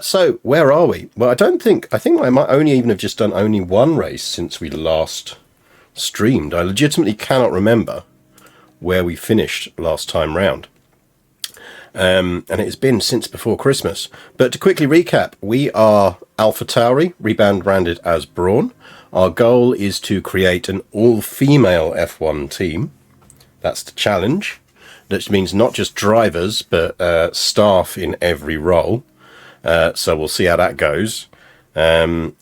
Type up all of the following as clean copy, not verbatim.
So where are we? Well, I think I might only even have just done only one race since we last streamed. I legitimately cannot remember where we finished last time round. And it has been since before Christmas. But to quickly recap, we are Alpha Tauri, rebranded as Brawn. Our goal is to create an all-female F1 team. That's the challenge. That means not just drivers, but staff in every role. So we'll see how that goes. And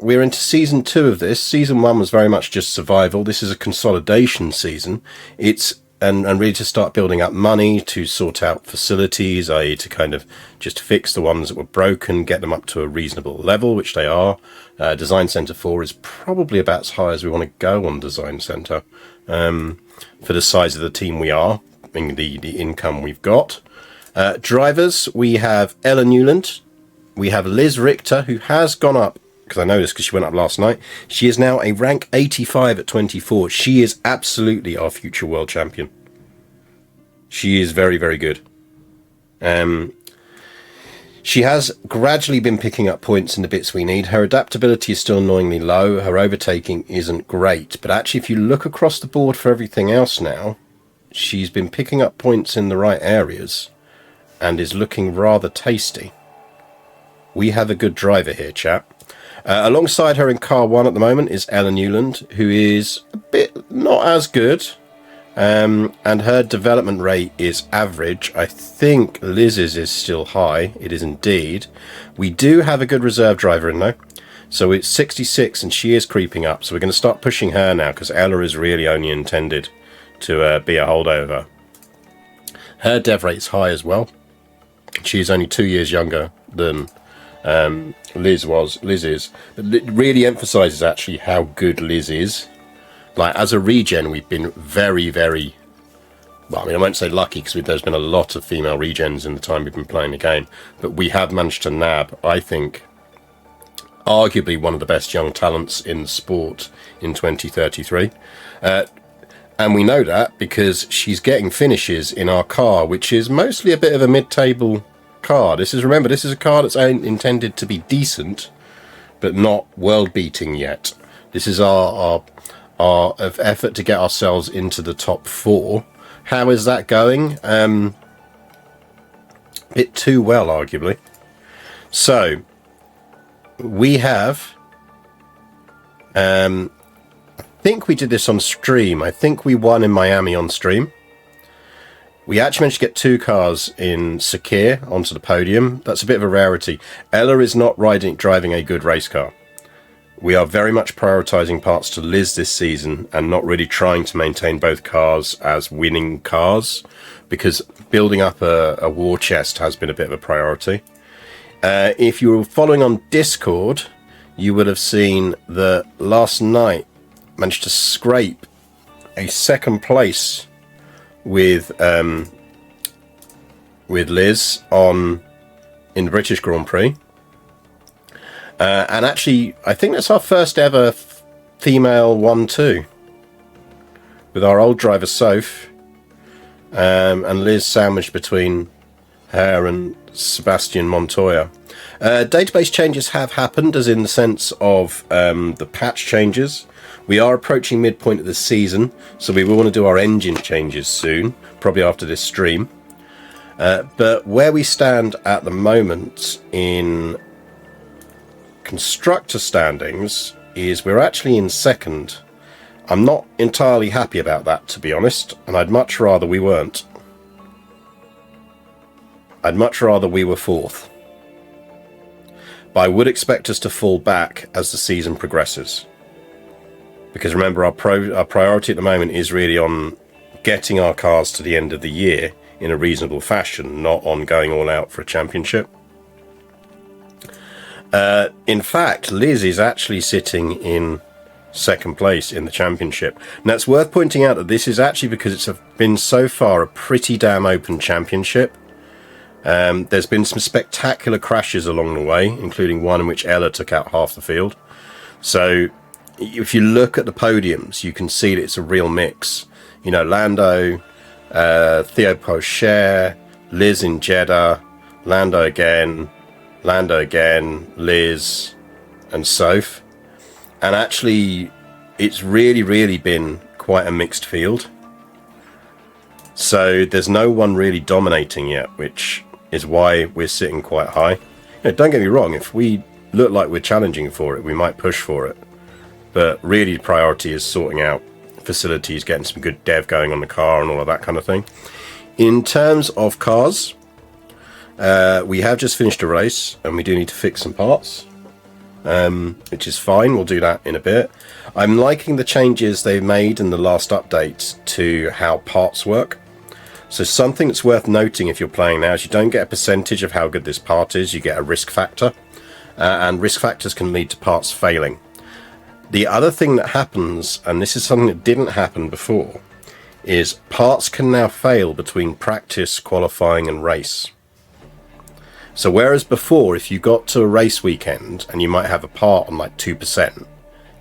we're into season 2 of this. Season 1 was very much just survival. This is a consolidation season. It's and really to start building up money to sort out facilities, i.e. to kind of just fix the ones that were broken, get them up to a reasonable level, which they are. Design Center 4 is probably about as high as we want to go on Design Center for the size of the team we are, and the income we've got. Drivers, we have Ella Newland, we have Liz Richter, who has gone up, because I know this because she went up last night. She is now a rank 85 at 24. She is absolutely our future world champion. She is very, very good. She has gradually been picking up points in the bits we need. Her adaptability is still annoyingly low. Her overtaking isn't great. But actually, if you look across the board for everything else now, she's been picking up points in the right areas and is looking rather tasty. We have a good driver here, chap. Alongside her in car 1 at the moment is Ella Newland, who is a bit not as good. And her development rate is average. I think Liz's is still high. It is indeed. We do have a good reserve driver in though. So it's 66 and she is creeping up. So we're going to start pushing her now because Ella is really only intended to be a holdover. Her dev rate is high as well. She is only 2 years younger than Liz is. But it really emphasises actually how good Liz is. Like, as a regen, we've been very, very... Well, I mean, I won't say lucky, because there's been a lot of female regens in the time we've been playing the game. But we have managed to nab, I think, arguably one of the best young talents in the sport in 2033. And we know that because she's getting finishes in our car, which is mostly a bit of a mid-table car. Remember, this is a car that's intended to be decent, but not world-beating yet. This is our effort to get ourselves into the top 4. How is that going? A bit too well, arguably. So we have I think we did this on stream. I think we won in Miami on stream. We actually managed to get 2 cars in Sakir onto the podium. That's a bit of a rarity. Ella is not driving a good race car. We are very much prioritising parts to Liz this season and not really trying to maintain both cars as winning cars, because building up a war chest has been a bit of a priority. If you were following on Discord, you would have seen that last night managed to scrape a 2nd place with Liz in the British Grand Prix. And actually, I think that's our first ever female 1-2 with our old driver Soph and Liz sandwiched between her and Sebastian Montoya. Database changes have happened, as in the sense of the patch changes. We are approaching midpoint of the season, so we will want to do our engine changes soon, probably after this stream. But where we stand at the moment in constructor standings is we're actually in 2nd. I'm not entirely happy about that, to be honest, and I'd much rather we weren't. I'd much rather we were 4th. But I would expect us to fall back as the season progresses. Because remember, our priority at the moment is really on getting our cars to the end of the year in a reasonable fashion, not on going all out for a championship. In fact, Liz is actually sitting in 2nd place in the championship. Now, it's worth pointing out that this is actually because it's been so far a pretty damn open championship. There's been some spectacular crashes along the way, including one in which Ella took out half the field. So if you look at the podiums, you can see that it's a real mix. You know, Lando, Theo Pocher, Liz in Jeddah, Lando again, Lando again, Liz, and Soph. And actually, it's really been quite a mixed field. So there's no one really dominating yet, which is why we're sitting quite high. You know, don't get me wrong, if we look like we're challenging for it, we might push for it. But really the priority is sorting out facilities, getting some good dev going on the car and all of that kind of thing. In terms of cars, we have just finished a race and we do need to fix some parts, which is fine. We'll do that in a bit. I'm liking the changes they've made in the last update to how parts work. So something that's worth noting if you're playing now is you don't get a percentage of how good this part is, you get a risk factor. And risk factors can lead to parts failing. The other thing that happens, and this is something that didn't happen before, is parts can now fail between practice, qualifying and race. So whereas before, if you got to a race weekend and you might have a part on like 2%,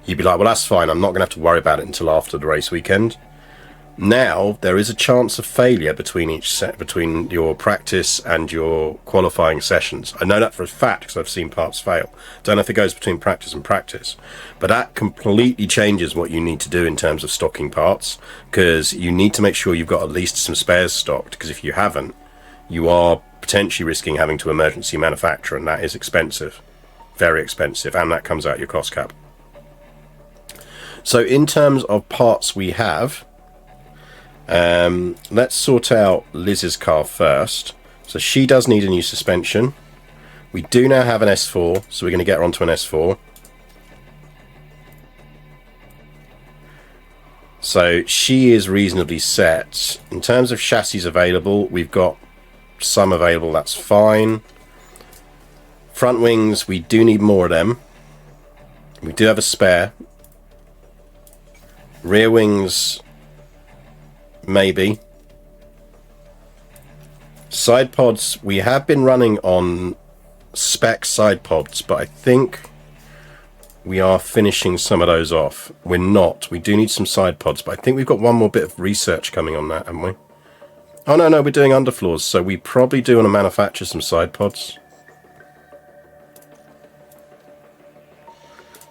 you'd be like, well, that's fine, I'm not going to have to worry about it until after the race weekend. Now there is a chance of failure between your practice and your qualifying sessions. I know that for a fact because I've seen parts fail. Don't know if it goes between practice and practice, but that completely changes what you need to do in terms of stocking parts, because you need to make sure you've got at least some spares stocked, because if you haven't, you are potentially risking having to emergency manufacture, and that is expensive, very expensive, and that comes out your cost cap. So in terms of parts we have, let's sort out Liz's car first. So she does need a new suspension. We do now have an S4, so we're going to get her onto an S4. So she is reasonably set. In terms of chassis available, we've got some available, that's fine. Front wings, we do need more of them. We do have a spare. Rear wings, maybe. Side pods, we have been running on spec side pods, but I think we are finishing some of those off. We're not. We do need some side pods, but I think we've got one more bit of research coming on that, haven't we? Oh, no, we're doing underfloors, so we probably do want to manufacture some side pods.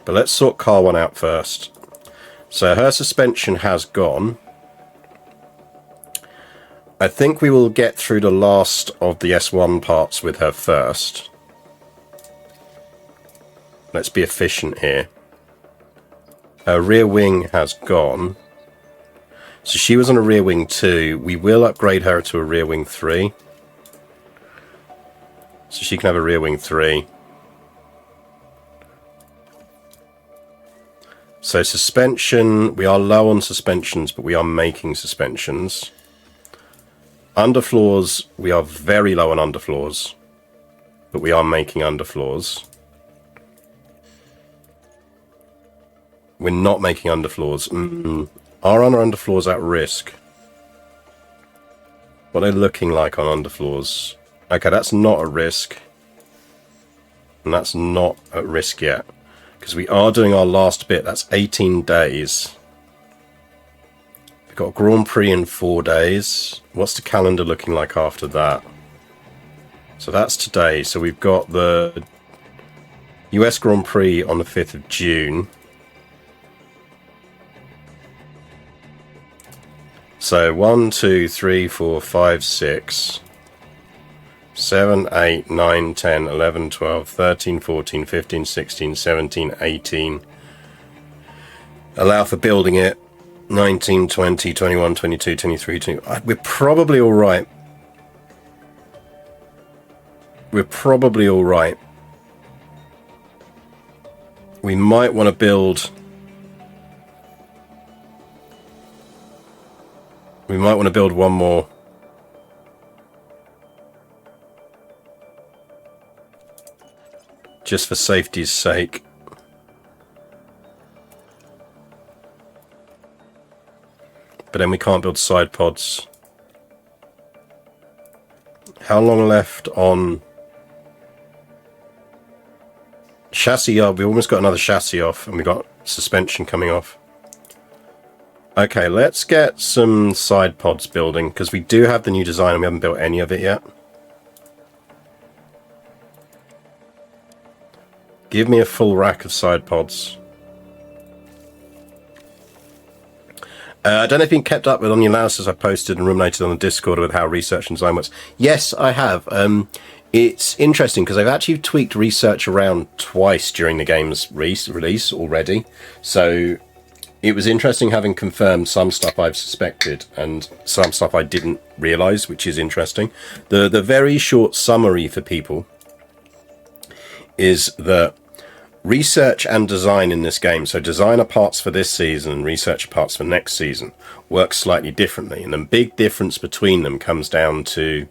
But let's sort car one out first. So her suspension has gone. I think we will get through the last of the S1 parts with her first. Let's be efficient here. Her rear wing has gone. So she was on a rear wing 2. We will upgrade her to a rear wing 3. So she can have a rear wing 3. So suspension, we are low on suspensions, but we are making suspensions. Underfloors, we are very low on underfloors, but we are making underfloors. We're not making underfloors. Are our underfloors at risk? What are they looking like on underfloors? Okay, that's not at risk. And that's not at risk yet. Because we are doing our last bit. That's 18 days. We've got Grand Prix in 4 days. What's the calendar looking like after that? So that's today. So we've got the US Grand Prix on the 5th of June. So 1, 2, 3, 4, 5, 6, 7, 8, 9, 10, 11, 12, 13, 14, 15, 16, 17, 18. Allow for building it. 19, 20, 21, 22, 23, 20. We're probably all right. We're probably all right. We might want to build... We might want to build one more. Just for safety's sake. But then we can't build side pods. How long left on chassis? Oh, we almost got another chassis off, and we got suspension coming off. Okay, let's get some side pods building, because we do have the new design and we haven't built any of it yet. Give me a full rack of side pods. I don't know if you've been kept up with on the analysis I posted and ruminated on the Discord with how research and design works. Yes, I have. It's interesting because I've actually tweaked research around twice during the game's release already. So it was interesting having confirmed some stuff I've suspected and some stuff I didn't realise, which is interesting. The very short summary for people is that research and design in this game, so designer parts for this season and research parts for next season, work slightly differently. And the big difference between them comes down to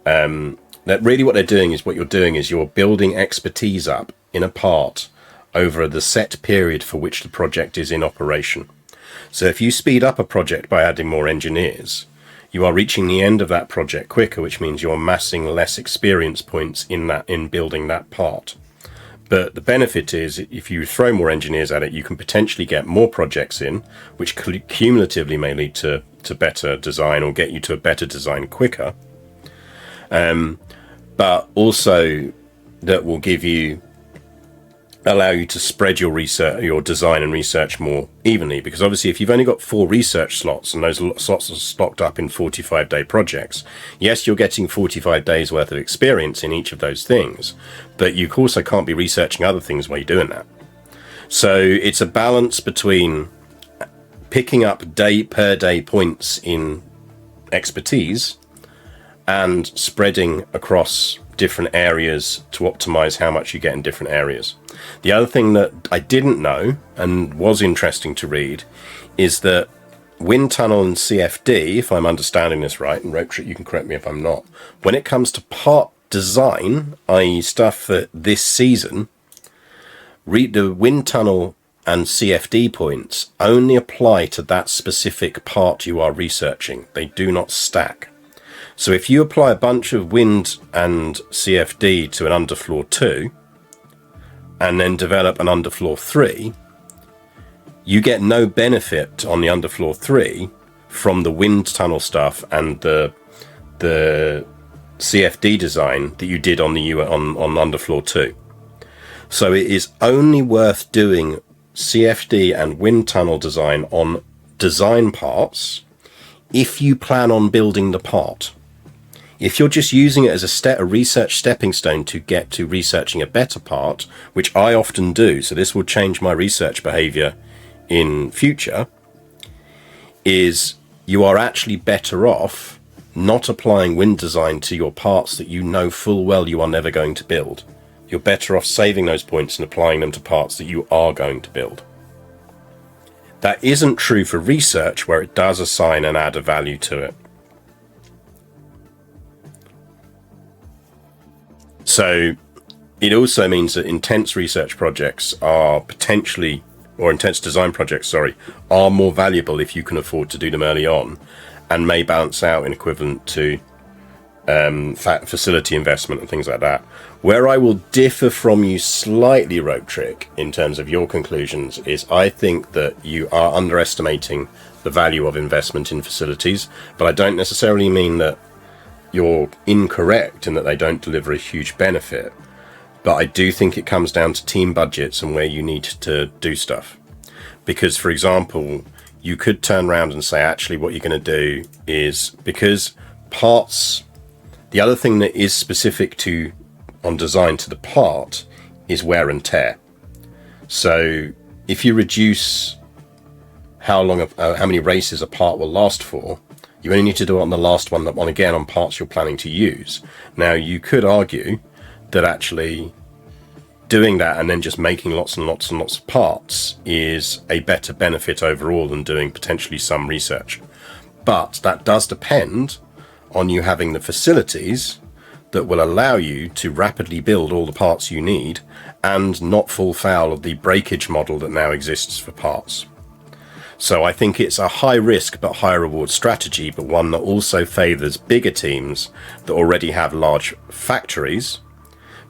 that really what they're doing is you're building expertise up in a part over the set period for which the project is in operation. So if you speed up a project by adding more engineers, you are reaching the end of that project quicker, which means you're amassing less experience points in building that part. But the benefit is if you throw more engineers at it, you can potentially get more projects in, which cumulatively may lead to better design or get you to a better design quicker. But also that will allow you to spread your research, your design and research more evenly. Because obviously if you've only got 4 research slots and those slots are stocked up in 45-day projects, yes, you're getting 45 days worth of experience in each of those things, but you also can't be researching other things while you're doing that. So it's a balance between picking up day per day points in expertise and spreading across different areas to optimize how much you get in different areas. The other thing that I didn't know and was interesting to read is that wind tunnel and CFD, if I'm understanding this right, and Roach, you can correct me if I'm not, when it comes to part design, i.e. stuff for this season, the wind tunnel and CFD points only apply to that specific part you are researching. They do not stack. So if you apply a bunch of wind and CFD to an underfloor 2 and then develop an underfloor 3, you get no benefit on the underfloor 3 from the wind tunnel stuff and the CFD design that you did on underfloor 2. So it is only worth doing CFD and wind tunnel design on design parts if you plan on building the part. If you're just using it as a research stepping stone to get to researching a better part, which I often do, so this will change my research behavior in future, is you are actually better off not applying wind design to your parts that you know full well you are never going to build. You're better off saving those points and applying them to parts that you are going to build. That isn't true for research, where it does assign and add a value to it. So it also means that intense research projects are potentially, or intense design projects, are more valuable if you can afford to do them early on, and may balance out in equivalent to facility investment and things like that. Where I will differ from you slightly, Rope Trick, in terms of your conclusions, is I think that you are underestimating the value of investment in facilities, but I don't necessarily mean that you're incorrect in that they don't deliver a huge benefit, but I do think it comes down to team budgets and where you need to do stuff. Because, for example, you could turn around and say, actually, what you're going to do is, because parts, the other thing that is specific on design to the part is wear and tear. So if you reduce how many races a part will last for, you only need to do it on the last one, again, on parts you're planning to use. Now, you could argue that actually doing that and then just making lots and lots and lots of parts is a better benefit overall than doing potentially some research. But that does depend on you having the facilities that will allow you to rapidly build all the parts you need and not fall foul of the breakage model that now exists for parts. So I think it's a high risk but high reward strategy, but one that also favours bigger teams that already have large factories,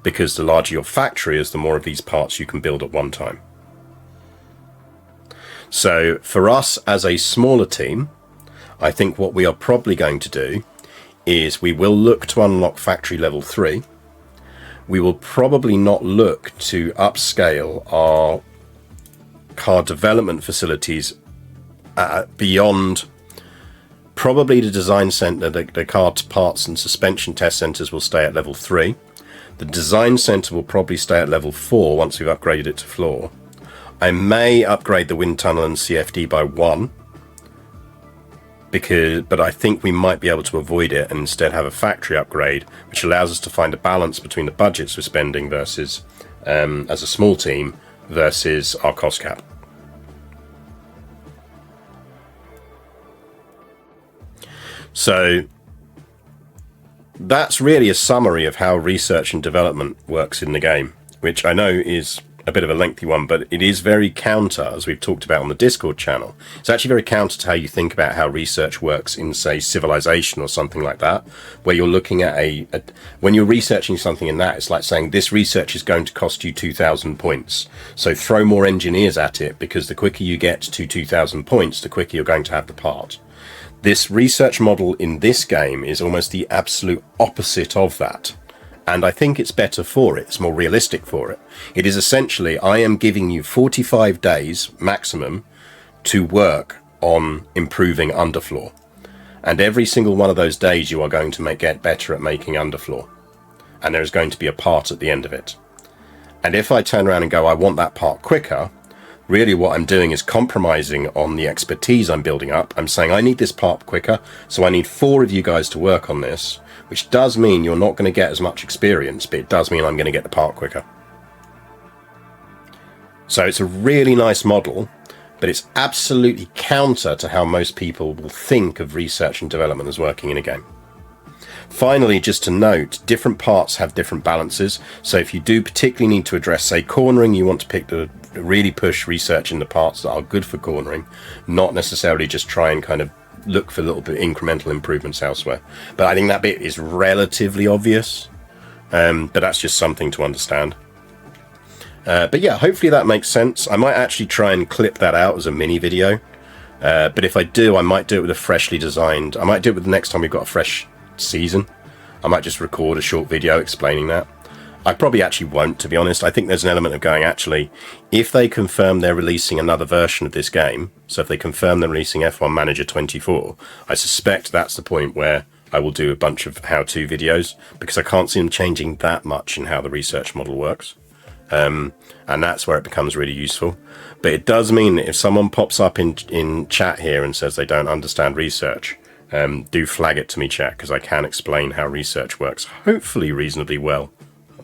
because the larger your factory is, the more of these parts you can build at one time. So for us as a smaller team, I think what we are probably going to do is we will look to unlock factory level 3, we will probably not look to upscale our car development facilities beyond probably the design center. The car parts and suspension test centers will stay at level 3. The design center will probably stay at level 4 once we've upgraded it to floor. I may upgrade the wind tunnel and CFD by 1, but I think we might be able to avoid it and instead have a factory upgrade, which allows us to find a balance between the budgets we're spending versus, as a small team, versus our cost cap. So that's really a summary of how research and development works in the game, which I know is a bit of a lengthy one, but it is very counter, as we've talked about on the Discord channel. It's actually very counter to how you think about how research works in, say, Civilization or something like that, where you're looking at when you're researching something in that, it's like saying this research is going to cost you 2,000 points. So throw more engineers at it, because the quicker you get to 2,000 points, the quicker you're going to have the part. This research model in this game is almost the absolute opposite of that. And I think it's better for it. It's more realistic for it. It is essentially, I am giving you 45 days maximum to work on improving underfloor. And every single one of those days you are going to get better at making underfloor. And there is going to be a part at the end of it. And if I turn around and go, I want that part quicker, really what I'm doing is compromising on the expertise I'm building up. I'm saying I need this part quicker, so I need 4 of you guys to work on this, which does mean you're not going to get as much experience, but it does mean I'm going to get the part quicker. So it's a really nice model, but it's absolutely counter to how most people will think of research and development as working in a game. Finally, just to note, different parts have different balances. So if you do particularly need to address, say, cornering, you want to pick the really push research in the parts that are good for cornering, not necessarily just try and kind of look for little bit incremental improvements elsewhere. But I think that bit is relatively obvious, but that's just something to understand. But yeah, hopefully that makes sense. I might actually try and clip that out as a mini video, but if I do, I might do it with a freshly designed, I might do it with the next time we've got a fresh season. I might just record a short video explaining that. I probably actually won't, to be honest. I think there's an element of going, actually, if they confirm they're releasing another version of this game, so if they confirm they're releasing F1 Manager 24, I suspect that's the point where I will do a bunch of how-to videos, because I can't see them changing that much in how the research model works. And that's where it becomes really useful. But it does mean that if someone pops up in chat here and says they don't understand research, do flag it to me, chat, because I can explain how research works, hopefully reasonably well.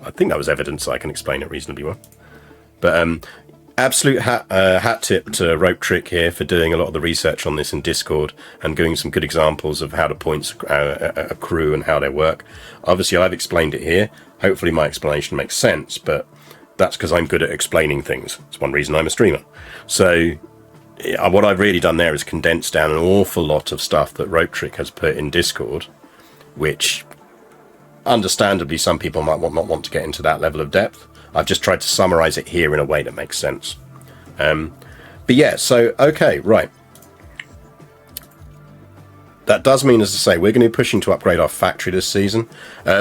I think that was evidence I can explain it reasonably well. But absolute hat tip to Rope Trick here for doing a lot of the research on this in Discord and giving some good examples of how the points accrue and how they work. Obviously, I've explained it here. Hopefully my explanation makes sense, but that's because I'm good at explaining things. It's one reason I'm a streamer. So what I've really done there is condense down an awful lot of stuff that Rope Trick has put in Discord, which understandably some people might not want to get into that level of depth. I've just tried to summarize it here in a way that makes sense. But yeah, so okay, right. That does mean, as I say, we're going to be pushing to upgrade our factory this season.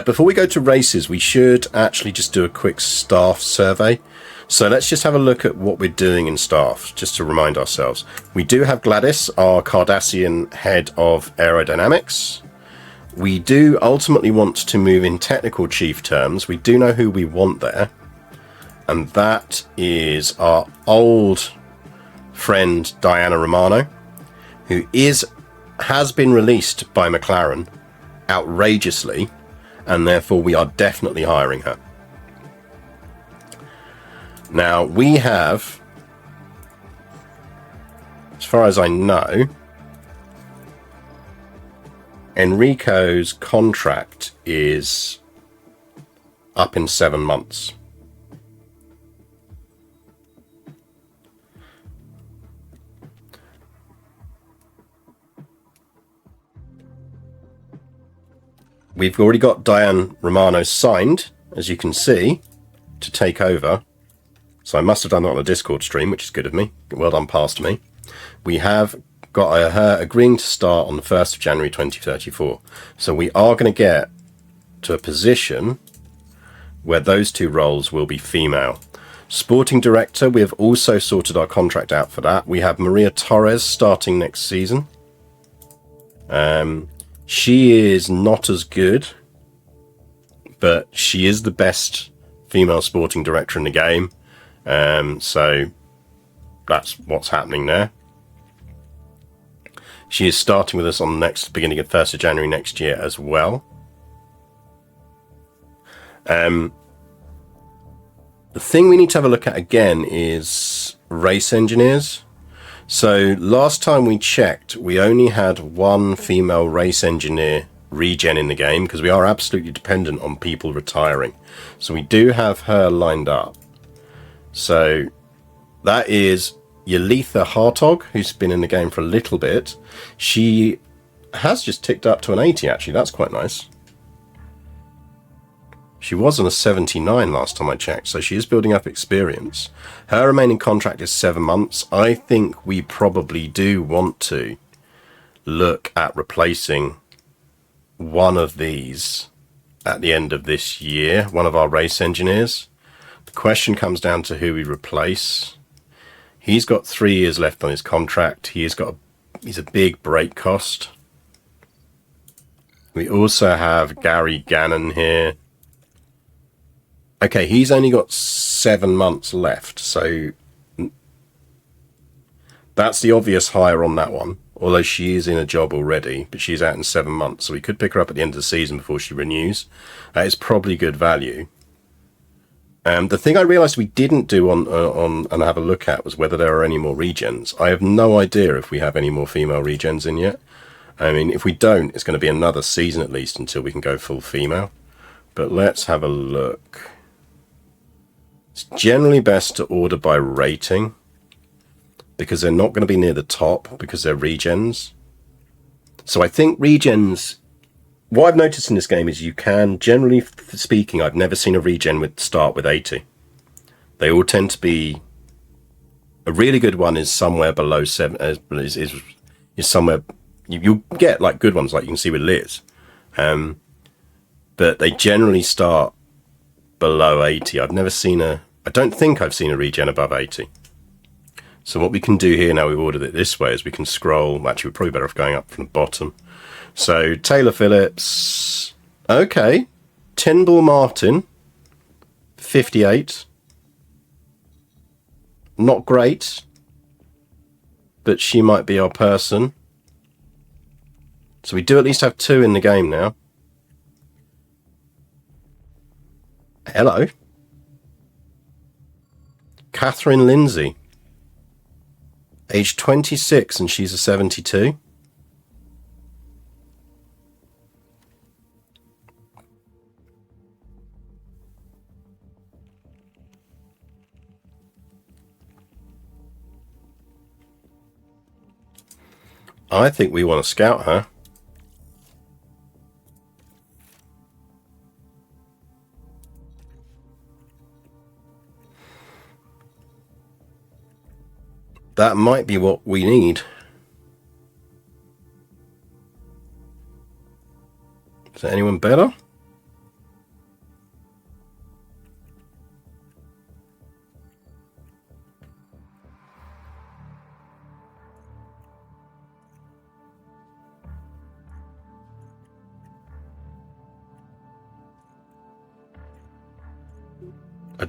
Before we go to races, we should actually just do a quick staff survey. So let's just have a look at what we're doing in staff, just to remind ourselves. We do have Gladys, our Cardassian head of aerodynamics. We do ultimately want to move in technical chief terms. We do know who we want there. And that is our old friend Diana Romano, who has been released by McLaren outrageously, and therefore we are definitely hiring her. Now, we have, as far as I know, Enrico's contract is up in 7 months. We've already got Diane Romano signed, as you can see, to take over. So I must have done that on a Discord stream, which is good of me. Well done past me. We have got her agreeing to start on the 1st of January 2034. So we are going to get to a position where those two roles will be female. Sporting director, we have also sorted our contract out for that. We have Maria Torres starting next season. She is not as good, but she is the best female sporting director in the game. So that's what's happening there. She is starting with us on the beginning of 1st of January next year as well. The thing we need to have a look at again is race engineers. So last time we checked, we only had one female race engineer regen in the game because we are absolutely dependent on people retiring. So we do have her lined up. So that is Yalitha Hartog, who's been in the game for a little bit. She has just ticked up to an 80, actually. That's quite nice. She was on a 79 last time I checked, so she is building up experience. Her remaining contract is 7 months. I think we probably do want to look at replacing one of these at the end of this year, one of our race engineers. The question comes down to who we replace. He's got 3 years left on his contract. He's a big break cost. We also have Gary Gannon here. Okay, he's only got 7 months left, so that's the obvious hire on that one. Although she is in a job already, but she's out in 7 months, so we could pick her up at the end of the season before she renews. That is probably good value. The thing I realised we didn't do on and have a look at was whether there are any more regens. I have no idea if we have any more female regens in yet. I mean, if we don't, it's going to be another season at least until we can go full female. But let's have a look. It's generally best to order by rating because they're not going to be near the top because they're regens. So I think regens, what I've noticed in this game is you can, generally speaking, I've never seen a regen start with 80. They all tend to be, a really good one is somewhere below 7, is somewhere, you'll get like good ones like you can see with Liz. But they generally start below 80. I don't think I've seen a regen above 80. So what we can do here now we've ordered it this way is we can scroll. Actually, we're probably better off going up from the bottom. So Taylor Phillips. Okay. Tinball Martin. 58. Not great. But she might be our person. So we do at least have 2 in the game now. Hello. Catherine Lindsay. Age 26 and she's a 72. I think we want to scout her. That might be what we need. Is there anyone better?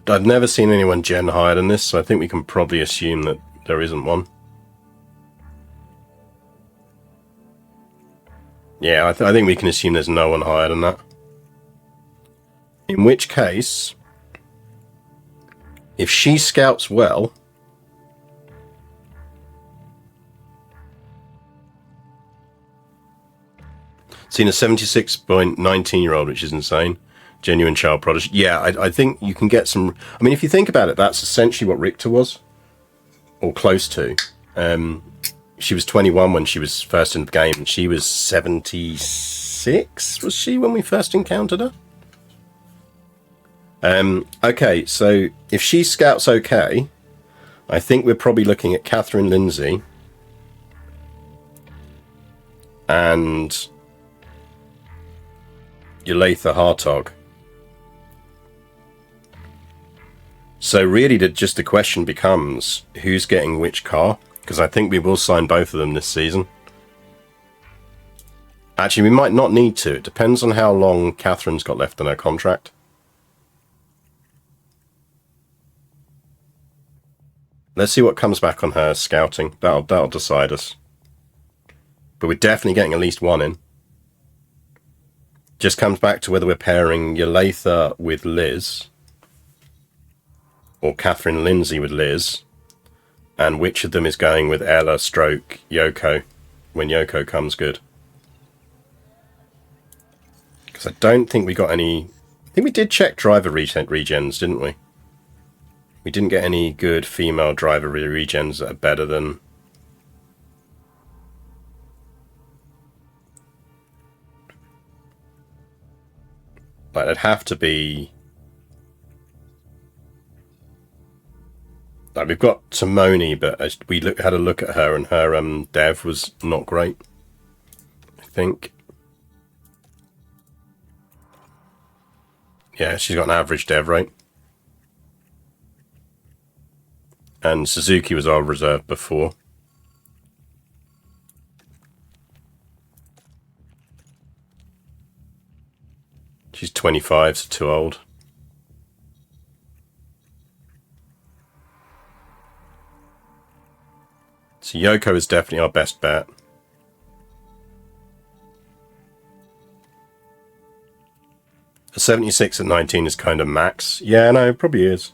I've never seen anyone gen higher than this, so I think we can probably assume that there isn't one. Yeah, I think we can assume there's no one higher than that. In which case, if she scouts well, seen a 76.19-year-old, which is insane. Genuine child prodigy. Yeah, I think you can get some. I mean, if you think about it, that's essentially what Richter was, or close to. She was 21 when she was first in the game, and she was 76, was she, when we first encountered her? Okay, so if she scouts okay, I think we're probably looking at Catherine Lindsay and Yalitha Hartog. So really, just the question becomes, who's getting which car? Because I think we will sign both of them this season. Actually, we might not need to. It depends on how long Catherine's got left on her contract. Let's see what comes back on her scouting. That'll decide us. But we're definitely getting at least one in. Just comes back to whether we're pairing Yalitha with Liz or Catherine Lindsay with Liz, and which of them is going with Ella stroke Yoko when Yoko comes good. Because I don't think we got any... I think we did check driver regens, didn't we? We didn't get any good female driver regens that are better than... Like, it'd have to be... Like, we've got Timoni, but we had a look at her, and her dev was not great, I think. Yeah, she's got an average dev rate. And Suzuki was our reserve before. She's 25, so too old. So Yoko is definitely our best bet. A 76 at 19 is kind of max. Yeah, no, it probably is.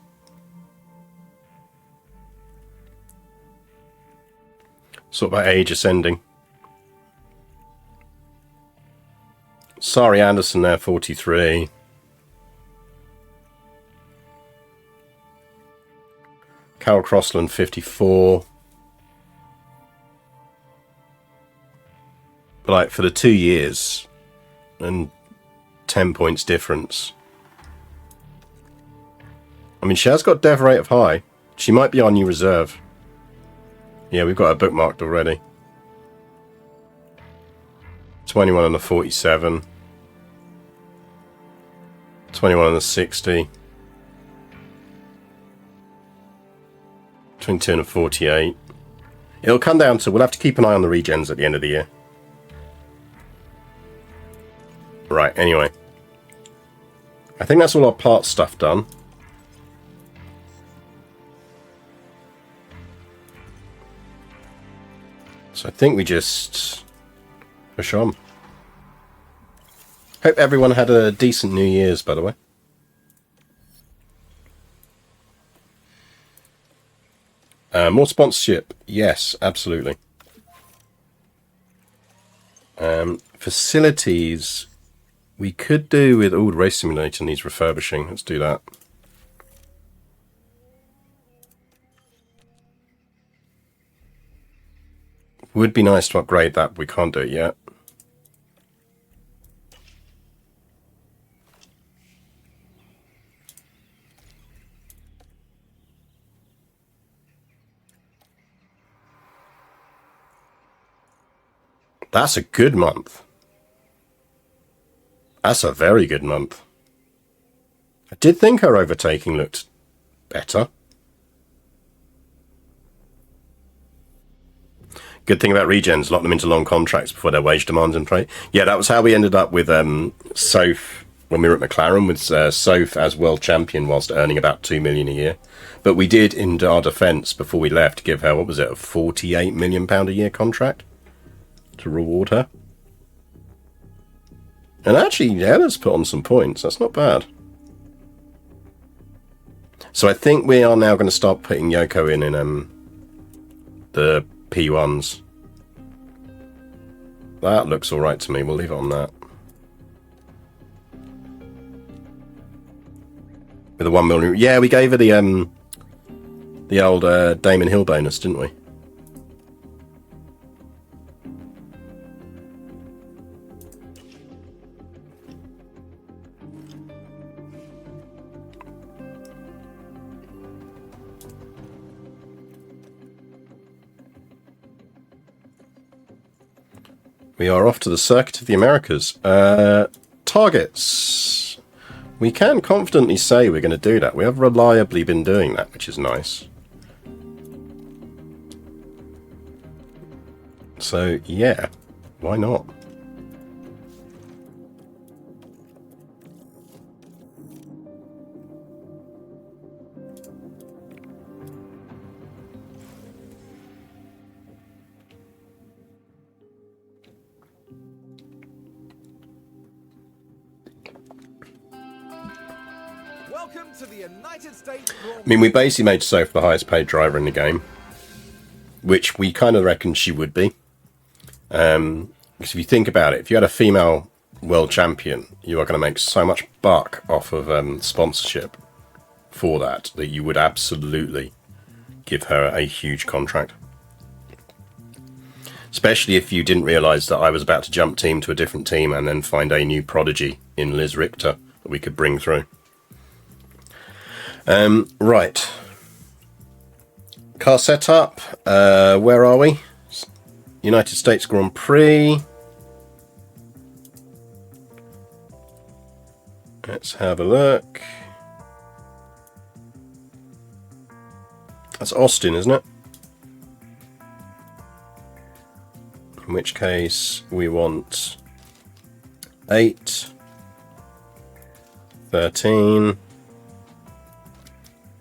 Sort of by age ascending. Sari Anderson there, 43. Carol Crossland, 54. But like for the 2 years and 10 points difference. I mean, she has got dev rate of high. She might be our new reserve. Yeah, we've got her bookmarked already. 21 on the 47. 21 on the 60. 22 on the 48. It'll come down to, we'll have to keep an eye on the regens at the end of the year. Right, anyway. I think that's all our parts stuff done. So I think we just push on. Hope everyone had a decent New Year's, by the way. More sponsorship. Yes, absolutely. Facilities. We could do with... Oh, the race simulator needs refurbishing. Let's do that. Would be nice to upgrade that, but we can't do it yet. That's a good month. That's a very good month. I did think her overtaking looked better. Good thing about regens, lock them into long contracts before their wage demands in play. Yeah, that was how we ended up with Soph when we were at McLaren, with Soph as world champion whilst earning about $2 million a year. But we did, in our defence, before we left, give her, what was it, a £48 million a year contract to reward her. And actually, Ella's put on some points. That's not bad. So I think we are now going to start putting Yoko in the P1s. That looks all right to me. We'll leave it on that. With a $1 million. Yeah, we gave her the old Damon Hill bonus, didn't we? We are off to the Circuit of the Americas. Targets. We can confidently say we're going to do that. We have reliably been doing that, which is nice. So, yeah, why not? Welcome to the United States. I mean, we basically made Soph the highest paid driver in the game, which we kind of reckoned she would be. Because if you think about it, if you had a female world champion, you are going to make so much buck off of sponsorship for that you would absolutely give her a huge contract. Especially if you didn't realise that I was about to jump team to a different team and then find a new prodigy in Liz Richter that we could bring through. Right. Car setup. Where are we? United States Grand Prix. Let's have a look. That's Austin, isn't it? In which case we want 8, 13,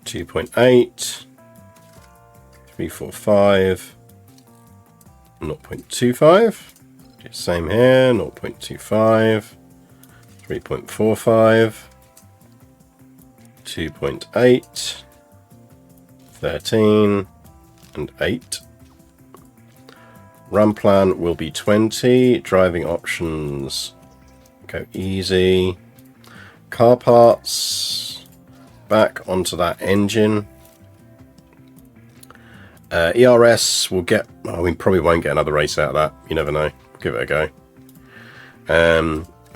2.8, 345, 0.25. Same here, 0.25, 3.45, 2.8, 13, and 8. Run plan will be 20. Driving options, go easy. Car parts, back onto that engine. ERS will get, oh, we probably won't get another race out of that. You never know. Give it a go.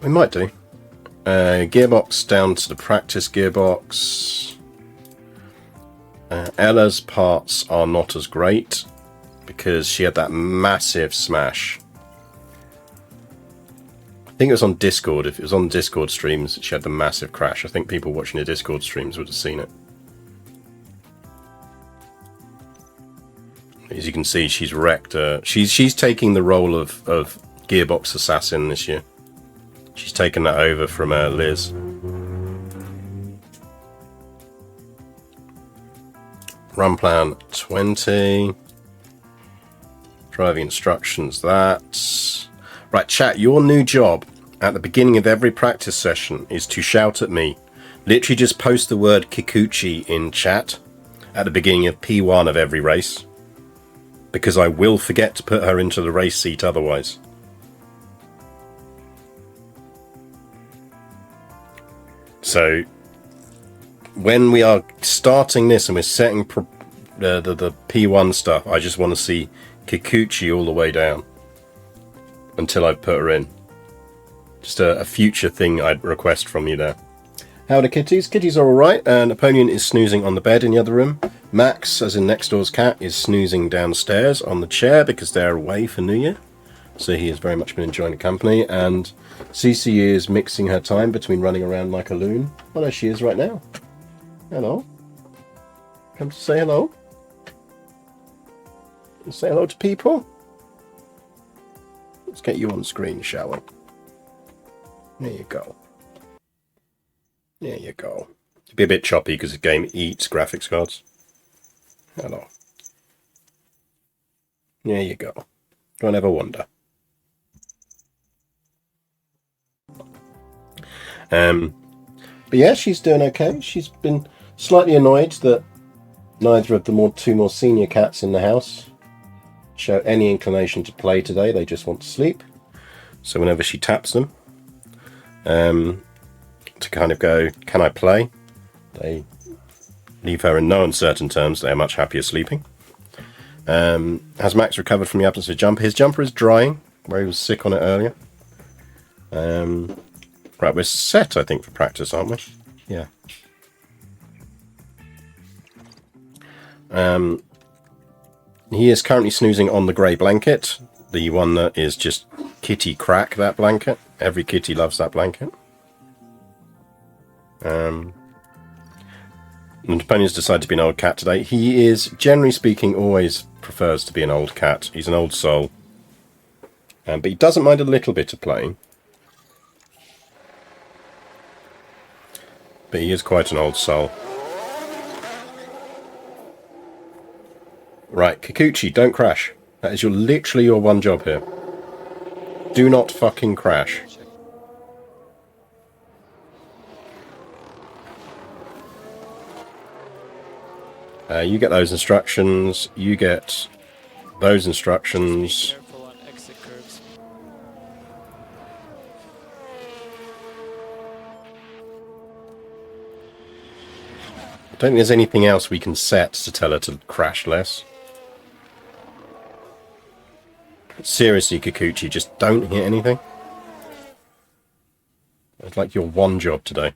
We might do. Gearbox down to the practice gearbox. Ella's parts are not as great because she had that massive smash. I think it was on Discord. If it was on Discord streams, she had the massive crash. I think people watching the Discord streams would have seen it. As you can see, she's wrecked. She's taking the role of gearbox assassin this year. She's taken that over from Liz. Run plan 20. Driving instructions, that. Right, chat, your new job at the beginning of every practice session is to shout at me. Literally just post the word Kikuchi in chat at the beginning of P1 of every race. Because I will forget to put her into the race seat otherwise. So, when we are starting this and we're setting the P1 stuff, I just want to see Kikuchi all the way down until I put her in. Just a future thing I'd request from you there. How are the kitties? Kitties are alright. Napoleon is snoozing on the bed in the other room. Max, as in next door's cat, is snoozing downstairs on the chair because they're away for New Year. So he has very much been enjoying the company. And Cece is mixing her time between running around like a loon. Well, there she is right now. Hello. Come to say hello. Say hello to people. Let's get you on screen, shall we? There you go. There you go. It'll be a bit choppy because the game eats graphics cards. Hello. There you go. Don't ever wonder. But yeah, she's doing okay. She's been slightly annoyed that neither of the two more senior cats in the house show any inclination to play today. They just want to sleep. So whenever she taps them, to kind of go, can I play? They leave her in no uncertain terms. They are much happier sleeping. Has Max recovered from the absence of a jumper? His jumper is drying, where he was sick on it earlier. Right, we're set, I think, for practice, aren't we? Yeah. He is currently snoozing on the grey blanket. The one that is just kitty crack, that blanket. Every kitty loves that blanket. And Napoleon's decided to be an old cat today. He is, generally speaking, always prefers to be an old cat. He's an old soul. But he doesn't mind a little bit of playing. But he is quite an old soul. Right, Kikuchi, don't crash. That is literally your one job here. Do not fucking crash. You get those instructions. You get those instructions. Careful on exit curves. I don't think there's anything else we can set to tell her to crash less. Seriously, Kikuchi, just don't hit anything. It's like your one job today.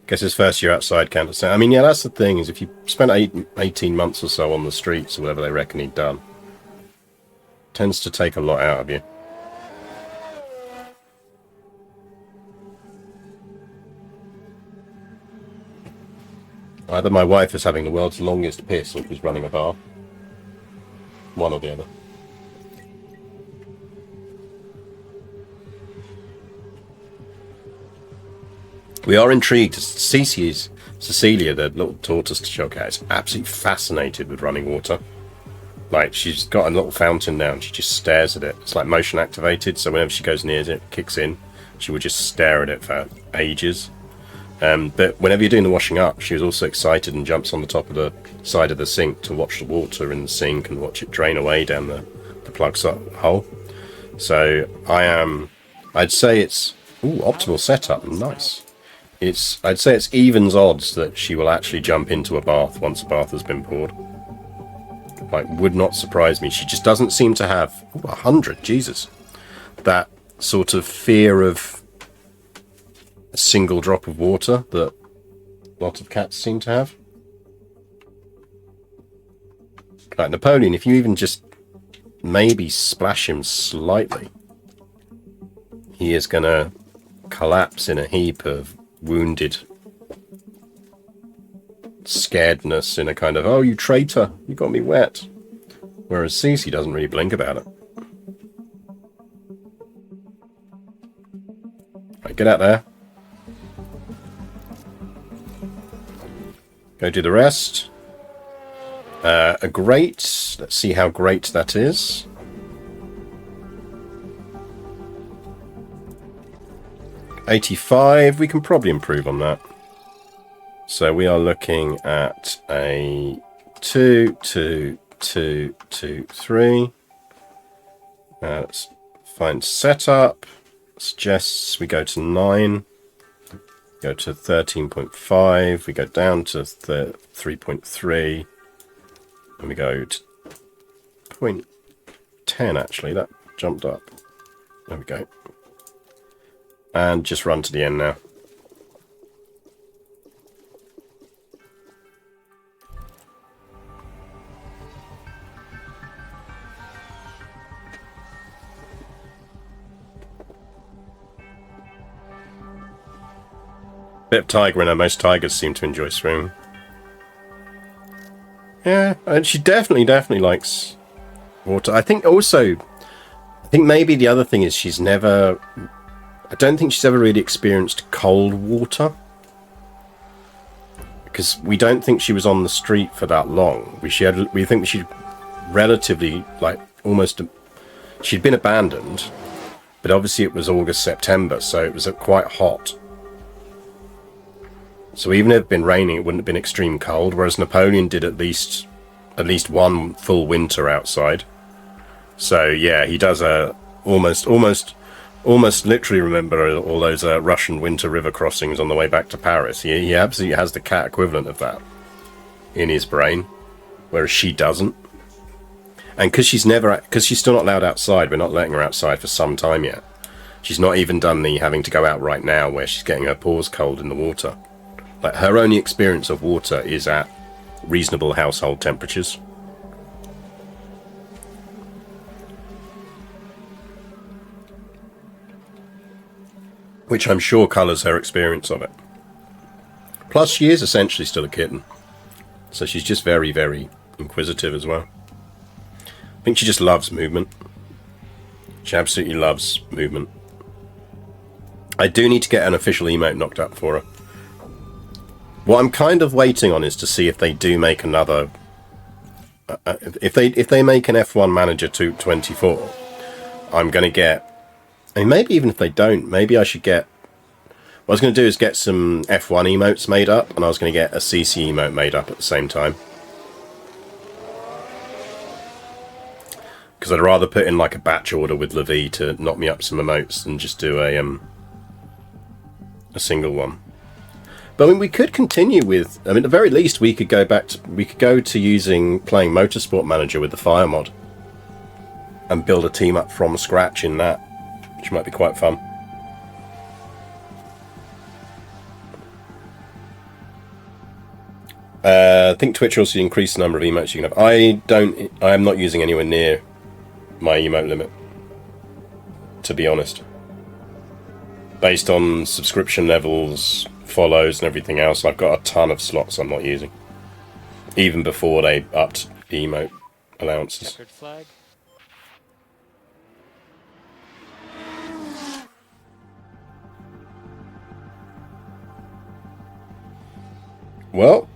Guess his first year outside can't say. I mean, yeah, that's the thing, is if you spent 18 months or so on the streets, or whatever they reckon he'd done, it tends to take a lot out of you. Either my wife is having the world's longest piss, or she's running a bar. One or the other. We are intrigued. Cecilia, the little tortoise show cat, is absolutely fascinated with running water. Like, she's got a little fountain now and she just stares at it. It's like motion activated, so whenever she goes near it, kicks in, she would just stare at it for ages. But whenever you're doing the washing up, she was also excited and jumps on the top of the side of the sink to watch the water in the sink and watch it drain away down the plug hole. So I'd say it's optimal setup. Nice. I'd say it's evens odds that she will actually jump into a bath once a bath has been poured. Like, would not surprise me. She just doesn't seem to have 100. Jesus, that sort of fear of a single drop of water that a lot of cats seem to have. Like Napoleon, if you even just maybe splash him slightly, he is gonna collapse in a heap of wounded scaredness, in a kind of, oh, you traitor, you got me wet. Whereas Cece doesn't really blink about it. Right, get out there. Go do the rest. A great. Let's see how great that is. $85. We can probably improve on that. So we are looking at a 2, 2, 2, 2, 3. Let's find setup. Suggests we go to 9. Go to 13.5. We go down to 3.3. And we go to 0.10 actually. That jumped up. There we go. And just run to the end now. Bit of tiger in her. Most tigers seem to enjoy swimming. Yeah, and she definitely likes water. I think maybe the other thing is I don't think she's ever really experienced cold water. Because we don't think she was on the street for that long. We think she'd relatively, like, she'd been abandoned. But obviously it was August, September, so it was quite hot. So even if it had been raining, it wouldn't have been extreme cold, whereas Napoleon did at least one full winter outside. So yeah, he does almost literally remember all those Russian winter river crossings on the way back to Paris. He absolutely has the cat equivalent of that in his brain, whereas she doesn't. And because she's still not allowed outside, we're not letting her outside for some time yet. She's not even done the having to go out right now, where she's getting her paws cold in the water. Like, her only experience of water is at reasonable household temperatures. which I'm sure colours her experience of it. Plus, she is essentially still a kitten, so she's just very, very inquisitive as well. I think she just loves movement. She absolutely loves movement. I do need to get an official emote knocked up for her. What I'm kind of waiting on is to see if they do make another... if they make an F1 Manager 224, I'm going to get... I mean, maybe even if they don't, maybe I should get... What I was going to do is get some F1 emotes made up, and I was going to get a CC emote made up at the same time. Because I'd rather put in like a batch order with Levi to knock me up some emotes than just do a single one. But I mean, we could continue with... I mean, at the very least, we could go back to... We could go to playing Motorsport Manager with the Fire mod. And build a team up from scratch in that. Which might be quite fun. I think Twitch also increased the number of emotes you can have. I am not using anywhere near my emote limit. To be honest. Based on subscription levels, follows and everything else, I've got a ton of slots I'm not using. Even before they upped the emote allowances. Flag. Well,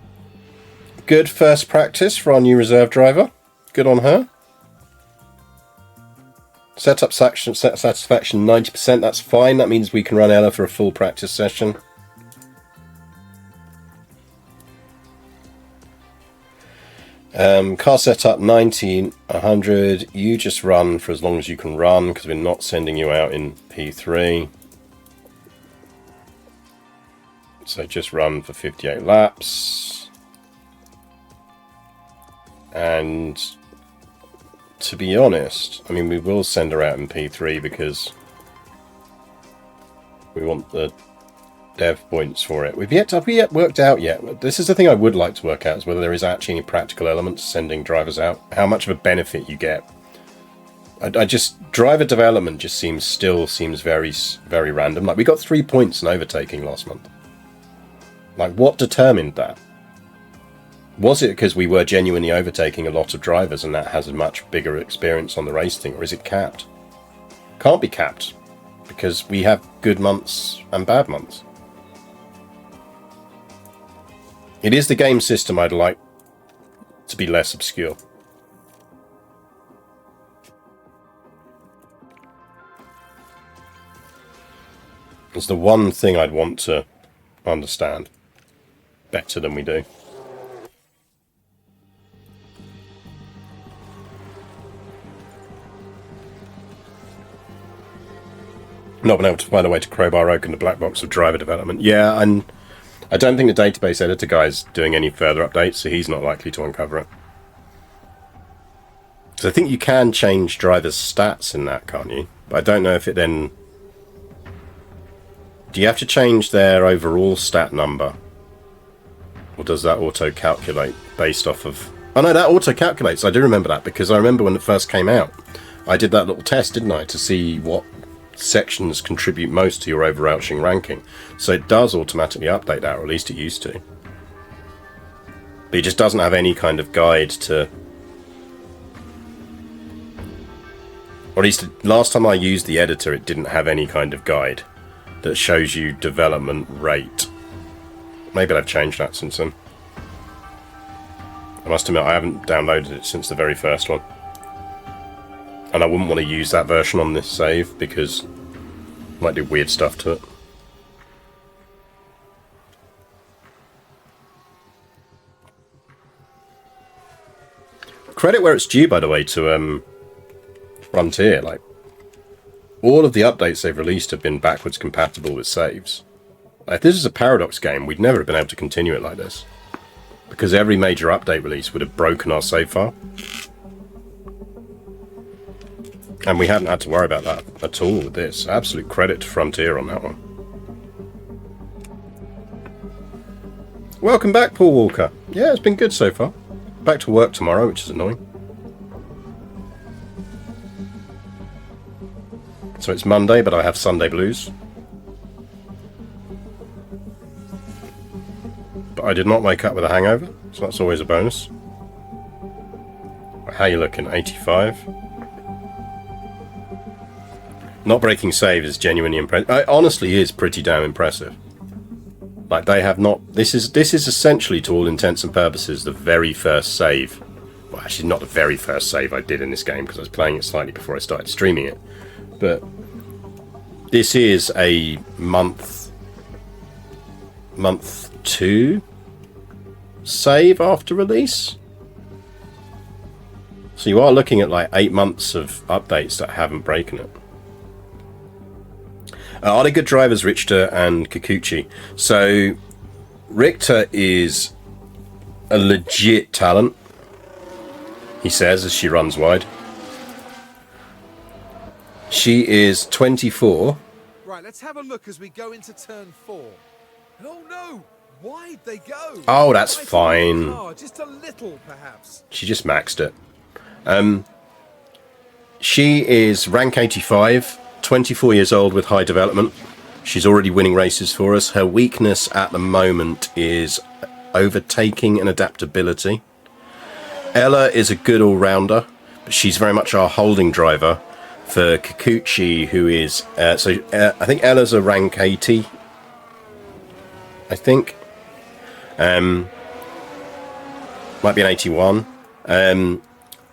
good first practice for our new reserve driver. Good on her. Setup satisfaction 90%, that's fine. That means we can run Ella for a full practice session. Car setup 90, 100. You just run for as long as you can run because we're not sending you out in P3. So just run for 58 laps. And to be honest, I mean, we will send her out in P3 because we want the dev points for it. Have we yet worked out yet? This is the thing I would like to work out, is whether there is actually any practical elements sending drivers out. How much of a benefit you get. Driver development just seems very, very random. Like, we got 3 points in overtaking last month. Like, what determined that? Was it because we were genuinely overtaking a lot of drivers and that has a much bigger experience on the race thing, or is it capped? Can't be capped, because we have good months and bad months. It is the game system I'd like to be less obscure. It's the one thing I'd want to understand better than we do. Not been able to find a way to crowbar open the black box of driver development. Yeah, and I don't think the database editor guy's doing any further updates, so he's not likely to uncover it. So I think you can change drivers' stats in that, can't you? But I don't know if it then... Do you have to change their overall stat number? Or does that auto-calculate based off of... Oh no, that auto-calculates. I do remember that, because I remember when it first came out, I did that little test, didn't I, to see what sections contribute most to your overarching ranking. So it does automatically update that, or at least it used to. But it just doesn't have any kind of guide to... Or at least last time I used the editor, it didn't have any kind of guide that shows you development rate. Maybe they've changed that since then. I must admit, I haven't downloaded it since the very first one. And I wouldn't want to use that version on this save because it might do weird stuff to it. Credit where it's due, by the way, to Frontier. Like, all of the updates they've released have been backwards compatible with saves. Like, if this is a Paradox game, we'd never have been able to continue it like this. Because every major update release would have broken our save file. And we hadn't had to worry about that at all with this. Absolute credit to Frontier on that one. Welcome back, Paul Walker. Yeah, it's been good so far. Back to work tomorrow, which is annoying. So it's Monday, but I have Sunday blues. I did not wake up with a hangover, so that's always a bonus. How you looking? 85. Not breaking save is genuinely impressive. It honestly is pretty damn impressive. Like, they have not... This is essentially, to all intents and purposes, the very first save. Well, actually, not the very first save I did in this game, because I was playing it slightly before I started streaming it. But this is a month 2 save after release. So you are looking at like 8 months of updates that haven't broken it. Are they good drivers, Richter and Kikuchi? So Richter is a legit talent, he says as she runs wide. She is 24. Right, let's have a look as we go into turn 4. Oh no! Why'd they go? Oh, that's Right fine. car, just a little, perhaps. She just maxed it. She is rank 85, 24 years old with high development. She's already winning races for us. Her weakness at the moment is overtaking and adaptability. Ella is a good all-rounder, but she's very much our holding driver for Kikuchi, who is... I think Ella's a rank 80, I think. Might be an 81.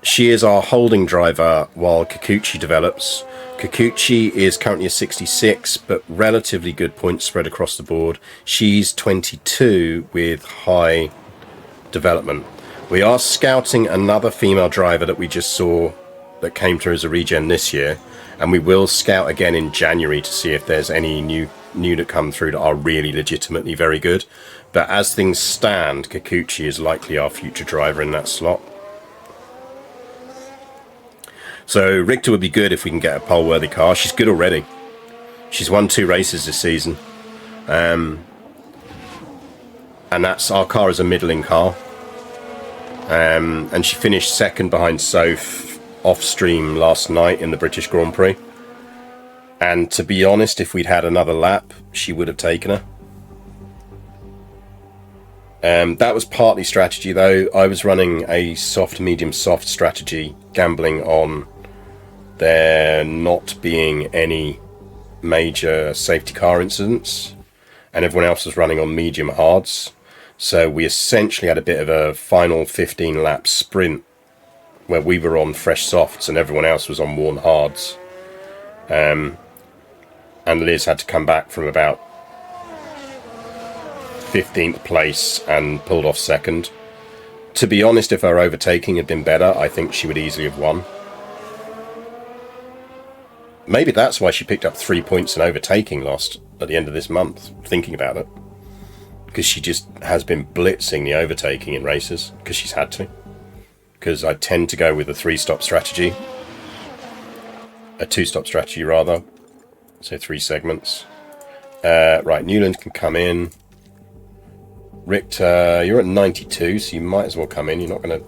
She is our holding driver while Kikuchi develops. Kikuchi is currently a 66, but relatively good points spread across the board. She's 22 with high development. We are scouting another female driver that we just saw that came through as a regen this year, and we will scout again in January to see if there's any new that come through that are really legitimately very good. But as things stand, Kikuchi is likely our future driver in that slot. So Richter would be good if we can get a pole-worthy car. She's good already. She's won 2 races this season. And that's our car is a middling car. And she finished second behind Soph off-stream last night in the British Grand Prix. And to be honest, if we'd had another lap, she would have taken her. That was partly strategy, though. I was running a soft, medium, soft strategy, gambling on there not being any major safety car incidents, and everyone else was running on medium hards. So we essentially had a bit of a final 15 lap sprint where we were on fresh softs and everyone else was on worn hards. And Liz had to come back from about 15th place and pulled off second. To be honest, if her overtaking had been better, I think she would easily have won. Maybe that's why she picked up 3 points in overtaking at the end of this month, thinking about it. Because she just has been blitzing the overtaking in races, because she's had to. Because I tend to go with a 3-stop strategy. A 2-stop strategy, rather. So 3 segments. Right, Newland can come in. Richter, you're at 92, so you might as well come in. You're not going to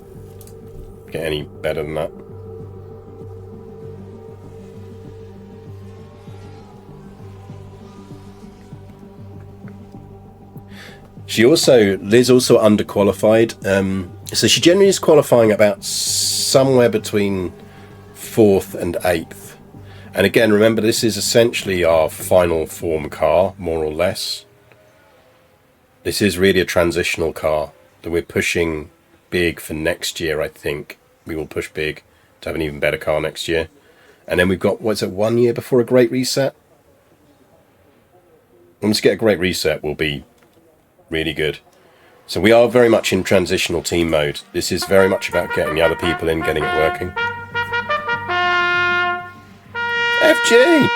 get any better than that. Liz also underqualified. So she generally is qualifying about somewhere between 4th and 8th. And again, remember, this is essentially our final form car, more or less. This is really a transitional car that we're pushing big for next year, I think. We will push big to have an even better car next year. And then we've got, 1 year before a great reset? Once we get a great reset, we'll be really good. So we are very much in transitional team mode. This is very much about getting the other people in, getting it working. FG!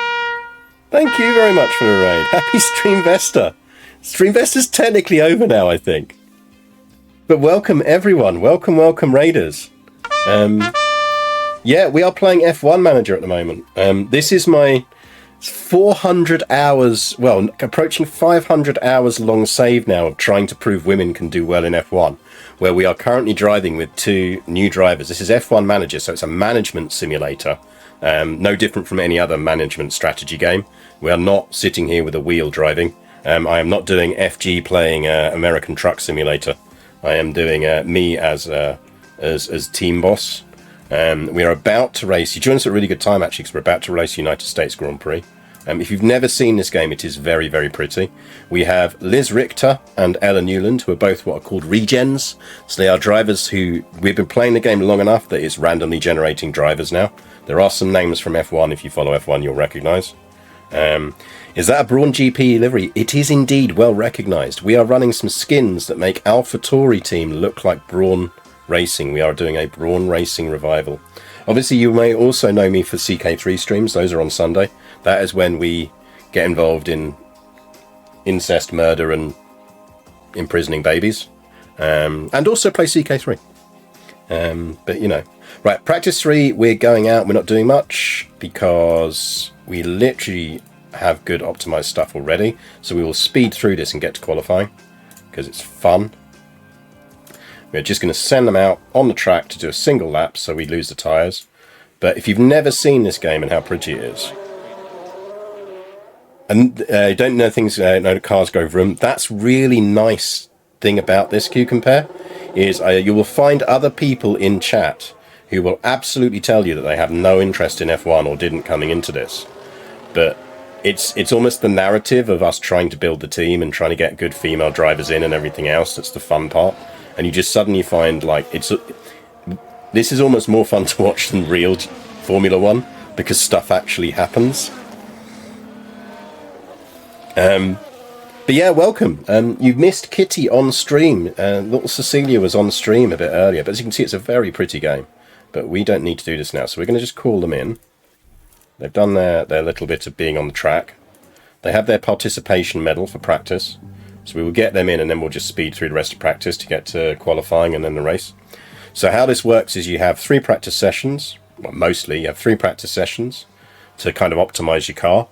Thank you very much for the raid. Happy Streamvesta. Streamvesta's technically over now, I think. But welcome everyone. Welcome raiders. Yeah, we are playing F1 Manager at the moment. This is my 400 hours, well, approaching 500 hours long save now of trying to prove women can do well in F1, where we are currently driving with 2 new drivers. This is F1 Manager, so it's a management simulator. No different from any other management strategy game. We are not sitting here with a wheel driving. I am not doing FG playing American Truck Simulator. I am doing me as team boss. We are about to race. You joined us at a really good time, actually, because we're about to race United States Grand Prix. If you've never seen this game, it is very, very pretty. We have Liz Richter and Ella Newland, who are both what are called regens. So they are drivers who... We've been playing the game long enough that it's randomly generating drivers now. There are some names from F1. If you follow F1, you'll recognise. Is that a Brawn GP livery? It is indeed well recognised. We are running some skins that make AlphaTauri team look like Brawn Racing. We are doing a Brawn Racing revival. Obviously, you may also know me for CK3 streams. Those are on Sunday. That is when we get involved in incest, murder, and imprisoning babies. And also play CK3. But, you know. Right, practice 3, we're going out. We're not doing much because we literally have good optimized stuff already. So we will speed through this and get to qualifying because it's fun. We're just going to send them out on the track to do a single lap so we lose the tyres. But if you've never seen this game and how pretty it is, and you don't know things, know cars go vroom, that's really nice thing about this Q Compare is you will find other people in chat who will absolutely tell you that they have no interest in F1 or didn't coming into this. But it's almost the narrative of us trying to build the team and trying to get good female drivers in and everything else that's the fun part. And you just suddenly find like this is almost more fun to watch than real Formula One because stuff actually happens. But yeah, welcome. You've missed Kitty on stream. Little Cecilia was on stream a bit earlier, but as you can see, it's a very pretty game. But we don't need to do this now, so we're going to just call them in. They've done their little bit of being on the track. They have their participation medal for practice. So we will get them in and then we'll just speed through the rest of practice to get to qualifying and then the race. So how this works is you have 3 practice sessions. Well, mostly you have 3 practice sessions to kind of optimize your car.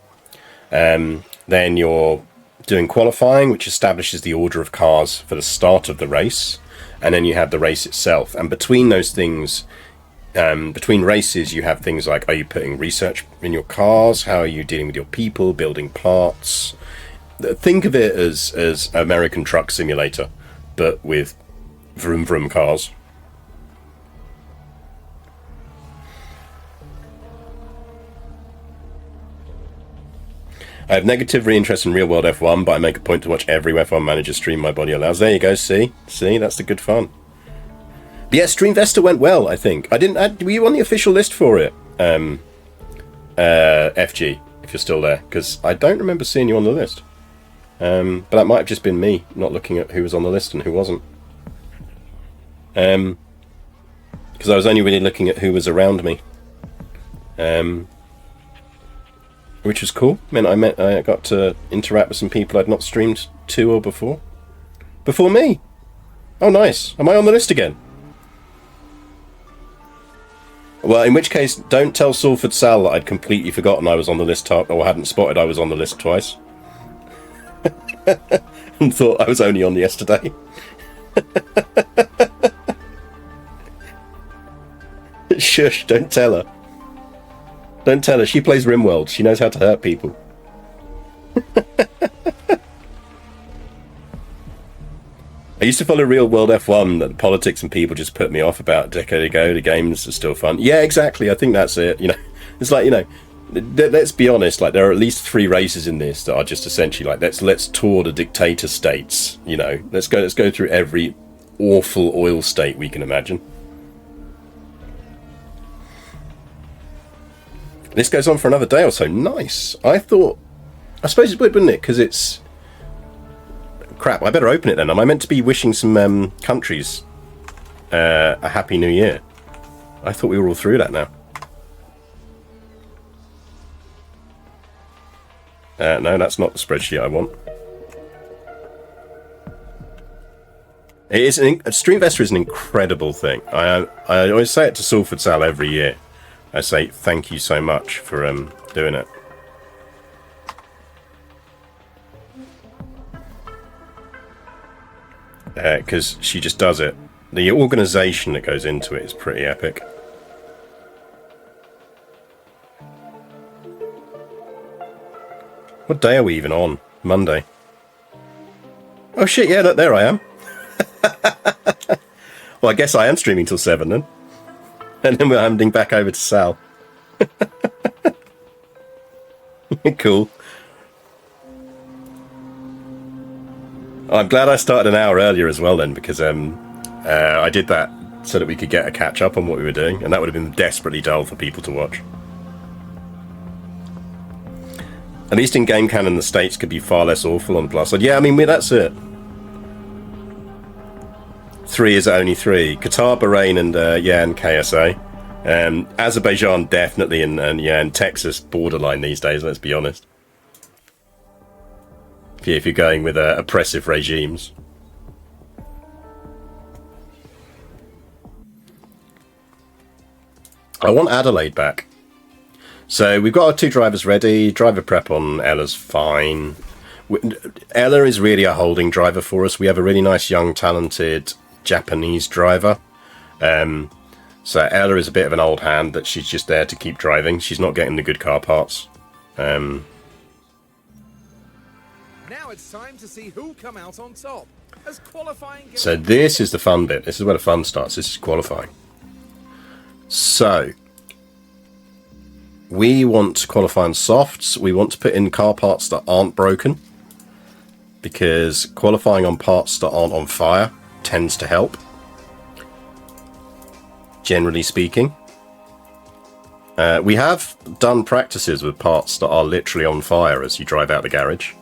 Then you're doing qualifying, which establishes the order of cars for the start of the race. And then you have the race itself. And between those things, between races, you have things like, are you putting research in your cars? How are you dealing with your people, building parts? Think of it as American Truck Simulator, but with vroom vroom cars. I have negative reinterest in real world F1, but I make a point to watch every F1 manager stream my body allows. There you go, see, that's the good fun. But yeah, Streamvesta went well, I think. Were you on the official list for it? FG, if you're still there, because I don't remember seeing you on the list. But that might have just been me not looking at who was on the list and who wasn't. Because I was only really looking at who was around me. Which was cool. I got to interact with some people I'd not streamed to or before. Before me! Oh nice. Am I on the list again? Well, in which case, don't tell Salford Sal that I'd completely forgotten I was on the list or hadn't spotted I was on the list twice. And thought I was only on yesterday. Shush, don't tell her. Don't tell her. She plays RimWorld. She knows how to hurt people. I used to follow Real World F1, that politics and people just put me off about a decade ago. The games are still fun. Yeah, exactly. I think that's it. You know, it's like, you know, let's be honest, like there are at least 3 races in this that are just essentially like let's tour the dictator states, you know. Let's go through every awful oil state we can imagine. This goes on for another day or so. Nice. I suppose it would, wouldn't it? Because it's crap. I better open it then. Am I meant to be wishing some countries a happy new year? I thought we were all through that now. No, that's not the spreadsheet I want. It is Streamvesta is an incredible thing. I always say it to Salford Sal every year. I say thank you so much for doing it. Because she just does it. The organisation that goes into it is pretty epic. What day are we even on? Monday. Oh shit, yeah, look, there I am. Well, I guess I am streaming till 7 then. And then we're handing back over to Sal. Cool. I'm glad I started an hour earlier as well then, because I did that so that we could get a catch up on what we were doing, and that would have been desperately dull for people to watch. At least in game canon, the states could be far less awful on the plus side. Yeah, I mean, that's it. 3 is only 3. Qatar, Bahrain, and KSA. Azerbaijan definitely, and Texas borderline these days. Let's be honest. If you're going with oppressive regimes. I want Adelaide back. So we've got our 2 drivers ready. Driver prep on Ella's fine. Ella is really a holding driver for us. We have a really nice, young, talented Japanese driver. So Ella is a bit of an old hand that she's just there to keep driving. She's not getting the good car parts. Now it's time to see who come out on top. As qualifying so this is the fun bit. This is where the fun starts. This is qualifying. So we want to qualify on softs. We want to put in car parts that aren't broken, because qualifying on parts that aren't on fire tends to help, generally speaking. We have done practices with parts that are literally on fire as you drive out the garage,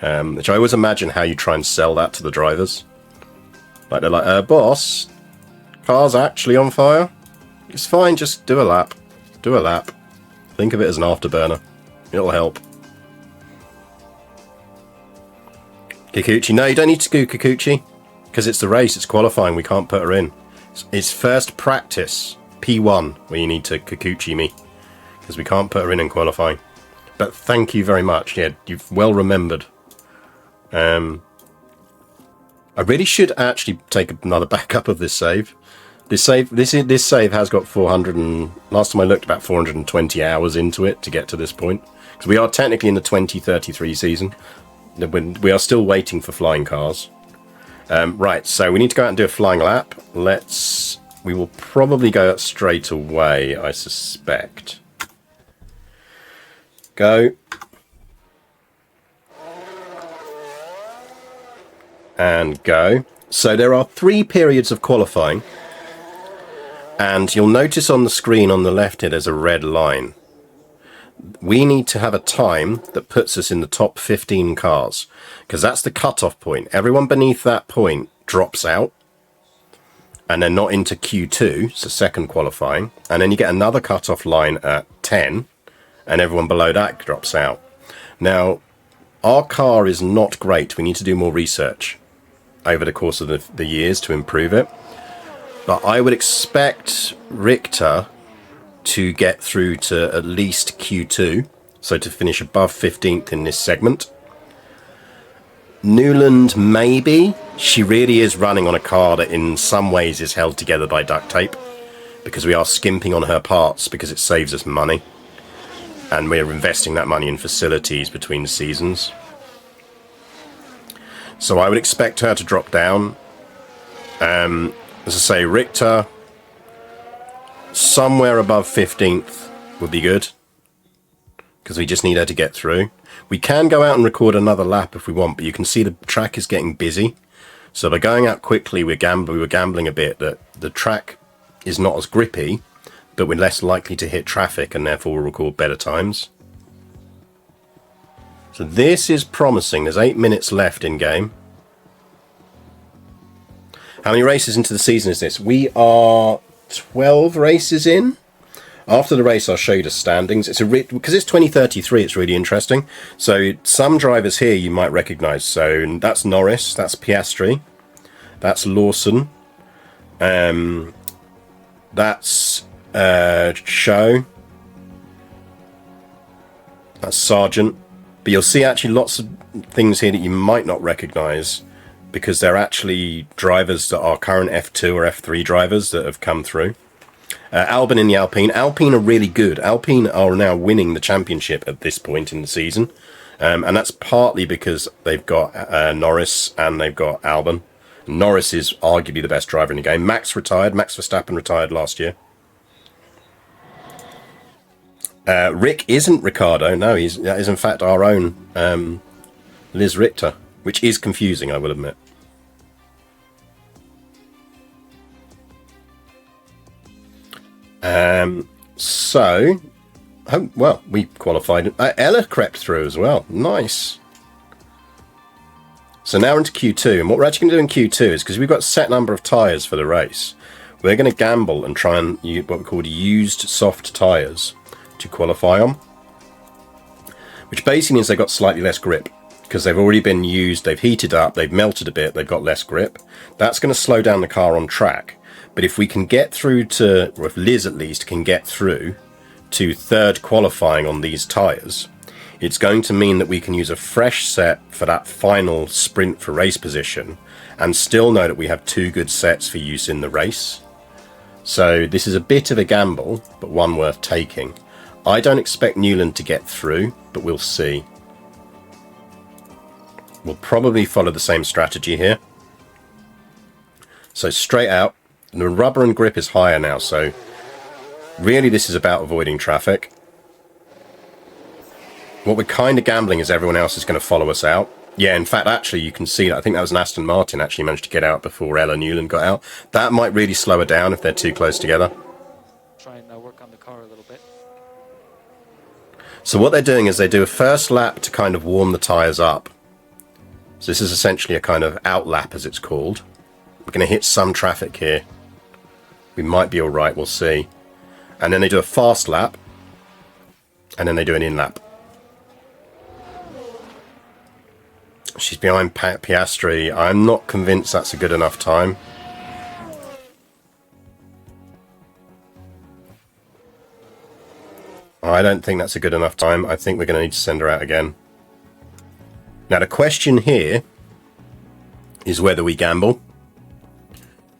which I always imagine how you try and sell that to the drivers. Like they're like, boss, car's actually on fire. It's fine, just do a lap. Do a lap. Think of it as an afterburner. It'll help. Kikuchi. No, you don't need to do Kikuchi, because it's the race, it's qualifying, we can't put her in. It's first practice, P1, where you need to Kikuchi me, because we can't put her in qualifying. But thank you very much. Yeah, you've well remembered. I really should actually take another backup of this save. This save has got 400 and last time I looked about 420 hours into it to get to this point, because we are technically in the 2033 season. We are still waiting for flying cars. Right, so we need to go out and do a flying lap. We will probably go out straight away, I suspect. Go. And go. So there are 3 periods of qualifying. And you'll notice on the screen on the left here, there's a red line. We need to have a time that puts us in the top 15 cars, because that's the cutoff point. Everyone beneath that point drops out, and they're not into Q2, so second qualifying. And then you get another cutoff line at 10, and everyone below that drops out. Now, our car is not great. We need to do more research over the course of the years to improve it. But I would expect Richter to get through to at least Q2, so to finish above 15th in this segment. Newland, maybe. She really is running on a car that in some ways is held together by duct tape, because we are skimping on her parts because it saves us money. And we're investing that money in facilities between the seasons. So I would expect her to drop down. As I say, Richter, somewhere above 15th would be good, because we just need her to get through. We can go out and record another lap if we want, but you can see the track is getting busy. So by going out quickly, we were gambling a bit that the track is not as grippy, but we're less likely to hit traffic, and therefore we'll record better times. So this is promising. There's 8 minutes left in game. How many races into the season is this? We are 12 races in. After the race, I'll show you the standings. Because it's 2033, it's really interesting. So some drivers here you might recognise. So that's Norris, that's Piastri, that's Lawson, that's Show, that's Sargent. But you'll see actually lots of things here that you might not recognise, because they're actually drivers that are current F2 or F3 drivers that have come through. Albon in the Alpine. Alpine are really good. Alpine are now winning the championship at this point in the season. And that's partly because they've got Norris and they've got Albon. Norris is arguably the best driver in the game. Max Verstappen retired last year. Rick isn't Ricardo. No, that is in fact our own Liz Richter, which is confusing, I will admit. Well, we qualified. Ella crept through as well. Nice. So now we're into Q2, and what we're actually going to do in Q2 is, because we've got a set number of tyres for the race, we're going to gamble and try and use what we call used soft tyres to qualify on, which basically means they've got slightly less grip, because they've already been used, they've heated up, they've melted a bit, they've got less grip. That's going to slow down the car on track. But if we can get through to, or if Liz at least can get through to third qualifying on these tyres, it's going to mean that we can use a fresh set for that final sprint for race position and still know that we have 2 good sets for use in the race. So this is a bit of a gamble, but one worth taking. I don't expect Newland to get through, but we'll see. We'll probably follow the same strategy here. So straight out. The rubber and grip is higher now, so really this is about avoiding traffic. What we're kind of gambling is everyone else is going to follow us out. Yeah, in fact, actually, you can see that. I think that was an Aston Martin actually managed to get out before Ella Newland got out. That might really slow her down if they're too close together. Try and work on the car a little bit. So what they're doing is they do a first lap to kind of warm the tyres up. So this is essentially a kind of out lap, as it's called. We're going to hit some traffic here. We might be all right, we'll see. And then they do a fast lap, and then they do an in lap. She's behind Piastri. I'm not convinced that's a good enough time. I don't think that's a good enough time. I think we're going to need to send her out again. Now the question here is whether we gamble.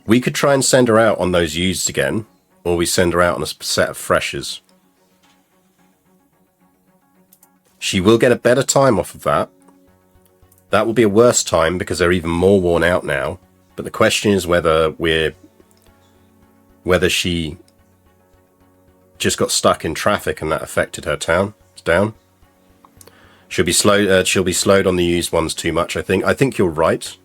We could try and send her out on those used again, or we send her out on a set of freshers. She will get a better time off of that. That will be a worse time because they're even more worn out now. But the question is whether she just got stuck in traffic and that affected her down. She'll be slowed on the used ones too much, I think. I think you're right.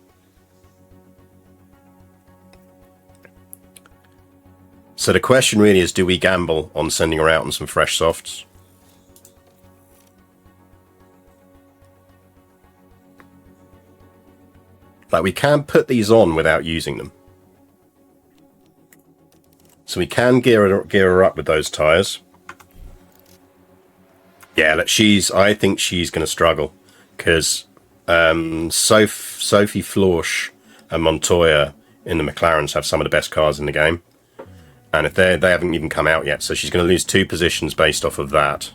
So the question really is, do we gamble on sending her out on some fresh softs? Like, we can put these on without using them. So we can gear her up with those tyres. Yeah, I think she's going to struggle. Because Sophie Florsch and Montoya in the McLarens have some of the best cars in the game. And if they haven't even come out yet, so she's going to lose 2 positions based off of that.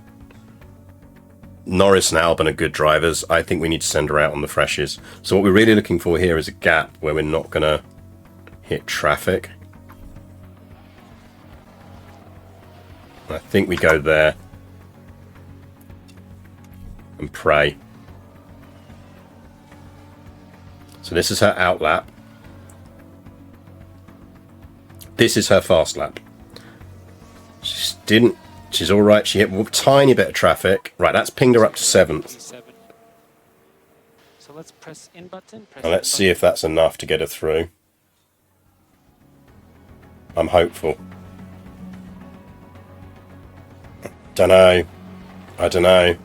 Norris and Albon are good drivers. I think we need to send her out on the freshes. So what we're really looking for here is a gap where we're not going to hit traffic. I think we go there and pray. So this is her out lap. This is her fast lap. She's all right. She hit a tiny bit of traffic. Right, that's pinged her up to 7th. So let's press in button. Now let's see if that's enough to get her through. I'm hopeful. I don't know.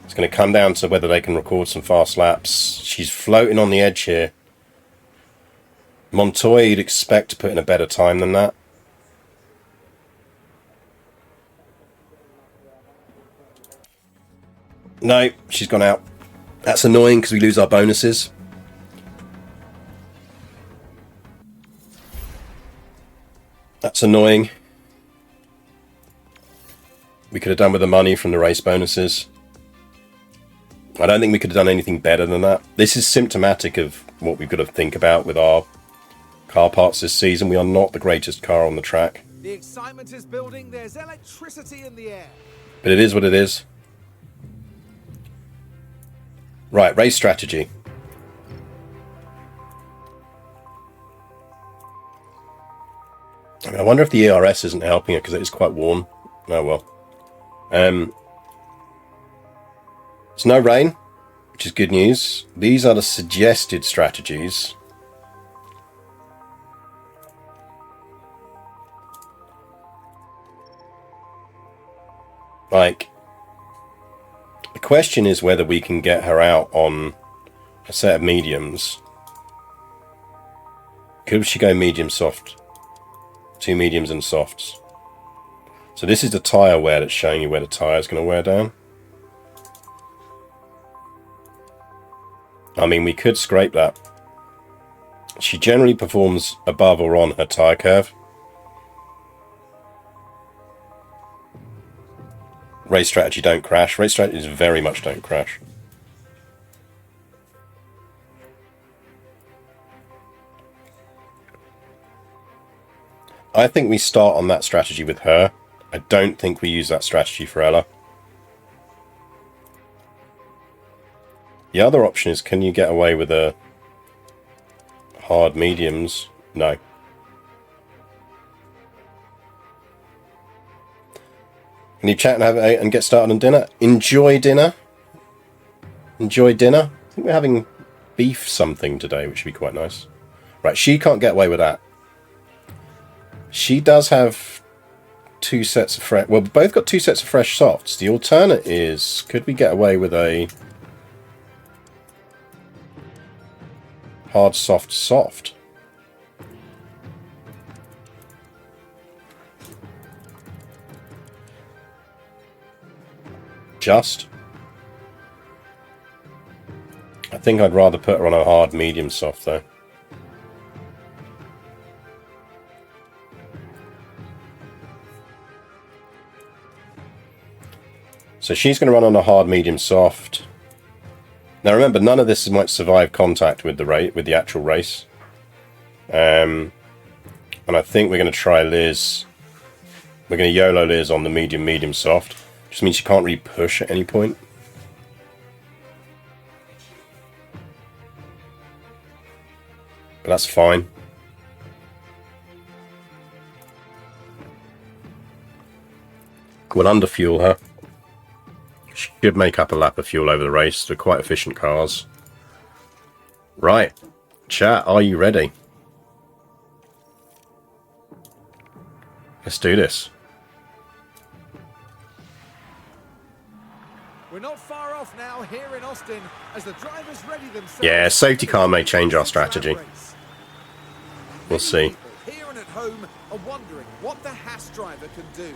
It's going to come down to whether they can record some fast laps. She's floating on the edge here. Montoya, you'd expect to put in a better time than that. No, she's gone out. That's annoying because we lose our bonuses. That's annoying. We could have done with the money from the race bonuses. I don't think we could have done anything better than that. This is symptomatic of what we've got to think about with our car parts this season. We are not the greatest car on the track. The excitement is building. There's electricity in the air. But it is what it is. Right, race strategy. I wonder if the ERS isn't helping her because it is quite warm. Oh well. There's no rain, which is good news. These are the suggested strategies. Like, the question is whether we can get her out on a set of mediums. Could she go medium soft? 2 mediums and softs. So this is the tyre wear that's showing you where the tyre is going to wear down. I mean, we could scrape that. She generally performs above or on her tyre curve. Race strategy, don't crash. Race strategy is very much don't crash. I think we start on that strategy with her. I don't think we use that strategy for Ella. The other option is, can you get away with a hard mediums? No. Can you chat and have it and get started on dinner? Enjoy dinner. Enjoy dinner. I think we're having beef something today, which should be quite nice. Right, she can't get away with that. She does have 2 sets of fresh... Well, we've both got 2 sets of fresh softs. The alternate is, could we get away with a hard, soft, soft? Just. I think I'd rather put her on a hard, medium, soft, though. So she's going to run on a hard, medium, soft. Now remember, none of this might survive contact with the actual race. And I think we're going to try Liz. We're going to YOLO Liz on the medium, medium, soft. Just means she can't really push at any point. But that's fine. We'll underfuel her. She should make up a lap of fuel over the race. They're quite efficient cars. Right. Chat, are you ready? Let's do this. We're not far off now here in Austin as the drivers ready themselves. Yeah, safety car may change our strategy. We'll see. Here and at home are wondering what the Haas driver can do.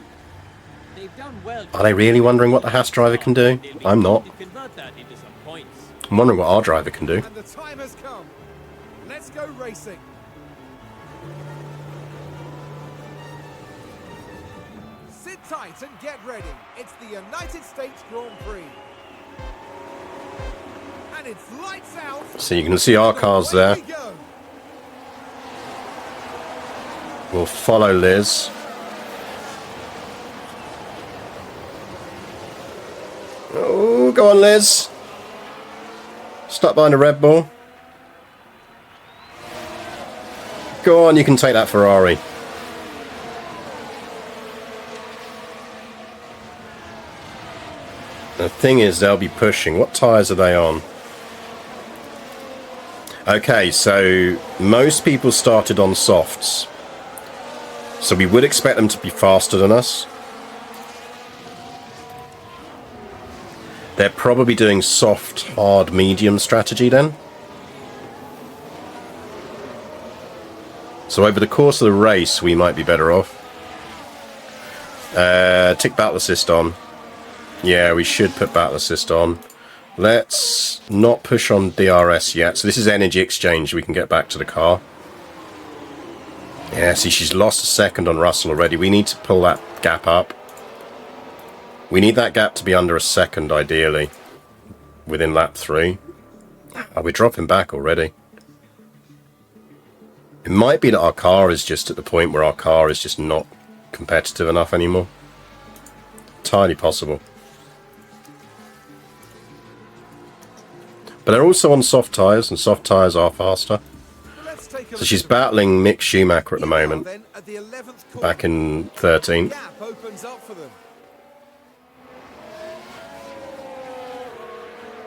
Are they really wondering what the Haas driver can do? I'm not. I'm wondering what our driver can do. And the time has come. Let's go racing. Sit tight and get ready. It's the United States Grand Prix. And it's lights out. So you can see our cars there. We'll follow Liz. Oh, go on, Liz. Stop behind a Red Bull. Go on, you can take that Ferrari. The thing is, they'll be pushing. What tyres are they on? Okay, so most people started on softs. So we would expect them to be faster than us. They're probably doing soft, hard, medium strategy then. So over the course of the race, we might be better off. Tick battle assist on. Yeah, we should put battle assist on. Let's not push on DRS yet. So this is energy exchange. We can get back to the car. Yeah, see, she's lost a second on Russell already. We need to pull that gap up. We need that gap to be under a second, ideally, within lap 3. Oh, we're dropping back already. It might be that our car is just at the point where our car is just not competitive enough anymore. entirely possible. But they're also on soft tyres, and soft tyres are faster. Let's take a So look she's at the battling Mick Schumacher at the Here we are moment, then at the 11th corner. back in 13th. Gap opens up for them.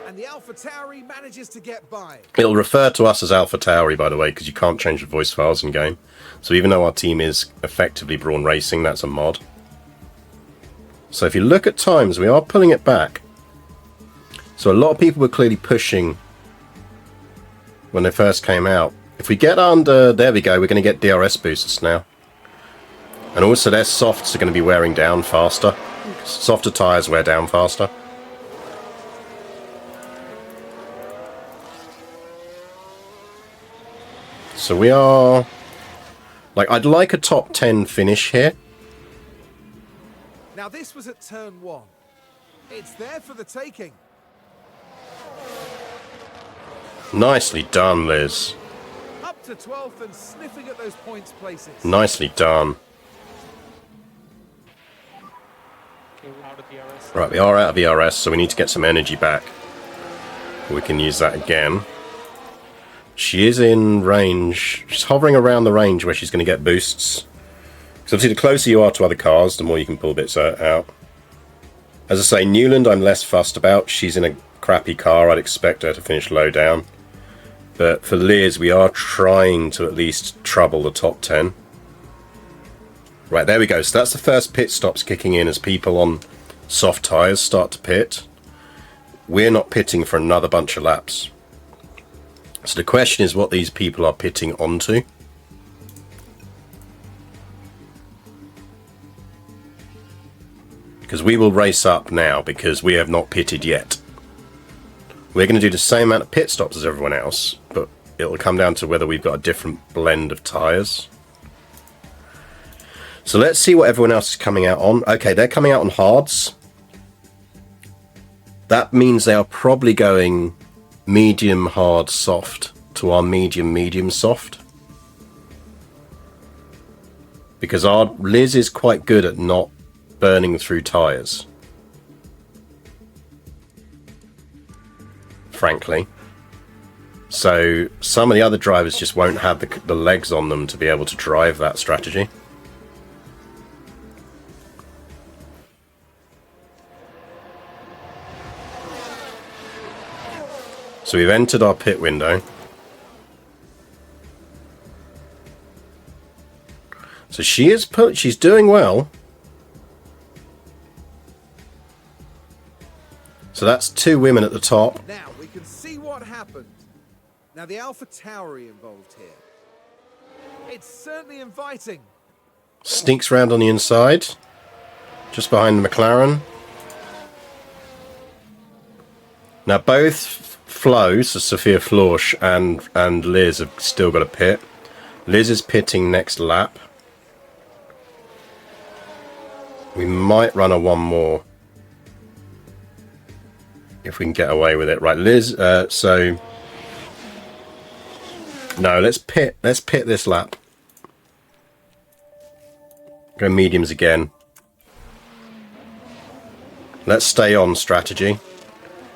And the Alpha Tauri manages to get by. It'll refer to us as Alpha Tauri, by the way, because you can't change the voice files in game. So even though our team is effectively Brawn Racing, that's a mod. So if you look at times, we are pulling it back. So a lot of people were clearly pushing when they first came out. If we get under, there we go, we're going to get DRS boosts now. And also their softs are going to be wearing down faster. Softer tyres wear down faster. So we are... Like, I'd like a top 10 finish here. Now this was at turn 1. It's there for the taking. Nicely done, Liz. Up to 12th and sniffing at those points places. Nicely done. Okay, we're out of DRS. Right, we are out of ERS, so we need to get some energy back. We can use that again. She is in range. She's hovering around the range where she's going to get boosts. Because obviously the closer you are to other cars, the more you can pull bits out. As I say, Newland I'm less fussed about. She's in a crappy car. I'd expect her to finish low down. But for Liz, we are trying to at least trouble the top 10. Right, there we go. So that's the first pit stops kicking in as people on soft tyres start to pit. We're not pitting for another bunch of laps. So the question is what these people are pitting onto. Because we will race up now because we have not pitted yet. We're going to do the same amount of pit stops as everyone else, but it'll come down to whether we've got a different blend of tyres. So let's see what everyone else is coming out on. Okay, they're coming out on hards. That means they are probably going medium, hard, soft to our medium, medium, soft. Because our Liz is quite good at not burning through tyres. Frankly. So some of the other drivers just won't have the legs on them to be able to drive that strategy. So we've entered our pit window. So she's doing well. So that's 2 women at the top. Now we can see what happened. Now the Alpha Tauri involved here. It's certainly inviting. Sneaks round on the inside. Just behind the McLaren. Now both Flo, so Sophia Florsch and Liz have still got a pit. Liz is pitting next lap. We might run a one more if we can get away with it. Right, Liz, so no, let's pit this lap. Go mediums again. Let's stay on strategy.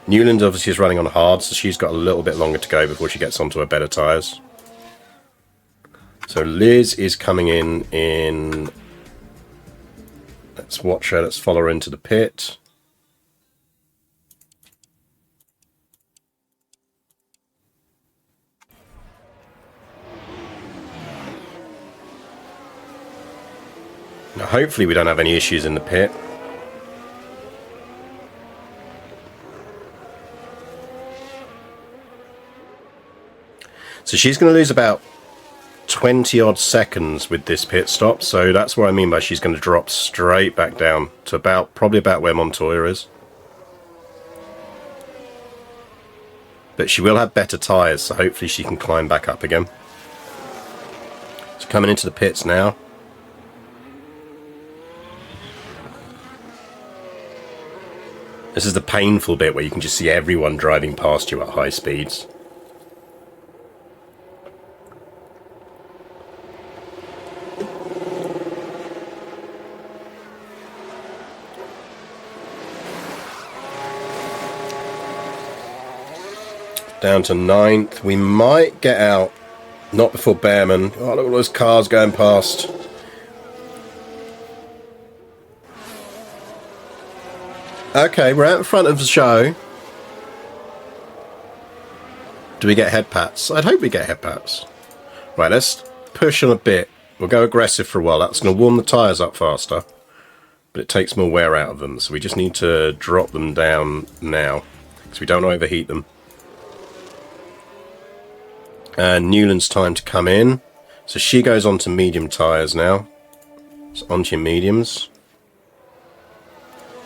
Newland obviously is running on hard, so she's got a little bit longer to go before she gets onto her better tyres. So Liz is coming in. Let's watch her, let's follow her into the pit. Now hopefully we don't have any issues in the pit. So she's going to lose about 20 odd seconds with this pit stop, so that's what I mean by she's going to drop straight back down to probably about where Montoya is. But she will have better tyres, so hopefully she can climb back up again. So coming into the pits now. This is the painful bit where you can just see everyone driving past you at high speeds. Down to 9th. We might get out. Not before Bearman. Oh, look at all those cars going past. Okay, we're out in front of the show. Do we get head pats? I'd hope we get head pats. Right, let's push on a bit. We'll go aggressive for a while. That's going to warm the tyres up faster. But it takes more wear out of them. So we just need to drop them down now. Because we don't overheat them. And Newland's time to come in. So she goes on to medium tyres now. So onto your mediums.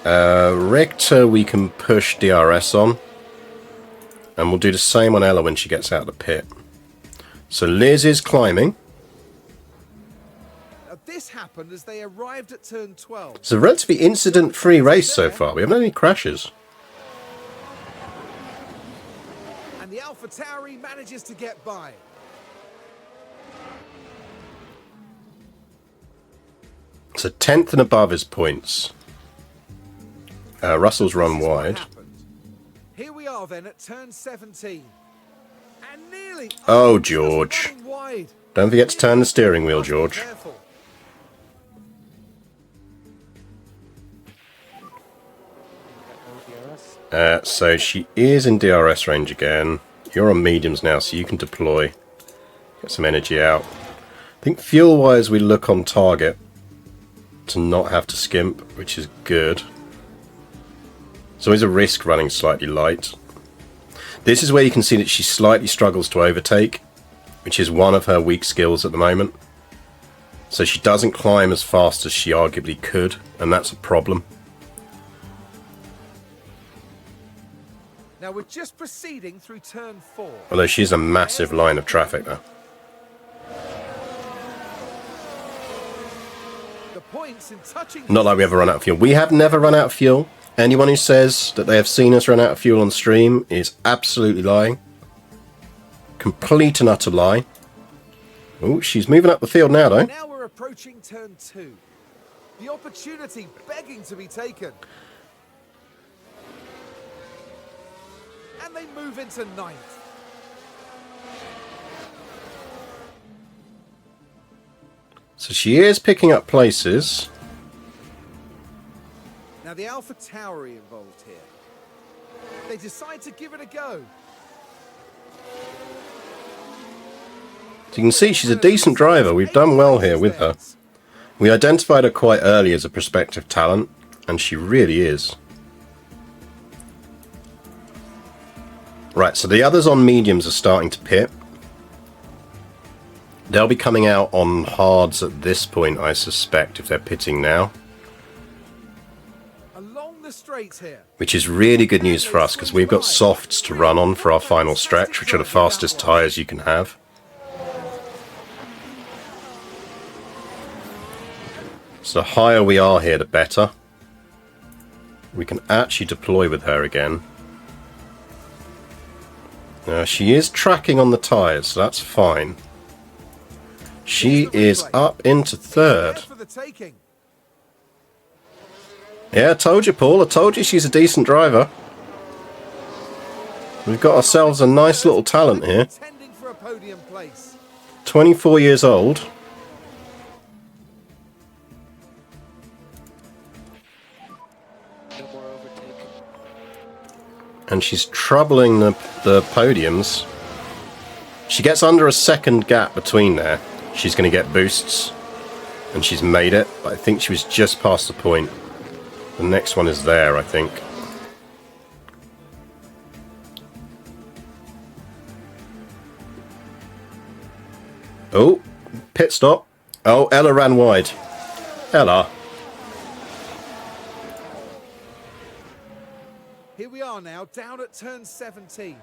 Richter we can push DRS on. And we'll do the same on Ella when she gets out of the pit. So Liz is climbing. Now this happened as they arrived at turn 12. It's a relatively incident-free race so far. We haven't had any crashes. And the Alpha Tauri manages to get by. So 10th and above is points. Russell's run wide. Here we are then at turn 17. And nearly. Oh, George. Wide. Don't forget to turn the steering wheel, George. So she is in DRS range again. You're on mediums now, so you can deploy. Get some energy out. I think fuel-wise we look on target to not have to skimp, which is good. It's always a risk running slightly light. This is where you can see that she slightly struggles to overtake, which is one of her weak skills at the moment. So she doesn't climb as fast as she arguably could, and that's a problem. Now we're just proceeding through turn 4. Although she's a massive line of traffic now. The points in touching. Not like we ever run out of fuel. We have never run out of fuel. Anyone who says that they have seen us run out of fuel on stream is absolutely lying. Complete and utter lie. Oh, she's moving up the field now, though. Now we're approaching turn 2. The opportunity begging to be taken. And they move into 9th. So she is picking up places. Now the Alpha Tauri involved here. They decide to give it a go. So you can see she's a decent driver. We've done well here with her. We identified her quite early as a prospective talent, and she really is. Right, so the others on mediums are starting to pit. They'll be coming out on hards at this point, I suspect, if they're pitting now. Along the straights here. Which is really good news for us, because we've got softs to run on for our final stretch, which are the fastest tyres you can have. So the higher we are here, the better. We can actually deploy with her again. Now, she is tracking on the tyres, so that's fine. She is up into 3rd. Yeah, I told you, Paul. I told you she's a decent driver. We've got ourselves a nice little talent here. 24 years old. And she's troubling the podiums. She gets under a second gap between there. She's going to get boosts. And she's made it. But I think she was just past the point. The next one is there, I think. Oh, pit stop. Oh, Ella ran wide. Ella. Here we are now, down at turn 17.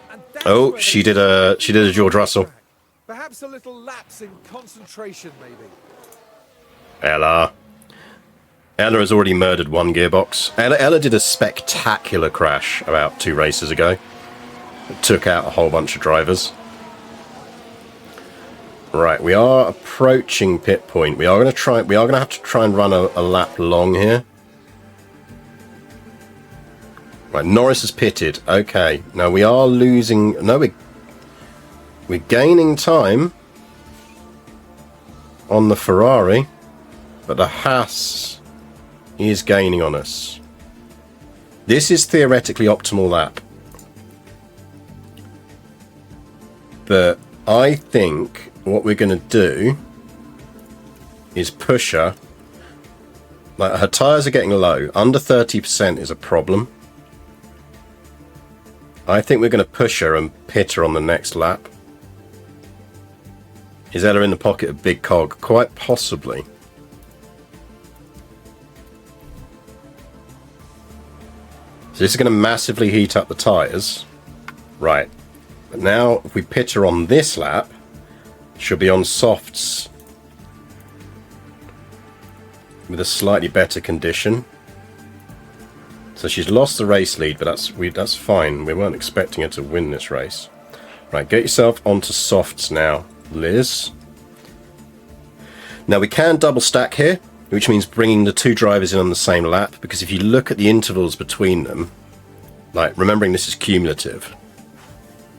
And oh, she did a George Russell. Perhaps a little lapse in concentration, maybe. Ella. Ella has already murdered one gearbox. Ella did a spectacular crash about 2 races ago. It took out a whole bunch of drivers. Right, we are approaching pit point. We are going to have to try and run a lap long here. Right, Norris has pitted. Okay, now we are losing. No, we're gaining time on the Ferrari, but the Haas is gaining on us. This is theoretically optimal lap, but I think what we're going to do is push her. Like, her tyres are getting low. Under 30% is a problem. I think we're going to push her and pit her on the next lap. Is Ella in the pocket of Big Cog? Quite possibly. So this is going to massively heat up the tyres. Right. But now, if we pit her on this lap, she'll be on softs with a slightly better condition. So she's lost the race lead, but that's fine. We weren't expecting her to win this race. Right, get yourself onto softs now, Liz. Now we can double stack here, which means bringing the two drivers in on the same lap, because if you look at the intervals between them, like, remembering this is cumulative,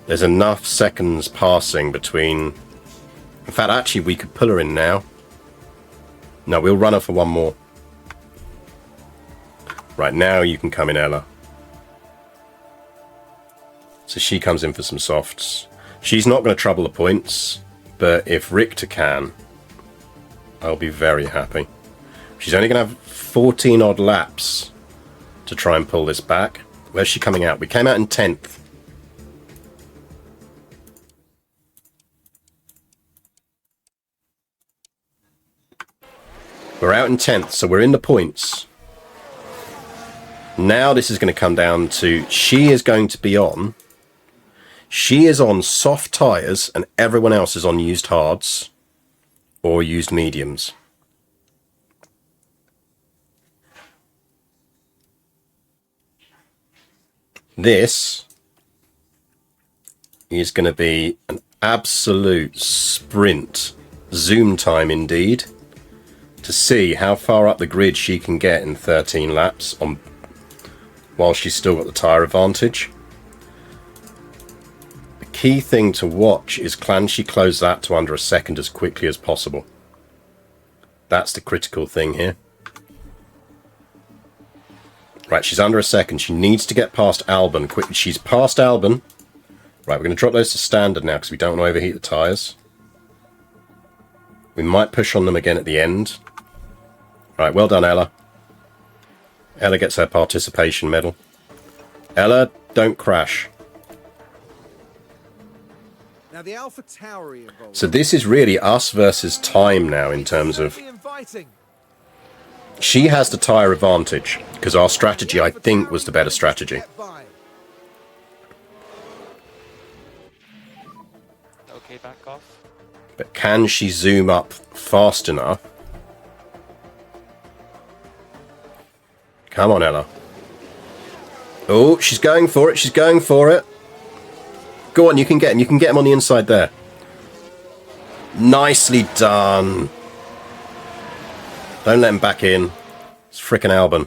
there's enough seconds passing between... In fact, actually, we could pull her in now. No, we'll run her for one more. Right, now you can come in, Ella. So she comes in for some softs. She's not going to trouble the points, but if Richter can, I'll be very happy. She's only going to have 14 odd laps to try and pull this back. Where's she coming out? We came out in 10th. We're out in 10th, so we're in the points. Now this is going to come down to, she is going to be on. She is on soft tyres and everyone else is on used hards or used mediums. This is going to be an absolute sprint, zoom time indeed, to see how far up the grid she can get in 13 laps on, while she's still got the tyre advantage. The key thing to watch is can she close that to under a second as quickly as possible. That's the critical thing here. Right, she's under a second. She needs to get past Albon quickly. She's past Albon. Right, we're going to drop those to standard now because we don't want to overheat the tyres. We might push on them again at the end. Right, well done, Ella. Ella gets her participation medal. Ella, don't crash. Now the Alpha Tauri involved. So this is really us versus time now in terms of... She has the tyre advantage, because our strategy, I think, was the better strategy. Okay, back off. But can she zoom up fast enough? Come on, Ella. Oh, she's going for it. She's going for it. Go on, you can get him. You can get him on the inside there. Nicely done. Don't let him back in. It's frickin' Albon.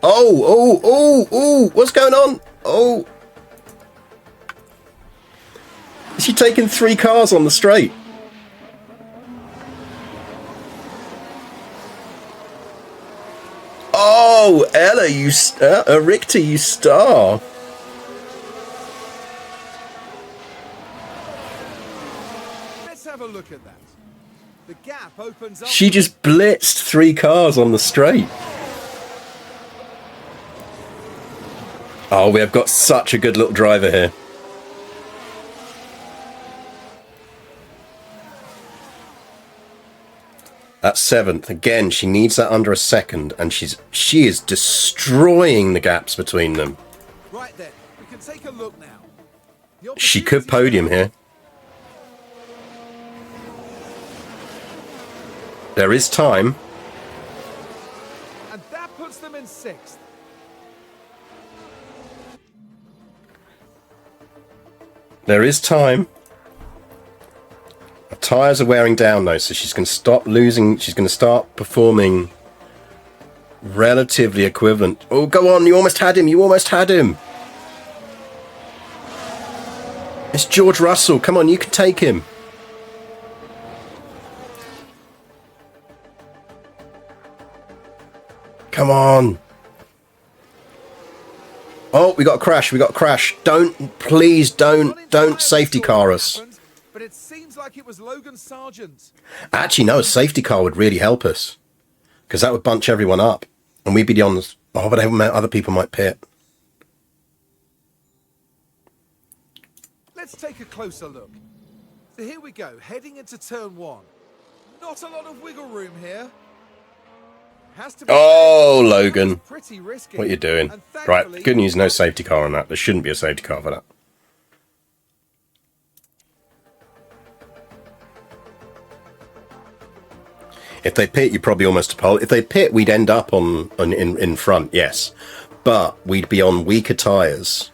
Oh! What's going on? Oh! Is she taking 3 cars on the straight? Oh, Ella, you Richter, you star. Let's have a look at that. The gap opens up. She just blitzed 3 cars on the straight. Oh, we have got such a good little driver here. That's 7th. Again, she needs that under a second, and she is destroying the gaps between them. Right then, we can take a look now. She could podium here. There is time. And that puts them in 6th. There is time. Her tyres are wearing down though, so she's going to stop losing. She's going to start performing Relatively equivalent. Oh, go on. You almost had him. You almost had him. It's George Russell. Come on, you can take him. Come on. Oh, we got a crash. We got a crash. Please don't safety car us. But it seems like it was Logan Sargent. Actually, no, a safety car would really help us. Because that would bunch everyone up. And we'd be on the... Oh, but other people might pit. Let's take a closer look. So here we go, heading into turn 1. Not a lot of wiggle room here. Has to be Logan. Pretty risky. What are you doing? Right, good news, no safety car on that. There shouldn't be a safety car for that. If they pit, you probably almost a pole. If they pit, we'd end up in front, yes. But we'd be on weaker tyres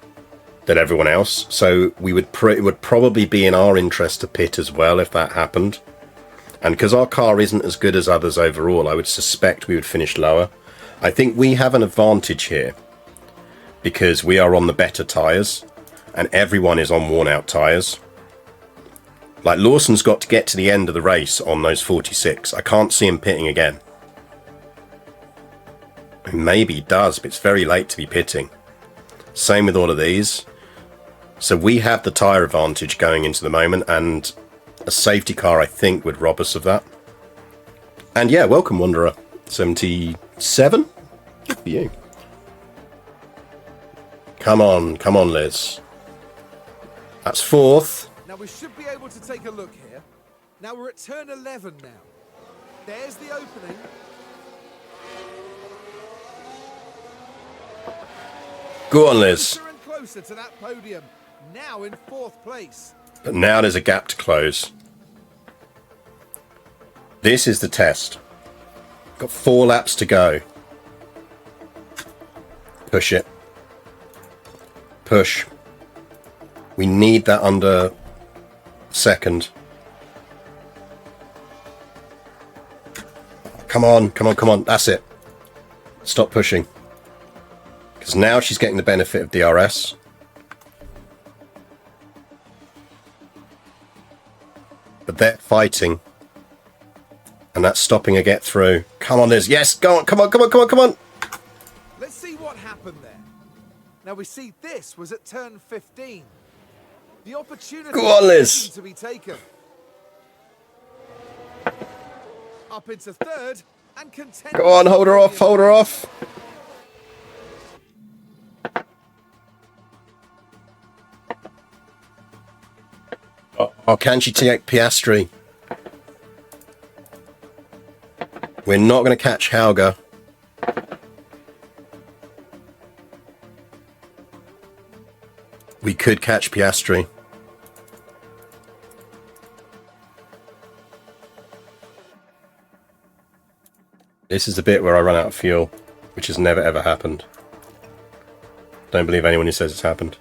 than everyone else. So it would probably be in our interest to pit as well if that happened. And because our car isn't as good as others overall, I would suspect we would finish lower. I think we have an advantage here because we are on the better tyres and everyone is on worn out tyres. Like Lawson's got to get to the end of the race on those 46. I can't see him pitting again. Maybe he does, but it's very late to be pitting. Same with all of these. So we have the tyre advantage going into the moment, and a safety car, I think, would rob us of that. And yeah, welcome, Wanderer. 77? Good for you. Come on, Liz. That's 4th. Now we should be able to take a look here. Now we're at turn 11 now. There's the opening. Go on, Liz. Closer and closer to that podium. Now in 4th place. But now there's a gap to close. This is the test. Got 4 laps to go. Push it. Push. We need that under second. Come on. That's it. Stop pushing. Because now she's getting the benefit of DRS. But they're fighting. And that's stopping a get through. Come on, Liz. Yes, go on. Come on. Let's see what happened there. Now we see this was at turn 15. The opportunity go on, Liz. To be taken. Up into 3rd and contender. Go on, hold her off. Oh, can she take Piastri? We're not going to catch Hauger. We could catch Piastri. This is the bit where I run out of fuel, which has never ever happened. Don't believe anyone who says it's happened.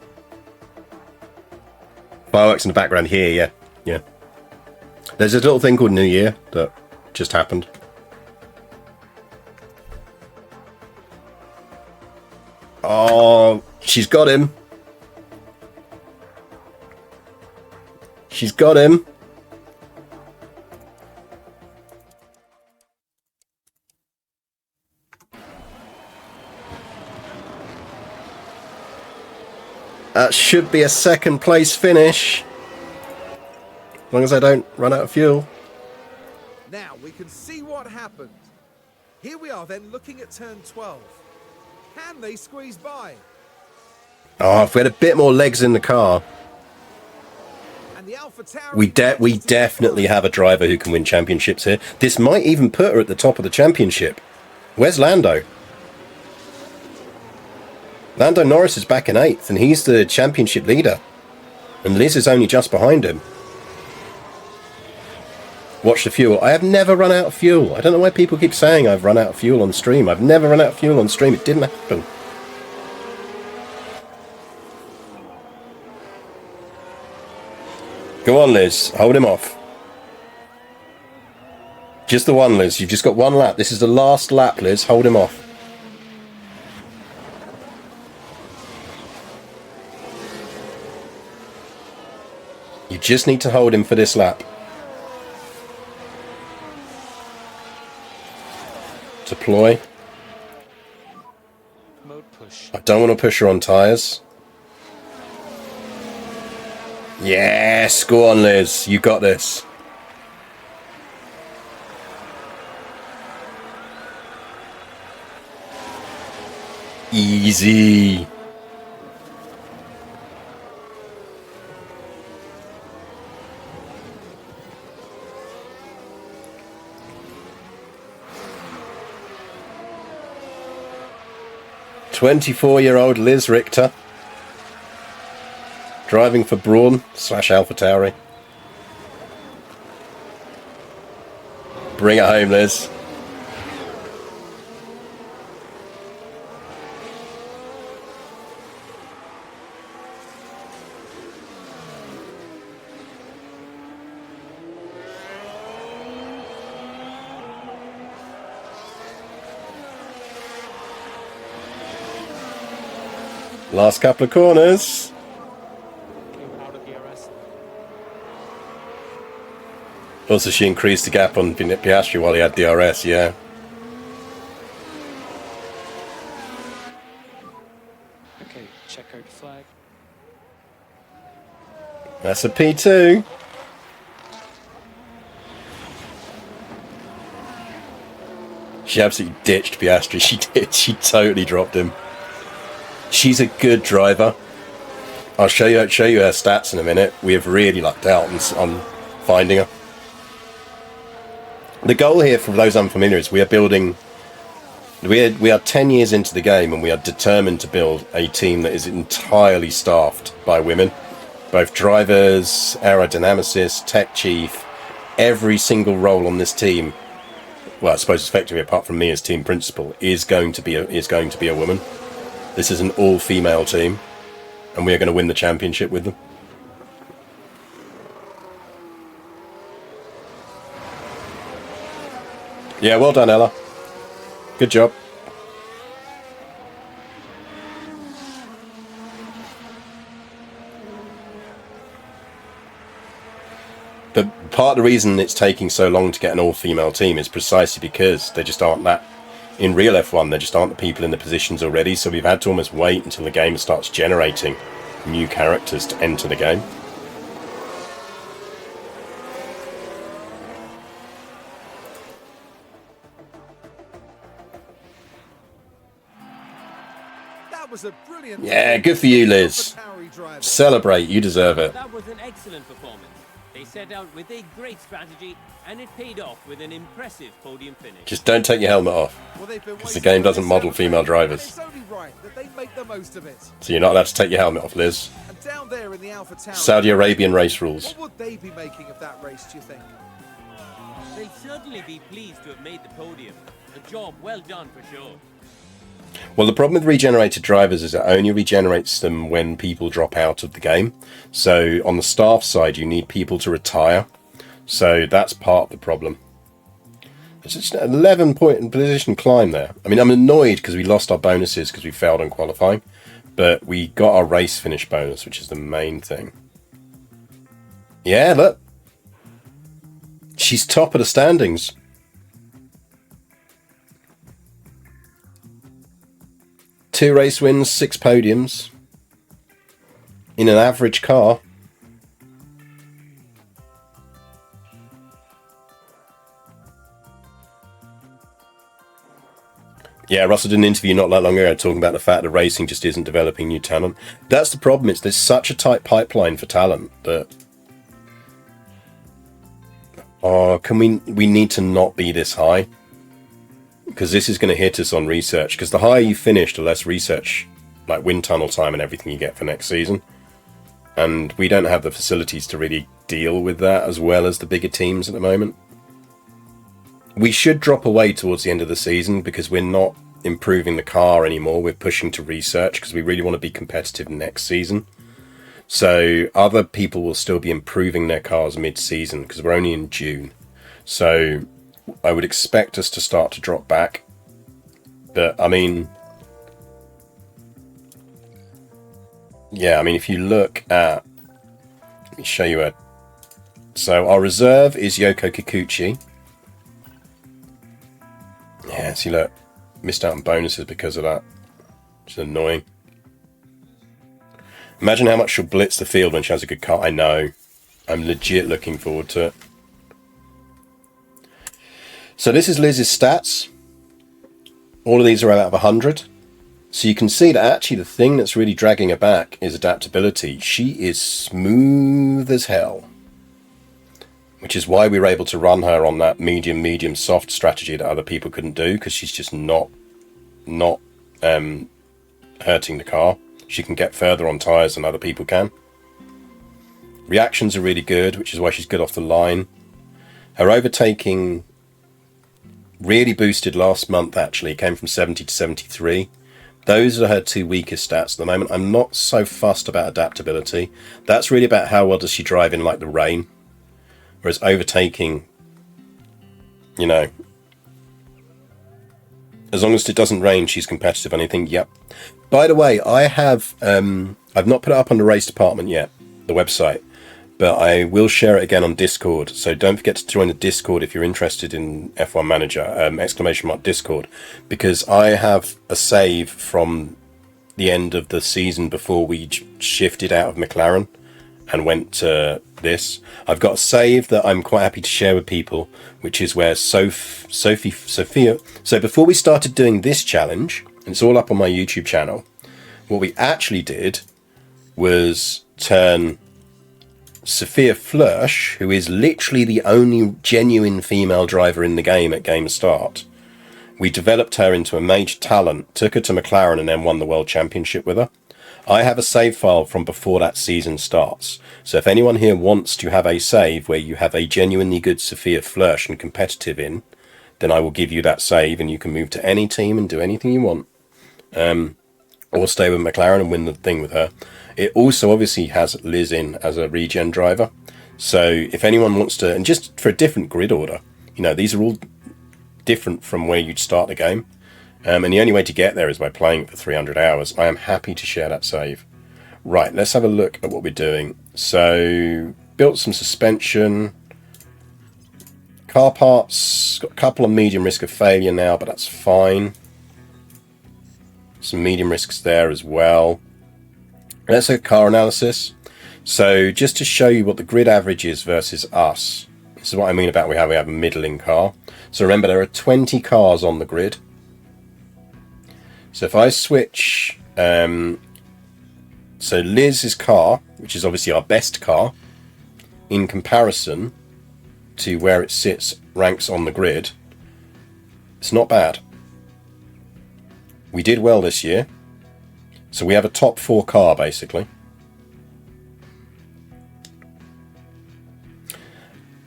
Fireworks in the background here, yeah. There's a little thing called New Year that just happened. Oh, she's got him. She's got him. That should be a 2nd place finish. As long as I don't run out of fuel. Now we can see what happened. Here we are then looking at turn 12. Can they squeeze by? Oh, if we had a bit more legs in the car. And the Alpha Tower We definitely have a driver who can win championships here. This might even put her at the top of the championship. Where's Lando? Lando Norris is back in 8th, and he's the championship leader. And Liz is only just behind him. Watch the fuel. I have never run out of fuel. I don't know why people keep saying I've run out of fuel on stream. I've never run out of fuel on stream. It didn't happen. Go on, Liz. Hold him off. Just the one, Liz. You've just got 1 lap. This is the last lap, Liz. Hold him off. just need to hold him for this lap. Deploy. Mode push. I don't want to push her on tyres. Yes, go on, Liz. You got this. Easy. "24-year-old Liz Richter, driving for Brawn / AlphaTauri. Bring it home, Liz." Last couple of corners. Came out of DRS. Also, she increased the gap on Piastri while he had DRS, yeah. Okay, checkered flag. That's a P2. She absolutely ditched Piastri. She did. She totally dropped him. She's a good driver. I'll show you her stats in a minute. We have really lucked out on finding her. The goal here, for those unfamiliar, is we are building. We are 10 years into the game, and we are determined to build a team that is entirely staffed by women, both drivers, aerodynamicists, tech chief. Every single role on this team, well, I suppose effectively apart from me as team principal, is going to be a woman. This is an all-female team, and we are going to win the championship with them. Yeah, well done, Ella. Good job. But part of the reason it's taking so long to get an all-female team is precisely because they just aren't that. In real F1, there just aren't the people in the positions already, so we've had to almost wait until the game starts generating new characters to enter the game. That was a brilliant. Yeah, good for you, Liz. Celebrate, you deserve it. That was an excellent performance. They set out with a great strategy, and it paid off with an impressive podium finish. Just don't take your helmet off, because the game doesn't model female drivers. It's only right that they make the most of it. So you're not allowed to take your helmet off, Liz. And down there in the Alpha Tower, Saudi Arabian race rules. what would they be making of that race, do you think? They'll certainly be pleased to have made the podium. A job well done for sure. Well, the problem with regenerated drivers is it only regenerates them when people drop out of the game. So on the staff side, you need people to retire. So that's part of the problem. It's just an 11-point position climb there. I mean, I'm annoyed because we lost our bonuses because we failed on qualifying. But we got our race finish bonus, which is the main thing. Yeah, look. She's top of the standings. Two race wins, 6 podiums in an average car. Yeah, Russell did an interview not that long ago talking about the fact that racing just isn't developing new talent. That's the problem. There's such a tight pipeline for talent that we need to not be this high. Because this is going to hit us on research. Because the higher you finish, the less research, like wind tunnel time and everything you get for next season. And we don't have the facilities to really deal with that as well as the bigger teams at the moment. We should drop away towards the end of the season because we're not improving the car anymore. We're pushing to research because we really want to be competitive next season. So other people will still be improving their cars mid-season because we're only in June. So I would expect us to start to drop back. But, I mean... yeah, I mean, if you look at... let me show you So our reserve is Yoko Kikuchi. Yeah, see, look, missed out on bonuses because of that, which is annoying. Imagine how much she'll blitz the field when she has a good car. I know. I'm legit looking forward to it. So this is Liz's stats. All of these are out of 100. So you can see that actually the thing that's really dragging her back is adaptability. She is smooth as hell. Which is why we were able to run her on that medium soft strategy that other people couldn't do, because she's just not hurting the car. She can get further on tyres than other people can. Reactions are really good, which is why she's good off the line. Her overtaking really boosted last month, actually. It came from 70 to 73. Those are her two weakest stats at the moment. I'm not so fussed about adaptability. That's really about how well does she drive in like the rain. Whereas overtaking, you know, as long as it doesn't rain, she's competitive. And I think, yep. By the way, I have, I've not put it up on the race department yet, the website, but I will share it again on Discord. So don't forget to join the Discord if you're interested in F1 Manager, ! Discord, because I have a save from the end of the season before we shifted out of McLaren and went to this. I've got a save that I'm quite happy to share with people, which is where Sophia. So before we started doing this challenge, and it's all up on my YouTube channel, what we actually did was turn Sophia Flörsch, who is literally the only genuine female driver in the game at game start, we developed her into a major talent, took her to McLaren and then won the World Championship with her. I have a save file from before that season starts. So if anyone here wants to have a save where you have a genuinely good Sophia Flörsch and competitive in, then I will give you that save and you can move to any team and do anything you want. Or stay with McLaren and win the thing with her. It also obviously has Liz in as a regen driver. So if anyone wants to, and just for a different grid order, you know, these are all different from where you'd start the game. And the only way to get there is by playing it for 300 hours. I am happy to share that save. Right, let's have a look at what we're doing. So, built some suspension. Car parts, got a couple of medium risk of failure now, but that's fine. Some medium risks there as well. Let's look at car analysis. So, just to show you what the grid average is versus us. This is what I mean about we have a middling car. So remember, there are 20 cars on the grid. So if I switch, so Liz's car, which is obviously our best car, in comparison to where it sits, ranks on the grid, it's not bad. We did well this year. So we have a top 4 car, basically.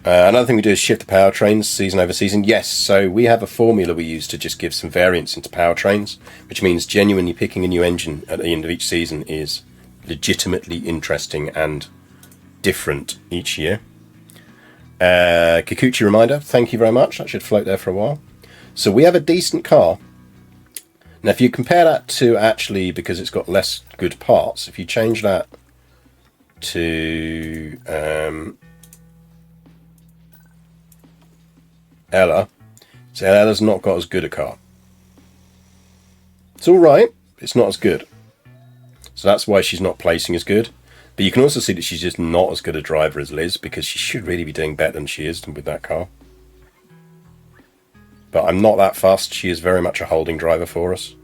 Another thing we do is shift the powertrains season over season. Yes, so we have a formula we use to just give some variance into powertrains, which means genuinely picking a new engine at the end of each season is legitimately interesting and different each year. Kikuchi reminder, thank you very much. That should float there for a while. So we have a decent car. Now, if you compare that to actually, because it's got less good parts, if you change that to Ella, so Ella's not got as good a car. It's alright, it's not as good. So that's why she's not placing as good. But you can also see that she's just not as good a driver as Liz, because she should really be doing better than she is with that car. But I'm not that fussed. She is very much a holding driver for us.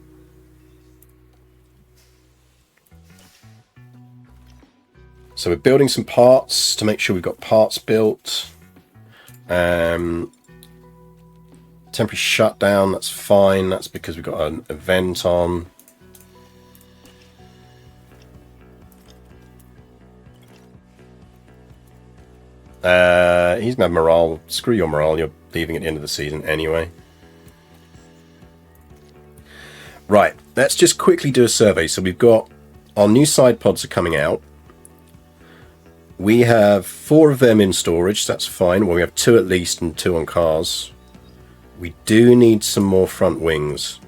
So we're building some parts to make sure we've got parts built. Temporary shutdown, that's fine. That's because we've got an event on. He's gonna have morale. Screw your morale, you're leaving at the end of the season anyway. Right, let's just quickly do a survey. So we've got our new side pods are coming out. We have 4 of them in storage, so that's fine. Well, we have 2 at least and 2 on cars. We do need some more front wings.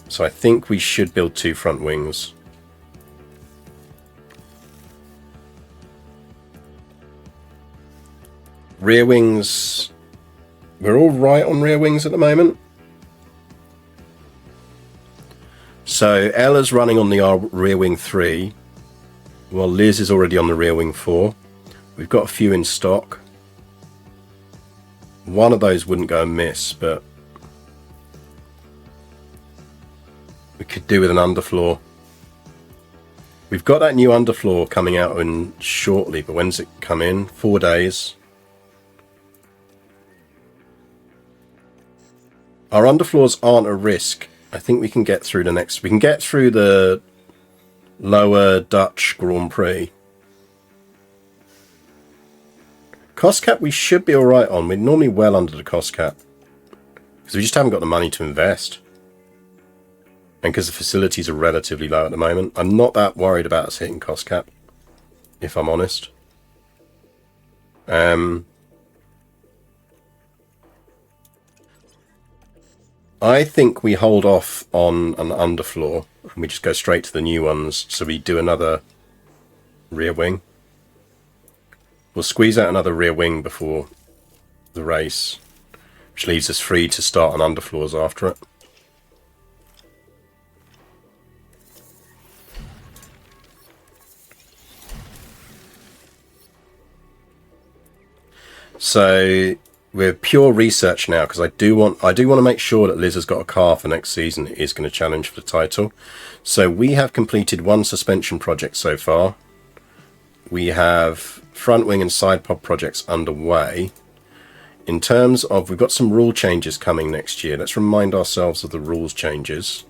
So I think we should build 2 front wings. Rear wings, we're all right on rear wings at the moment. So Ella's running on the rear wing 3, while Liz is already on the rear wing 4. We've got a few in stock. One of those wouldn't go amiss, but we could do with an underfloor. We've got that new underfloor coming out in shortly, but when's it come in? 4 days. Our underfloors aren't a risk. I think we can get through the next... We can get through the lower Dutch Grand Prix. Cost cap we should be alright on. We're normally well under the cost cap. Because we just haven't got the money to invest. And because the facilities are relatively low at the moment. I'm not that worried about us hitting cost cap, if I'm honest. I think we hold off on an underfloor and we just go straight to the new ones. So we do another rear wing. We'll squeeze out another rear wing before the race, which leaves us free to start on underfloors after it. So we're pure research now because I do want to make sure that Liz has got a car for next season that is going to challenge for the title. So we have completed 1 suspension project so far. We have front wing and side pod projects underway. In terms of, we've got some rule changes coming next year. Let's remind ourselves of the rules changes.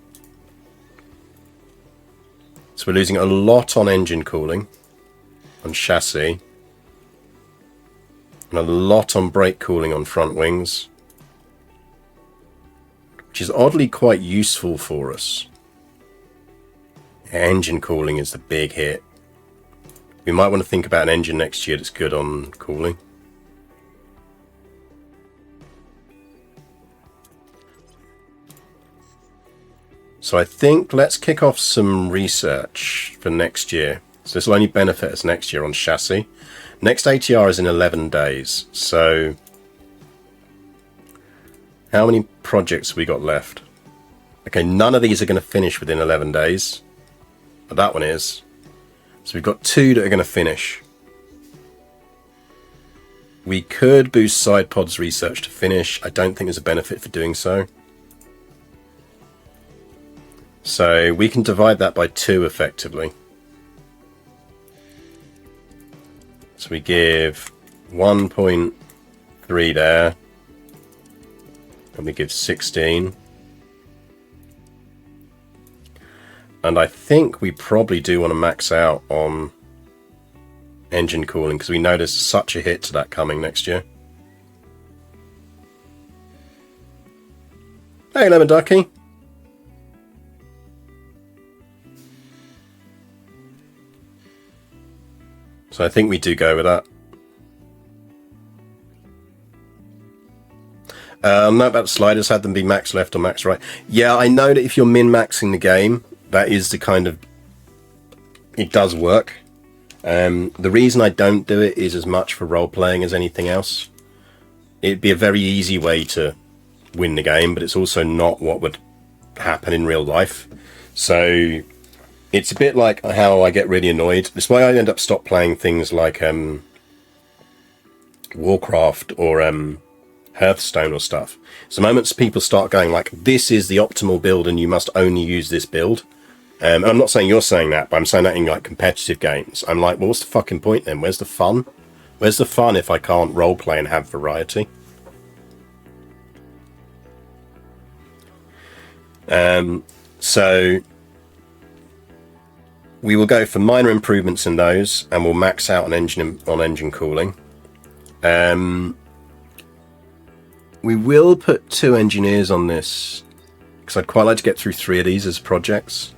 So we're losing a lot on engine cooling, on chassis, and a lot on brake cooling on front wings, which is oddly quite useful for us. Engine cooling is the big hit. We might want to think about an engine next year that's good on cooling. So I think let's kick off some research for next year. So this will only benefit us next year on chassis. Next ATR is in 11 days. So how many projects have we got left? Okay, none of these are going to finish within 11 days. But that one is. So we've got 2 that are going to finish. We could boost side pods research to finish. I don't think there's a benefit for doing so. So we can divide that by 2 effectively. So we give 1.3 there. And we give 16. And I think we probably do want to max out on engine cooling because we know there's such a hit to that coming next year. Hey, Lemon Ducky. So I think we do go with that. Not about the sliders, had them be max left or max right. Yeah, I know that if you're min-maxing the game, that is the kind of... It does work. The reason I don't do it is as much for role-playing as anything else. It'd be a very easy way to win the game, but it's also not what would happen in real life. So it's a bit like how I get really annoyed. That's why I end up stop playing things like Warcraft or Hearthstone or stuff. So the moments people start going like, this is the optimal build and you must only use this build. And I'm not saying you're saying that, but I'm saying that in like competitive games. I'm like, well, what's the fucking point then? Where's the fun? Where's the fun if I can't roleplay and have variety? So we will go for minor improvements in those, and we'll max out on engine cooling. We will put 2 engineers on this because I'd quite like to get through 3 of these as projects.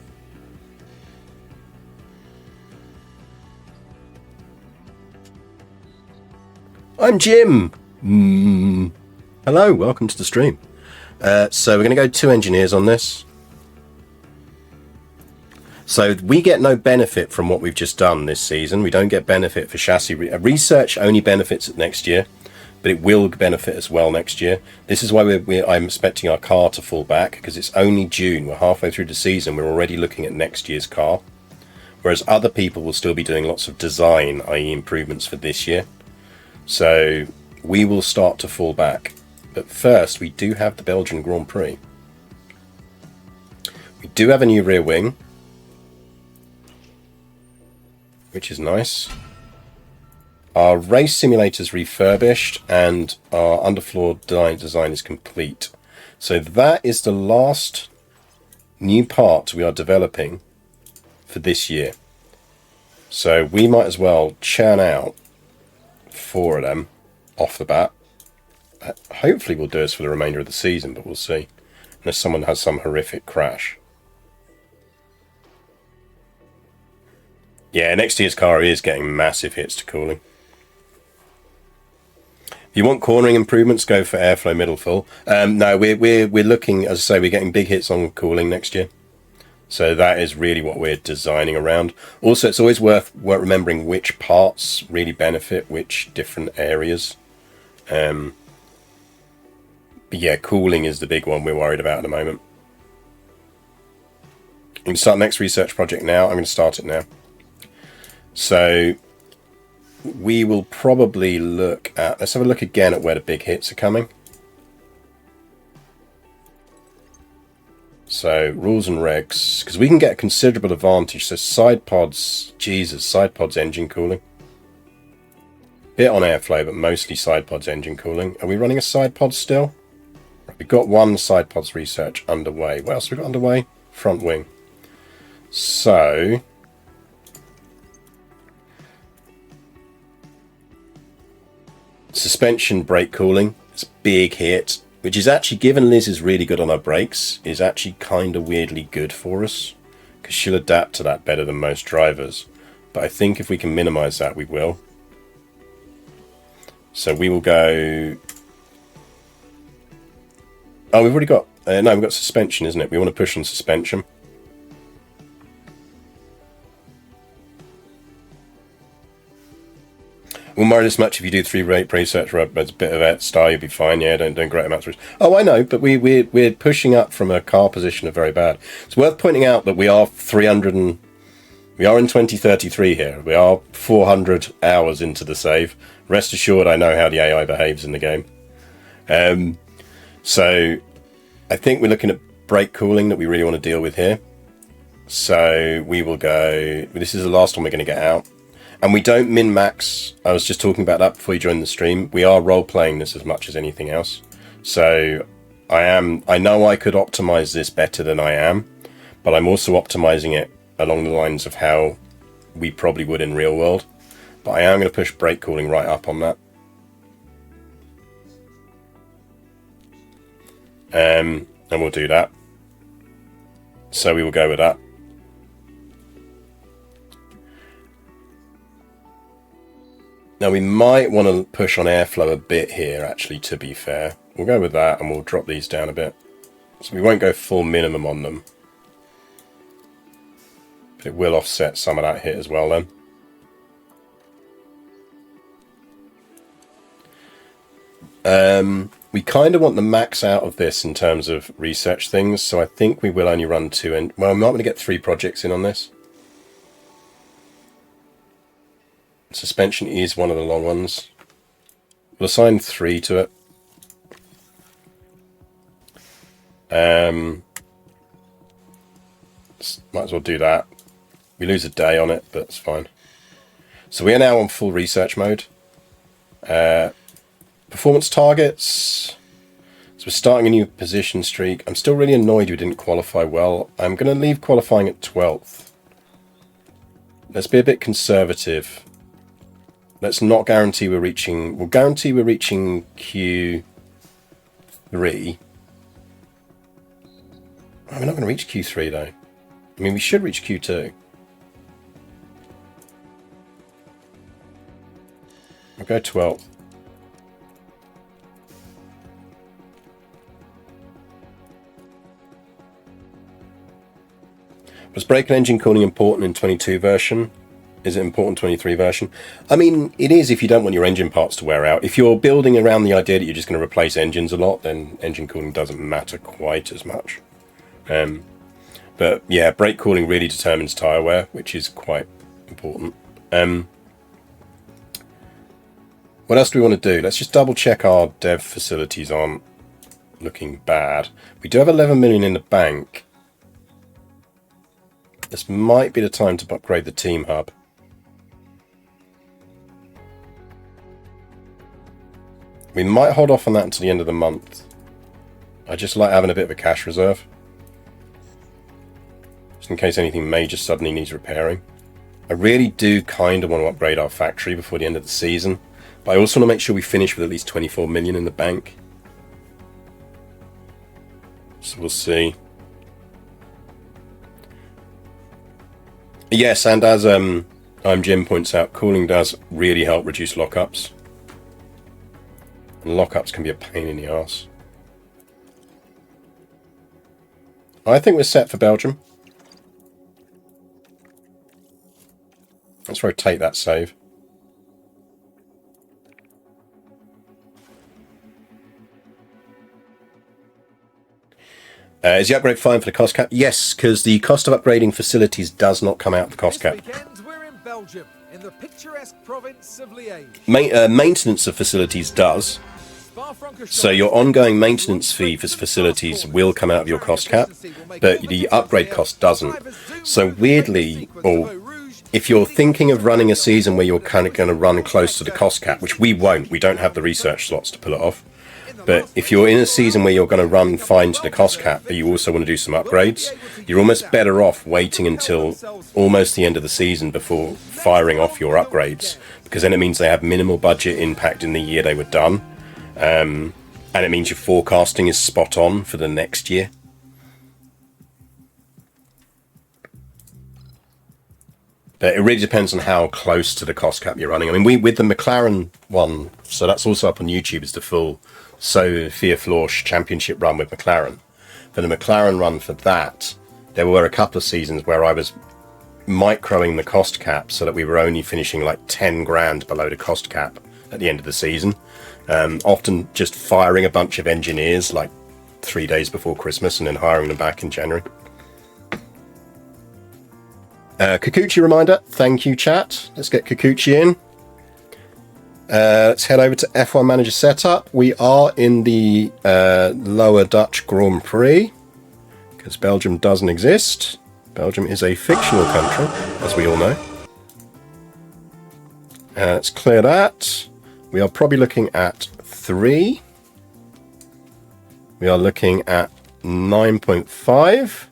I'm Jim. Hello, welcome to the stream. So we're going to go 2 engineers on this. So we get no benefit from what we've just done this season. We don't get benefit for chassis. Research only benefits it next year. but it will benefit as well next year. This is why I'm expecting our car to fall back, because it's only June. We're halfway through the season. We're already looking at next year's car. Whereas other people will still be doing lots of design, i.e. improvements for this year. So we will start to fall back. But first, we do have the Belgian Grand Prix. We do have a new rear wing, which is nice. Our race simulator's refurbished, and our underfloor design is complete. So that is the last new part we are developing for this year. So we might as well churn out 4 of them off the bat. Hopefully we'll do this for the remainder of the season, but we'll see. Unless someone has some horrific crash. Yeah, next year's car is getting massive hits to cooling. If you want cornering improvements, go for airflow middle full. No, we're looking, as I say, we're getting big hits on cooling next year. So that is really what we're designing around. Also, it's always worth remembering which parts really benefit which different areas. But yeah, cooling is the big one we're worried about at the moment. You can start the next research project now. I'm going to start it now. So we will probably look at, let's have a look again at where the big hits are coming. So rules and regs, because we can get a considerable advantage. So side pods, Jesus, side pods engine cooling. Bit on airflow, but mostly side pods engine cooling. Are we running a side pod still? We've got one side pods research underway. What else have we got underway? Front wing. So suspension brake cooling. It's a big hit, which is actually, given Liz is really good on her brakes, is actually kind of weirdly good for us, because she'll adapt to that better than most drivers. But I think if we can minimize that, we will. So we will go... Oh, we've already got... no, we've got suspension, isn't it? We want to push on suspension. Won't worry this much if you do 3 rate research. There's a bit of that star, you'll be fine. Yeah, don't great amounts of research. Oh, I know, but we're pushing up from a car position of very bad. It's worth pointing out that we are 300 and... We are in 2033 here. We are 400 hours into the save. Rest assured, I know how the AI behaves in the game. So I think we're looking at brake cooling that we really want to deal with here. So we will go... This is the last one we're going to get out. And we don't min-max. I was just talking about that before you joined the stream. We are role-playing this as much as anything else. So I know I could optimize this better than I am, but I'm also optimizing it along the lines of how we probably would in real world. But I am going to push brake cooling right up on that. And we'll do that. So we will go with that. Now we might want to push on airflow a bit here, actually, to be fair. We'll go with that and we'll drop these down a bit. So we won't go full minimum on them. But it will offset some of that hit as well then. We kind of want the max out of this in terms of research things, so I think we will only run 2 and well, I'm not going to get 3 projects in on this. Suspension is one of the long ones. We'll assign 3 to it. Might as well do that. We lose a day on it, but it's fine. So we are now on full research mode. Performance targets. So we're starting a new position streak. I'm still really annoyed we didn't qualify well. I'm going to leave qualifying at 12th. Let's be a bit conservative. Let's not guarantee we're reaching... We'll guarantee we're reaching Q3. We're not going to reach Q3 though. I mean, we should reach Q2. We'll go 12th. Was brake and engine cooling important in 22 version? Is it important 23 version? I mean, it is if you don't want your engine parts to wear out. If you're building around the idea that you're just going to replace engines a lot, then engine cooling doesn't matter quite as much. But yeah, brake cooling really determines tyre wear, which is quite important. What else do we want to do? Let's just double check our dev facilities aren't looking bad. We do have 11 million in the bank. This might be the time to upgrade the team hub. We might hold off on that until the end of the month. I just like having a bit of a cash reserve, just in case anything major suddenly needs repairing. I really do kind of want to upgrade our factory before the end of the season, but I also want to make sure we finish with at least 24 million in the bank. So we'll see. Yes, and as Jim points out, cooling does really help reduce lockups. And lockups can be a pain in the arse. I think we're set for Belgium. Let's rotate that save. Is the upgrade fine for the cost cap? Yes, because the cost of upgrading facilities does not come out of the cost cap. This weekend, we're in Belgium, in the picturesque province of Liège. Maintenance of facilities does. So your ongoing maintenance fee for facilities will come out of your cost cap, but the upgrade cost doesn't. So weirdly, or if you're thinking of running a season where you're kind of going to run close to the cost cap, which we won't, we don't have the research slots to pull it off. But if you're in a season where you're going to run fine to the cost cap, but you also want to do some upgrades, you're almost better off waiting until almost the end of the season before firing off your upgrades, because then it means they have minimal budget impact in the year they were done. And it means your forecasting is spot on for the next year. But it really depends on how close to the cost cap you're running. I mean, with the McLaren one, so that's also up on YouTube, is the full Sophia Florsch championship run with McLaren. For the McLaren run for that, there were a couple of seasons where I was microing the cost cap so that we were only finishing like 10 grand below the cost cap at the end of the season. Often just firing a bunch of engineers like 3 days before Christmas and then hiring them back in January. Kikuchi reminder, thank you chat. Let's get Kikuchi in. Let's head over to F1 Manager Setup. We are in the Lower Dutch Grand Prix, because Belgium doesn't exist. Belgium is a fictional country, as we all know. Let's clear that. We are probably looking at 3. We are looking at 9.5.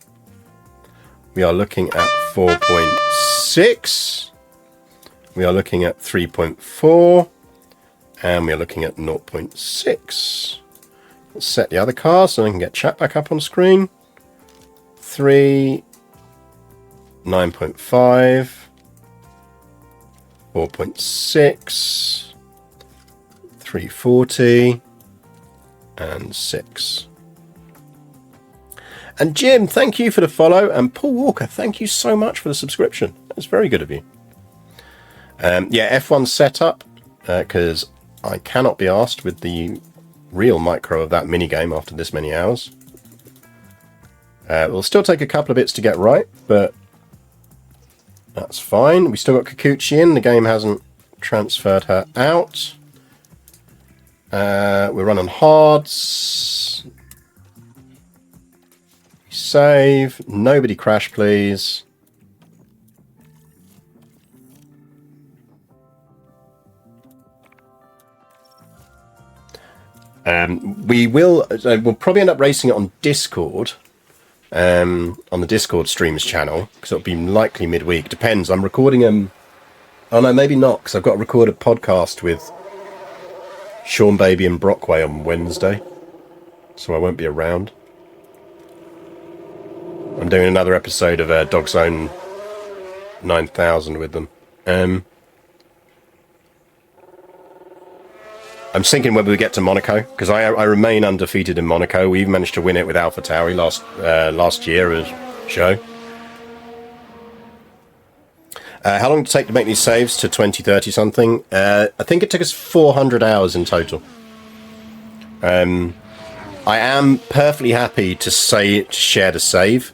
We are looking at 4.6. We are looking at 3.4. And we are looking at 0.6. Let's set the other car so I can get chat back up on screen. 3, 9.5, 4.6, 340, and 6. And Jim, thank you for the follow. And Paul Walker, thank you so much for the subscription. That's very good of you. Yeah, F1 setup, because I cannot be asked with the real micro of that minigame after this many hours. We'll still take a couple of bits to get right, but that's fine. We still got Kikuchi in. The game hasn't transferred her out. We're running hards. Save. Nobody crash, please. We'll probably end up racing it on Discord, on the Discord streams channel, because it'll be likely midweek. Depends. I'm recording oh no, maybe not, because I've got a recorded podcast with Sean Baby and Brockway on Wednesday, so I won't be around. I'm doing another episode of Dog Zone 9000 with them. I'm thinking whether we get to Monaco, because I remain undefeated in Monaco. We even managed to win it with AlphaTauri last year as show. How long did it take to make these saves? To 20, 30 something? I think it took us 400 hours in total. I am perfectly happy to share the save.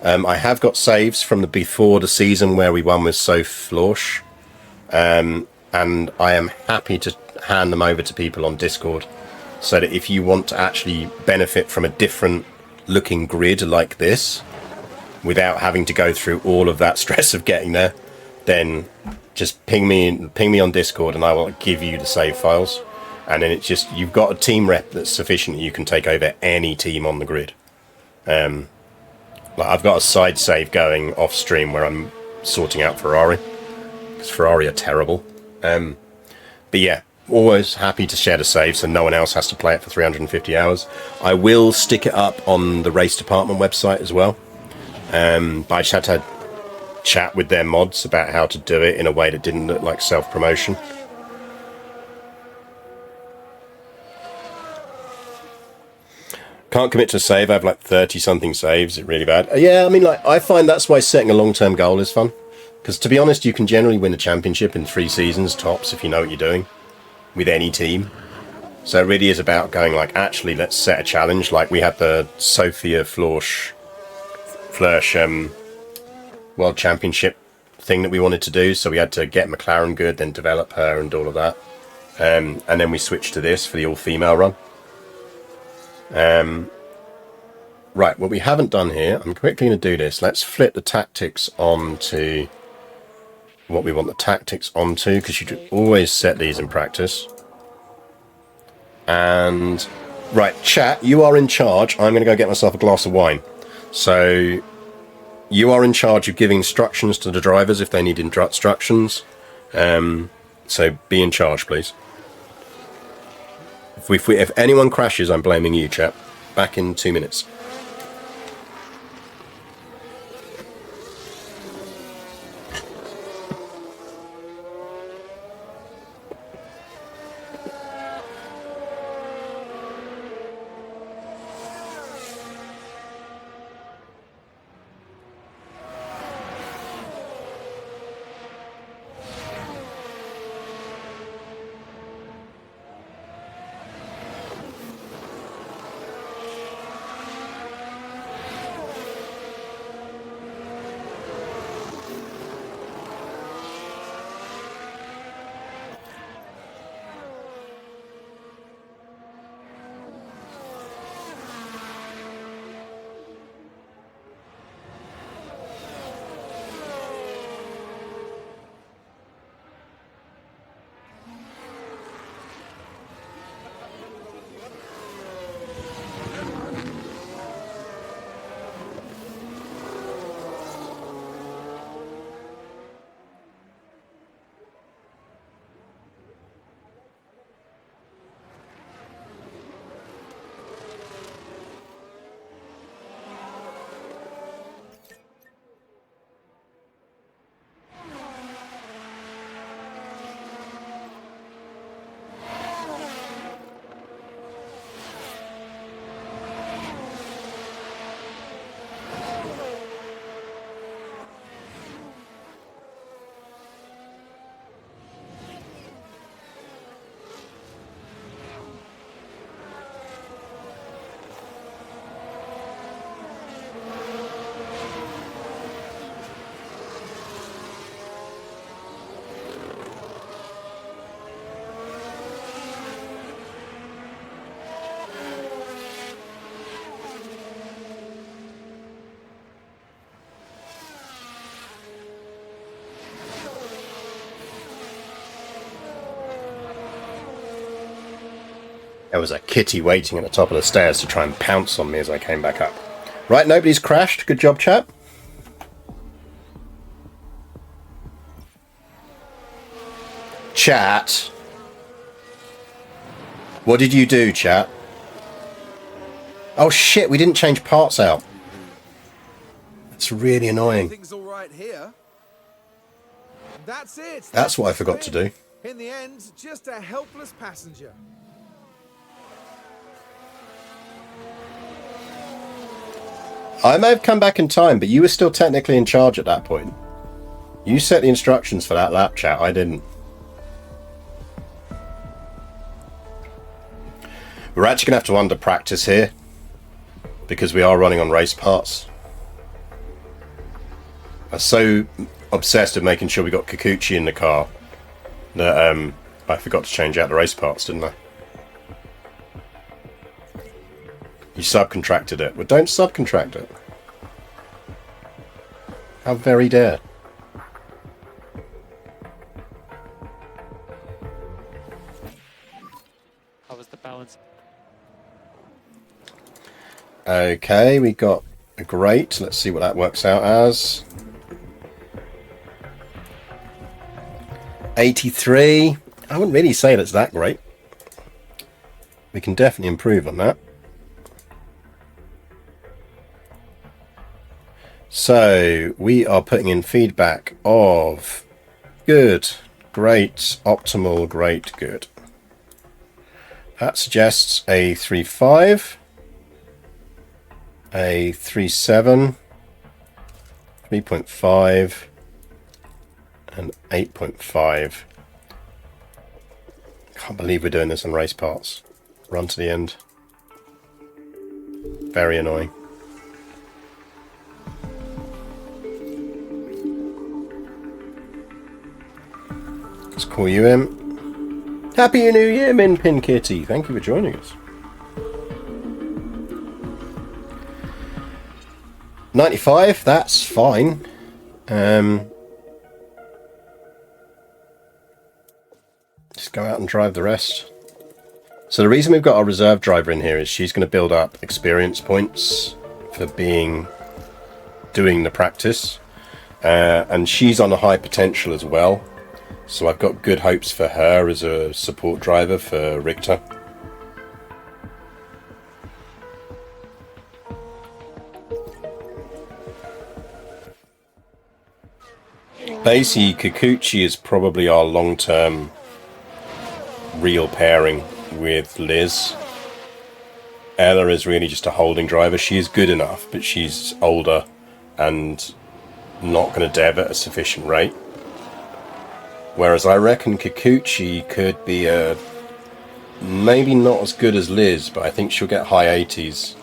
I have got saves from before the season where we won with Soph Florsch. And I am happy to hand them over to people on Discord. So that if you want to actually benefit from a different looking grid like this, without having to go through all of that stress of getting there, then just ping me on Discord and I will give you the save files. And then it's just, you've got a team rep that's sufficient that you can take over any team on the grid. Like I've got a side save going off stream where I'm sorting out Ferrari, because Ferrari are terrible. But yeah, always happy to share the save so no one else has to play it for 350 hours. I will stick it up on the race department website as well. But I just had to chat with their mods about how to do it in a way that didn't look like self-promotion. Can't commit to a save. I have like 30 something saves. It's really bad. Yeah, I mean, like, I find that's why setting a long-term goal is fun. Because to be honest, you can generally win a championship in 3 seasons tops if you know what you're doing with any team. So it really is about going like, actually, let's set a challenge. Like we had the Sophia Florsch World Championship thing that we wanted to do. So we had to get McLaren good, then develop her and all of that. And then we switched to this for the all-female run. Right, what we haven't done here, I'm quickly going to do this. Let's flip the tactics onto what we want the tactics onto, because you should always set these in practice. And, right, chat, you are in charge. I'm going to go get myself a glass of wine. So, you are in charge of giving instructions to the drivers if they need instructions. So, be in charge, please. If anyone crashes, I'm blaming you, chap. Back in 2 minutes. There was a kitty waiting at the top of the stairs to try and pounce on me as I came back up. Right, nobody's crashed. Good job, chap. Chat. What did you do, chat? Oh shit, we didn't change parts out. That's really annoying. Everything's all right here. That's it. That's what I forgot to do. In the end, just a helpless passenger. I may have come back in time, but you were still technically in charge at that point. You set the instructions for that lap, chat. I didn't. We're actually going to have to under practice here because we are running on race parts. I'm so obsessed with making sure we got Kikuchi in the car that I forgot to change out the race parts, didn't I? You subcontracted it. Well, don't subcontract it. How very dare. How was the balance? Okay, we got a great. Let's see what that works out as. 83. I wouldn't really say that's that great. We can definitely improve on that. So we are putting in feedback of good, great, optimal, great, good. That suggests a 3.5, a 3.7, 3.5, and 8.5. Can't believe we're doing this on race parts. Run to the end. Very annoying. Let's call you in. Happy New Year, Min Pin Kitty. Thank you for joining us. 95, that's fine. Just go out and drive the rest. So the reason we've got our reserve driver in here is she's going to build up experience points for doing the practice. And she's on a high potential as well. So I've got good hopes for her as a support driver for Richter. Basically, Kikuchi is probably our long-term real pairing with Liz. Ella is really just a holding driver. She is good enough, but she's older and not going to dev at a sufficient rate. Whereas I reckon Kikuchi could be maybe not as good as Liz, but I think she'll get high 80s,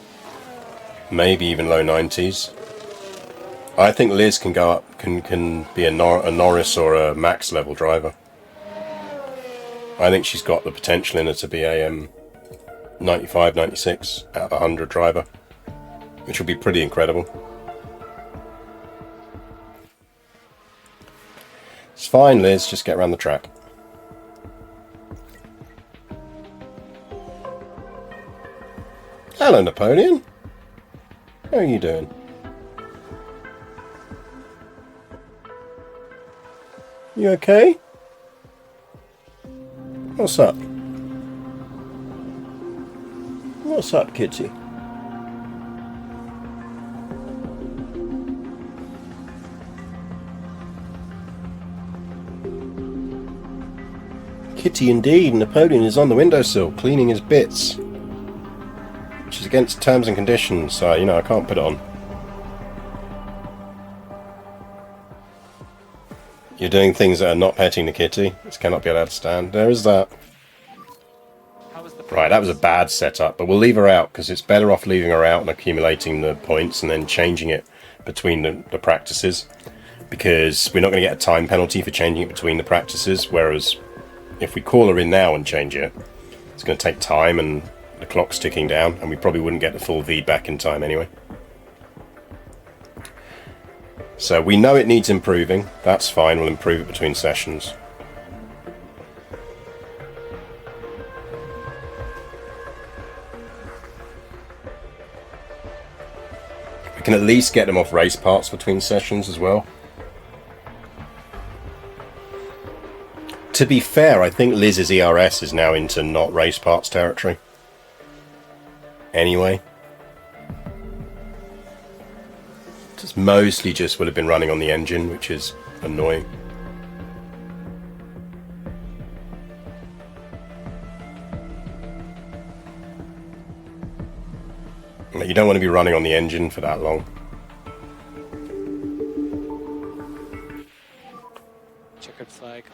maybe even low 90s. I think Liz can go up, can be a Norris or a max level driver. I think she's got the potential in her to be a 95, 96 out of 100 driver, which will be pretty incredible. It's fine, Liz, just get around the track. Hello, Napoleon. How are you doing? You okay? What's up? What's up, Kitty? Kitty indeed. Napoleon is on the windowsill cleaning his bits, which is against terms and conditions, so you know I can't put it on. You're doing things that are not petting the kitty. This cannot be allowed to stand. There is that. Right, that was a bad setup, but we'll leave her out because it's better off leaving her out and accumulating the points and then changing it between the practices, because we're not going to get a time penalty for changing it between the practices, whereas if we call her in now and change it, it's going to take time and the clock's ticking down, and we probably wouldn't get the full V back in time anyway. So we know it needs improving. That's fine, we'll improve it between sessions. We can at least get them off race parts between sessions as well. To be fair, I think Liz's ERS is now into not race parts territory. Anyway. It's mostly just would have been running on the engine, which is annoying. You don't want to be running on the engine for that long. looks like.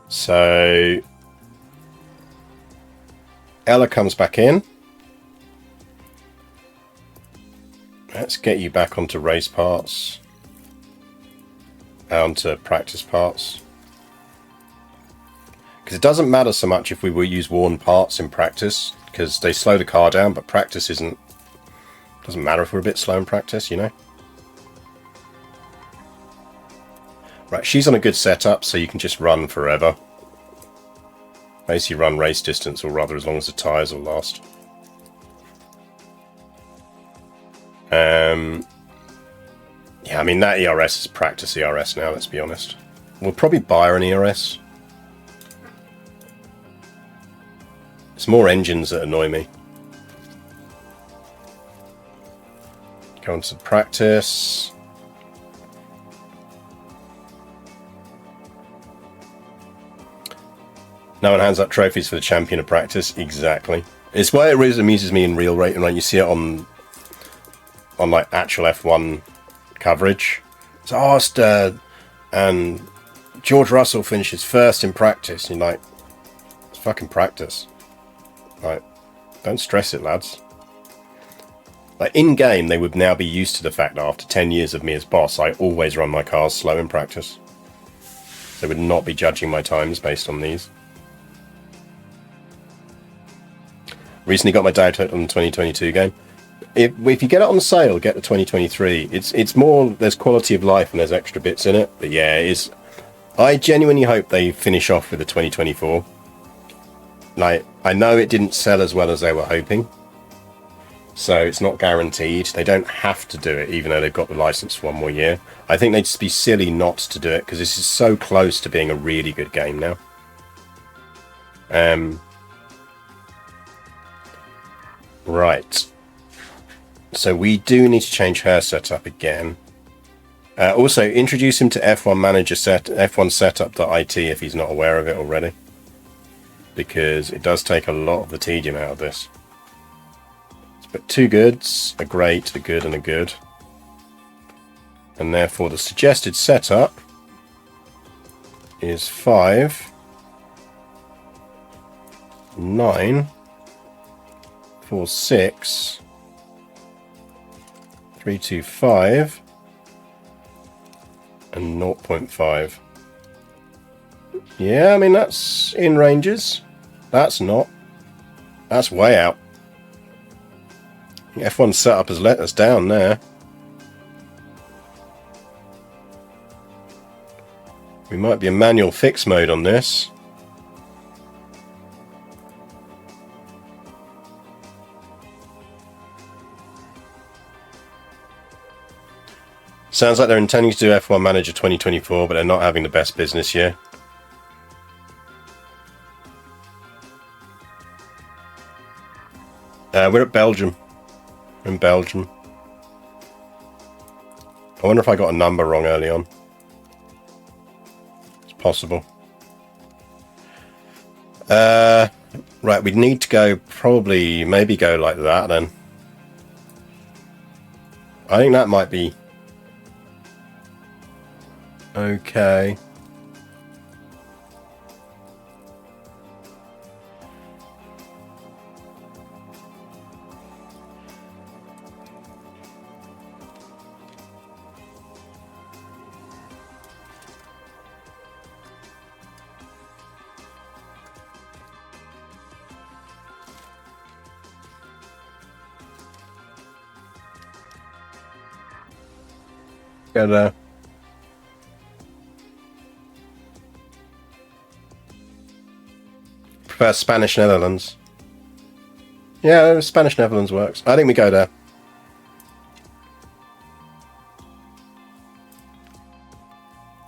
So Ella comes back in. Let's get you back onto race parts. Onto practice parts. Because it doesn't matter so much if we will use worn parts in practice, because they slow the car down, but practice doesn't matter if we're a bit slow in practice, you know. Right, she's on a good setup, so you can just run forever. Basically run race distance, or rather as long as the tyres will last. Yeah, I mean, that ERS is practice ERS now, let's be honest. We'll probably buy her an ERS. It's more engines that annoy me. Go on to practice. No one hands up trophies for the champion of practice. Exactly. It's why it really amuses me in real rate, and like you see it on like actual F1 coverage. It's and George Russell finishes first in practice. And you're like, it's fucking practice. Like, don't stress it, lads. Like, in game, they would now be used to the fact that after 10 years of me as boss, I always run my cars slow in practice. They would not be judging my times based on these. Recently got my dad hooked on the 2022 game. If you get it on sale, get the 2023. It's more, there's quality of life and there's extra bits in it. But yeah, it is. I genuinely hope they finish off with the 2024. Like, I know it didn't sell as well as they were hoping. So it's not guaranteed. They don't have to do it, even though they've got the license for one more year. I think they'd just be silly not to do it, because this is so close to being a really good game now. Right. So we do need to change her setup again. Also, introduce him to F1 Manager F1 Setup.it if he's not aware of it already. Because it does take a lot of the tedium out of this. But 2 goods, a great, a good, and a good. And therefore the suggested setup is 5, 9, 4, 6, 3, 2, 5, and 0.5. Yeah, I mean, that's in ranges. That's not. That's way out. F1 setup has let us down there. We might be in manual fix mode on this. Sounds like they're intending to do F1 Manager 2024, but they're not having the best business year. We're at Belgium. In Belgium. I wonder if I got a number wrong early on. It's possible. Right, we'd need to go maybe go like that then. I think that might be okay. Go there. Prefer Spanish Netherlands. Yeah, Spanish Netherlands works. I think we go there.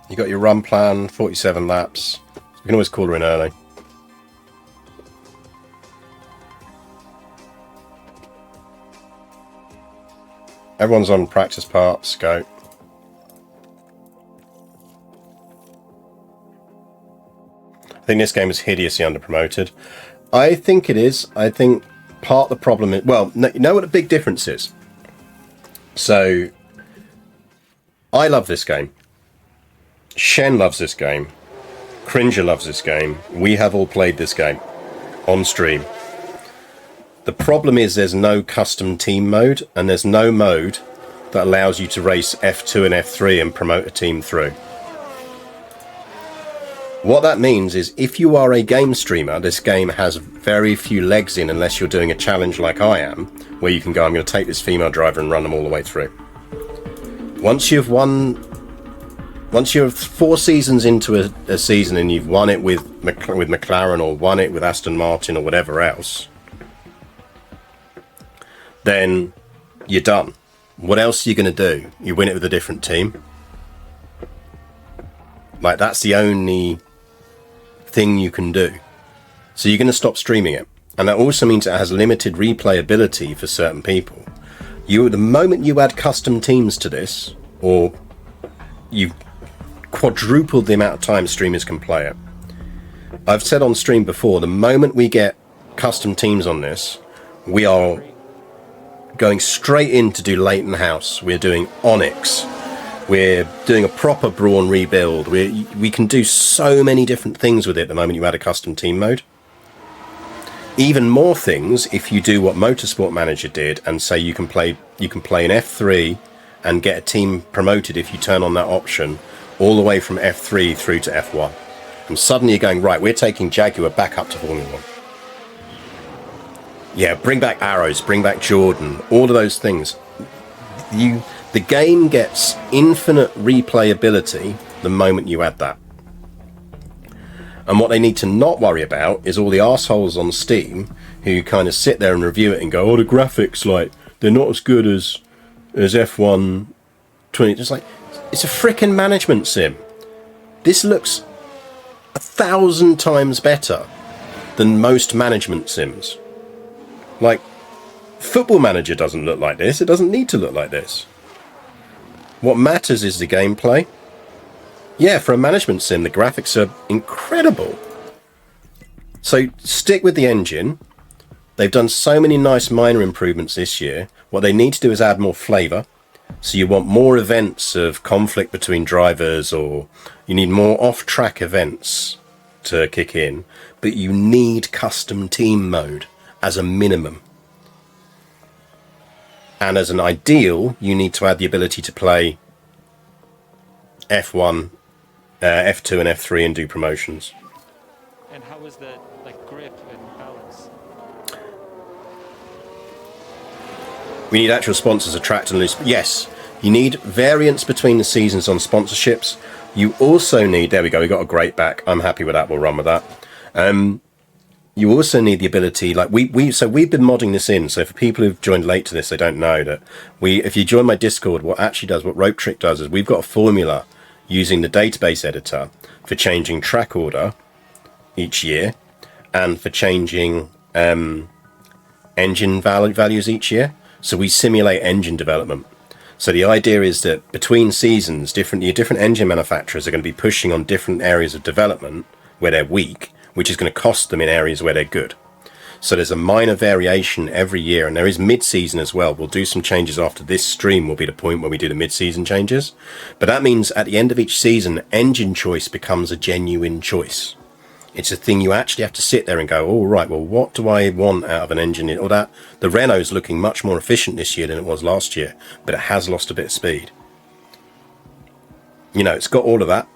You got your run plan, 47 laps. We can always call her in early. Everyone's on practice parts. Go. think this game is hideously underpromoted. I think it is. I think part of the problem is, well, you know what the big difference is? So, I love this game. Shen loves this game. Cringer loves this game. We have all played this game on stream. The problem is there's no custom team mode, and there's no mode that allows you to race F2 and F3 and promote a team through. What that means is if you are a game streamer, this game has very few legs in unless you're doing a challenge like I am, where you can go, I'm going to take this female driver and run them all the way through. Once you're 4 seasons into a season and you've won it with McLaren or won it with Aston Martin or whatever else, then you're done. What else are you going to do? You win it with a different team? Like, that's the only thing you can do. So you're going to stop streaming it. And that also means it has limited replayability for certain people. The moment you add custom teams to this, or you've quadrupled the amount of time streamers can play it. I've said on stream before, the moment we get custom teams on this, we are going straight in to do Leighton House. We're doing Onyx. We're doing a proper Brawn rebuild. We can do so many different things with it the moment you add a custom team mode. Even more things if you do what Motorsport Manager did and say you can play in F3 and get a team promoted if you turn on that option all the way from F3 through to F1. And suddenly you're going, right, we're taking Jaguar back up to Formula 1. Yeah, bring back Arrows, bring back Jordan, all of those things. The game gets infinite replayability the moment you add that. And what they need to not worry about is all the arseholes on Steam who kind of sit there and review it and go, oh, the graphics, like, they're not as good as F1 20. Just like, it's a frickin' management sim. This looks 1,000 times better than most management sims. Like, Football Manager doesn't look like this. It doesn't need to look like this. What matters is the gameplay. Yeah, for a management sim, the graphics are incredible. So stick with the engine. They've done so many nice minor improvements this year. What they need to do is add more flavour. So you want more events of conflict between drivers, or you need more off-track events to kick in. But you need custom team mode as a minimum. And as an ideal, you need to add the ability to play F1, F2 and F3 and do promotions. And how is the grip and balance? We need actual sponsors, attract and lose. Yes, you need variance between the seasons on sponsorships. You also need, there we go, we got a great back. I'm happy with that, we'll run with that. You also need the ability, like we've been modding this in, so for people who've joined late to this, they don't know that if you join my Discord, what Rope Trick does is we've got a formula using the database editor for changing track order each year and for changing engine values each year. So we simulate engine development. So the idea is that between seasons, different engine manufacturers are going to be pushing on different areas of development where they're weak, which is going to cost them in areas where they're good. So there's a minor variation every year, and there is mid-season as well. We'll do some changes after this stream will be the point where we do the mid-season changes. But that means at the end of each season, engine choice becomes a genuine choice. It's a thing you actually have to sit there and go, all right, well, what do I want out of an engine? Or that the Renault's looking much more efficient this year than it was last year, but it has lost a bit of speed. You know, it's got all of that.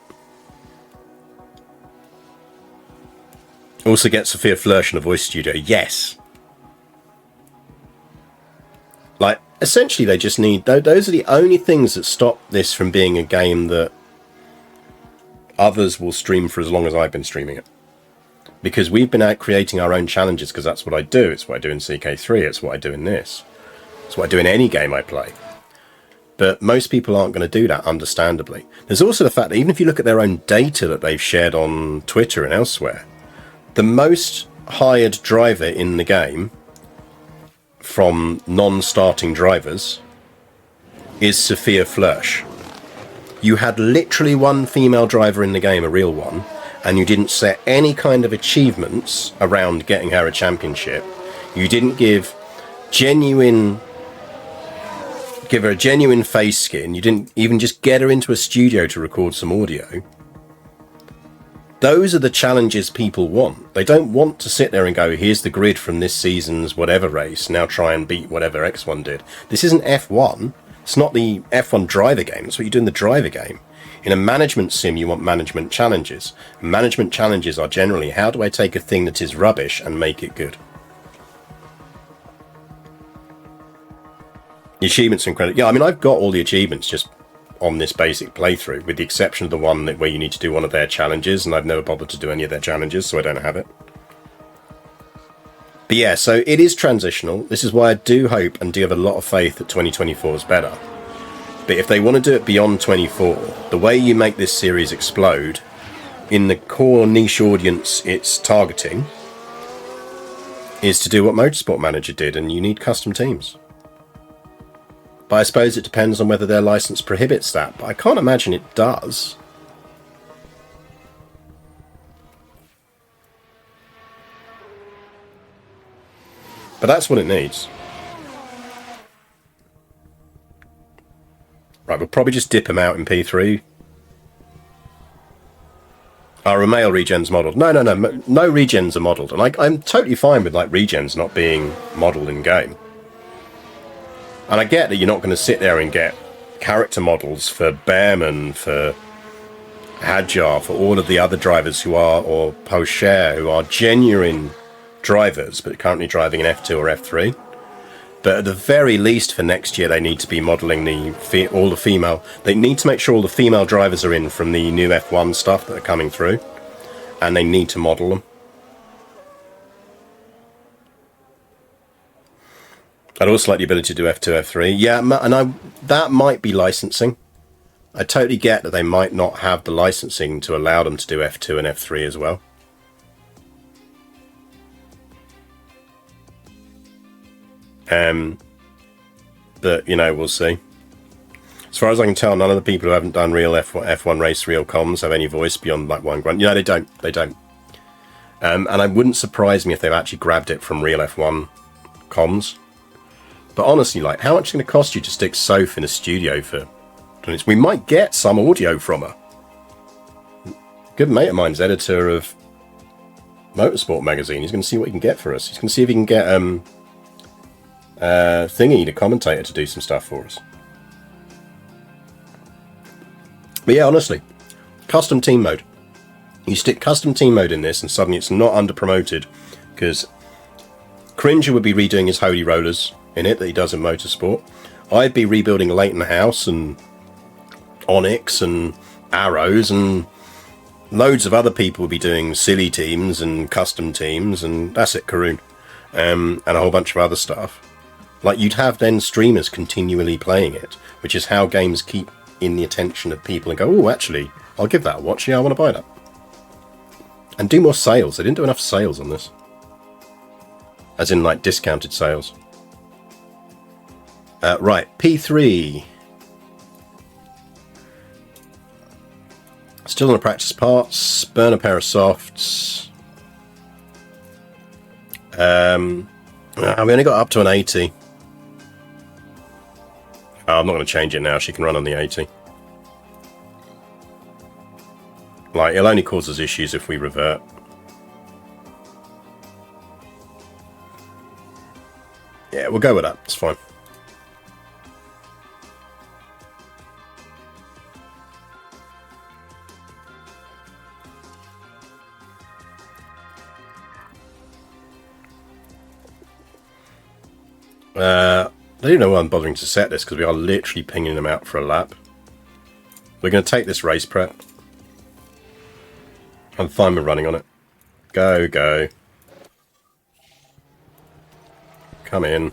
Also get Sophia Flörsch in a voice studio. Yes. Like, essentially they just need... Those are the only things that stop this from being a game that others will stream for as long as I've been streaming it. Because we've been out creating our own challenges, because that's what I do. It's what I do in CK3. It's what I do in this. It's what I do in any game I play. But most people aren't going to do that, understandably. There's also the fact that even if you look at their own data that they've shared on Twitter and elsewhere, the most hired driver in the game from non-starting drivers is Sophia Flörsch. You had literally one female driver in the game, a real one, and you didn't set any kind of achievements around getting her a championship, you didn't give her a genuine face skin, you didn't even just get her into a studio to record some audio, those are the challenges people want. They don't want to sit there and go, here's the grid from this season's whatever race, now try and beat whatever X1 did. This isn't F1. It's not the F1 driver game. That's what you do in the driver game. In a management sim, you want management challenges. Management challenges are generally, how do I take a thing that is rubbish and make it good? The achievements are incredible. Yeah, I mean, I've got all the achievements just on this basic playthrough, with the exception of the one where you need to do one of their challenges, and I've never bothered to do any of their challenges, so I don't have it. But yeah, so it is transitional. This is why I do hope and do have a lot of faith that 2024 is better. But if they want to do it beyond 24, the way you make this series explode in the core niche audience it's targeting is to do what Motorsport Manager did, and you need custom teams. But I suppose it depends on whether their license prohibits that, but I can't imagine it does. But that's what it needs. Right, we'll probably just dip them out in P3. Are Romeo regens modelled? No regens are modelled. And I'm totally fine with like regens not being modelled in game. And I get that you're not going to sit there and get character models for Behrman, for Hadjar, for all of the other drivers who are, or Pocher, who are genuine drivers, but currently driving an F2 or F3. But at the very least for next year, they need to be modelling all the female. They need to make sure all the female drivers are in from the new F1 stuff that are coming through. And they need to model them. I'd also like the ability to do F2, F3. Yeah, and that might be licensing. I totally get that they might not have the licensing to allow them to do F2 and F3 as well. But, you know, we'll see. As far as I can tell, none of the people who haven't done real F1 race, real comms have any voice beyond like one grunt. You know, they don't. They don't. And it wouldn't surprise me if they've actually grabbed it from real F1 comms. But honestly, like, how much is it going to cost you to stick Soph in a studio for? We might get some audio from her. Good mate of mine's editor of Motorsport magazine. He's going to see what he can get for us. He's going to see if he can get Thingy, the commentator, to do some stuff for us. But yeah, honestly, custom team mode. You stick custom team mode in this, and suddenly it's not under promoted, because Cringer would be redoing his Holy Rollers in it that he does in Motorsport. I'd be rebuilding Leighton House and Onyx and Arrows, and loads of other people would be doing silly teams and custom teams, and that's it, Karun, and a whole bunch of other stuff. Like, you'd have then streamers continually playing it, which is how games keep in the attention of people and go, oh, actually, I'll give that a watch. Yeah, I want to buy that. And do more sales. They didn't do enough sales on this. As in, like, discounted sales. Right, P3. Still on the practice parts. Burn a pair of softs. We only got up to an 80. Oh, I'm not going to change it now. She can run on the 80. Like, it'll only cause us issues if we revert. Yeah, we'll go with that. It's fine. I don't know why I'm bothering to set this, because we are literally pinging them out for a lap. We're going to take this race prep. I'm fine with running on it. Go, go. Come in.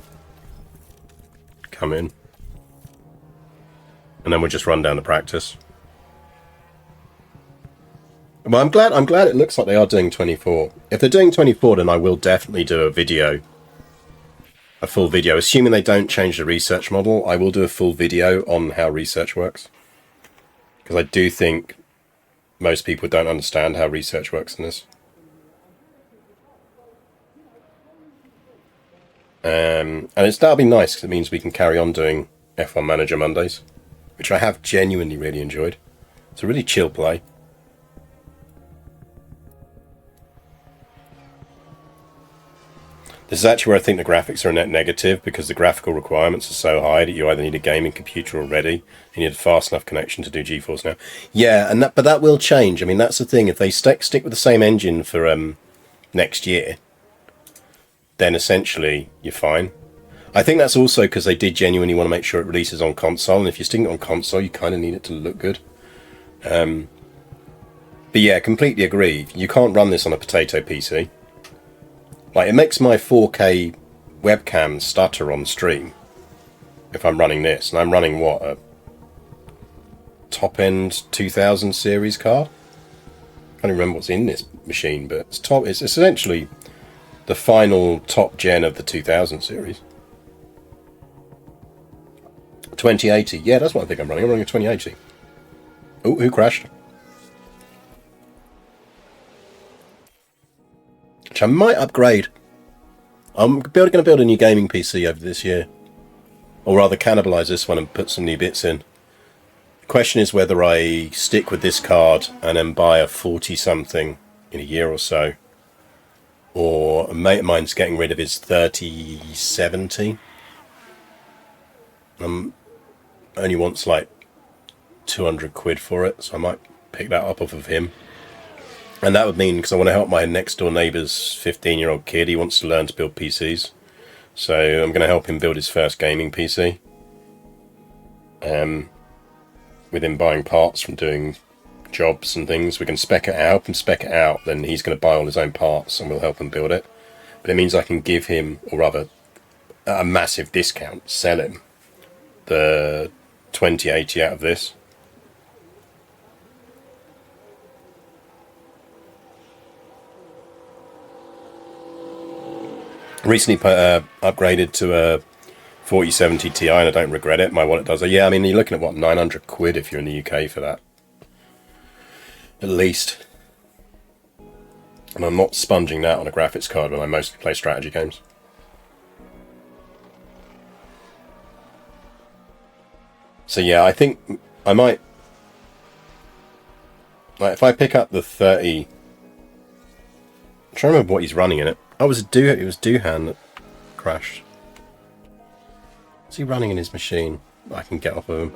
Come in. And then we'll just run down to practice. Well, I'm glad it looks like they are doing 24. If they're doing 24, then I will definitely do a video. A full video. Assuming they don't change the research model, I will do a full video on how research works. Because I do think most people don't understand how research works in this. And that'll be nice because it means we can carry on doing F1 Manager Mondays, which I have genuinely really enjoyed. It's a really chill play. This is actually where I think the graphics are a net negative, because the graphical requirements are so high that you either need a gaming computer already, and you need a fast enough connection to do GeForce Now. Yeah, but that will change. I mean, that's the thing. If they stick with the same engine for next year, then essentially you're fine. I think that's also because they did genuinely want to make sure it releases on console, and if you're sticking it on console, you kind of need it to look good. But yeah, completely agree. You can't run this on a potato PC. Like, it makes my 4K webcam stutter on stream if I'm running this, and I'm running what, a top-end 2000 series card? I can't remember what's in this machine, but it's essentially the final top gen of the 2000 series. 2080, yeah, that's what I think I'm running. I'm running a 2080. Oh, who crashed? Which I might upgrade. I'm going to build a new gaming PC over this year. Or rather cannibalise this one and put some new bits in. The question is whether I stick with this card and then buy a 40-something in a year or so. Or a mate of mine's getting rid of his 3070. Only wants like 200 quid for it, so I might pick that up off of him. And that would mean, because I want to help my next door neighbour's 15-year-old kid, he wants to learn to build PCs. So I'm going to help him build his first gaming PC. With him buying parts from doing jobs and things. We can help him spec it out, then he's going to buy all his own parts and we'll help him build it. But it means I can give him, or rather, a massive discount, sell him the 2080 out of this. Recently upgraded to a 4070 Ti and I don't regret it. My wallet does. Yeah, I mean, you're looking at what, 900 quid if you're in the UK for that. At least. And I'm not sponging that on a graphics card when I mostly play strategy games. So yeah, I think I might, like, if I pick up the 30, I'm trying to remember what he's running in it. Oh, it was Doohan that crashed. What's he running in his machine that I can get off of him?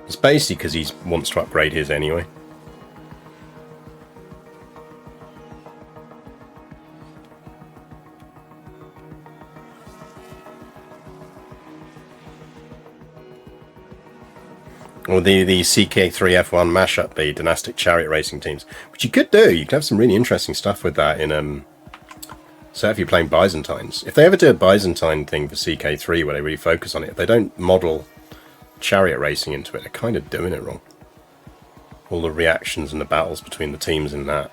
It's basically because he wants to upgrade his anyway. Or the CK3 F1 mashup, the dynastic chariot racing teams, which you could do. You could have some really interesting stuff with that in, say if you're playing Byzantines. If they ever do a Byzantine thing for CK3 where they really focus on it, if they don't model chariot racing into it, they're kind of doing it wrong. All the reactions and the battles between the teams in that.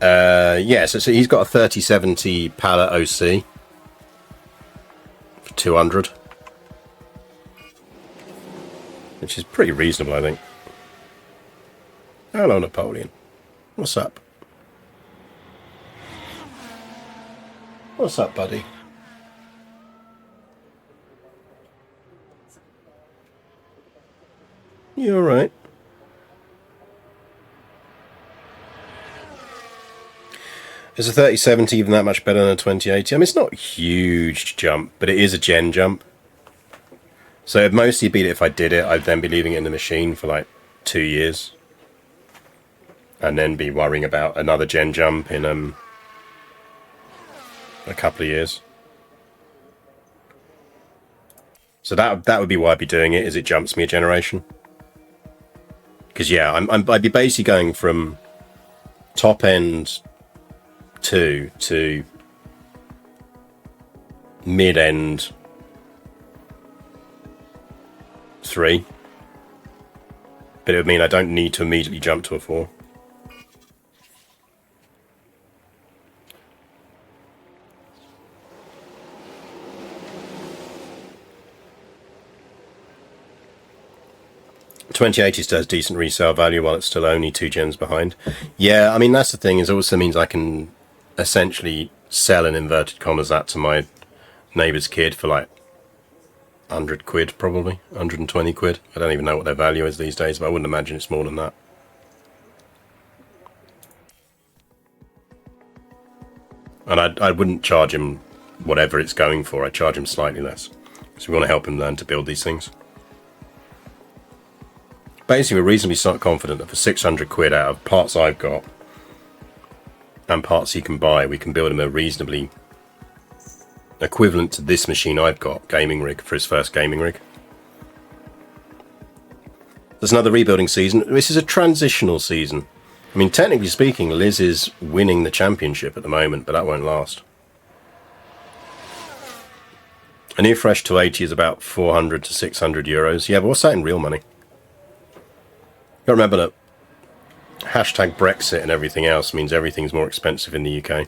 Yeah, so he's got a 3070 Palette OC. 200, which is pretty reasonable, I think. Hello, Napoleon. What's up? What's up, buddy? You all right? Is a 3070 even that much better than a 2080? I mean, it's not a huge jump, but it is a gen jump. So it'd mostly beat it if I did it. I'd then be leaving it in the machine for like 2 years. And then be worrying about another gen jump in a couple of years. So that would be why I'd be doing it, is it jumps me a generation. Because yeah, I'd be basically going from top end 2 to mid-end 3, but it would mean I don't need to immediately jump to a 4. 2080 still has decent resale value while it's still only 2 gens behind. Yeah, I mean, that's the thing. It also means I can essentially sell in inverted commas that to my neighbour's kid for like 100 quid, probably 120 quid. I don't even know what their value is these days, but I wouldn't imagine it's more than that. And I wouldn't charge him whatever it's going for. I'd charge him slightly less, because we want to help him learn to build these things. Basically, we're reasonably confident that for 600 quid out of parts I've got and parts he can buy, we can build him a reasonably equivalent to this machine I've got gaming rig for his first gaming rig. There's another rebuilding season. This is a transitional season. I mean, technically speaking, Liz is winning the championship at the moment, but that won't last. A new fresh 280 is about 400 to 600 euros. Yeah, but what's that in real money? You gotta remember that hashtag Brexit and everything else means everything's more expensive in the UK.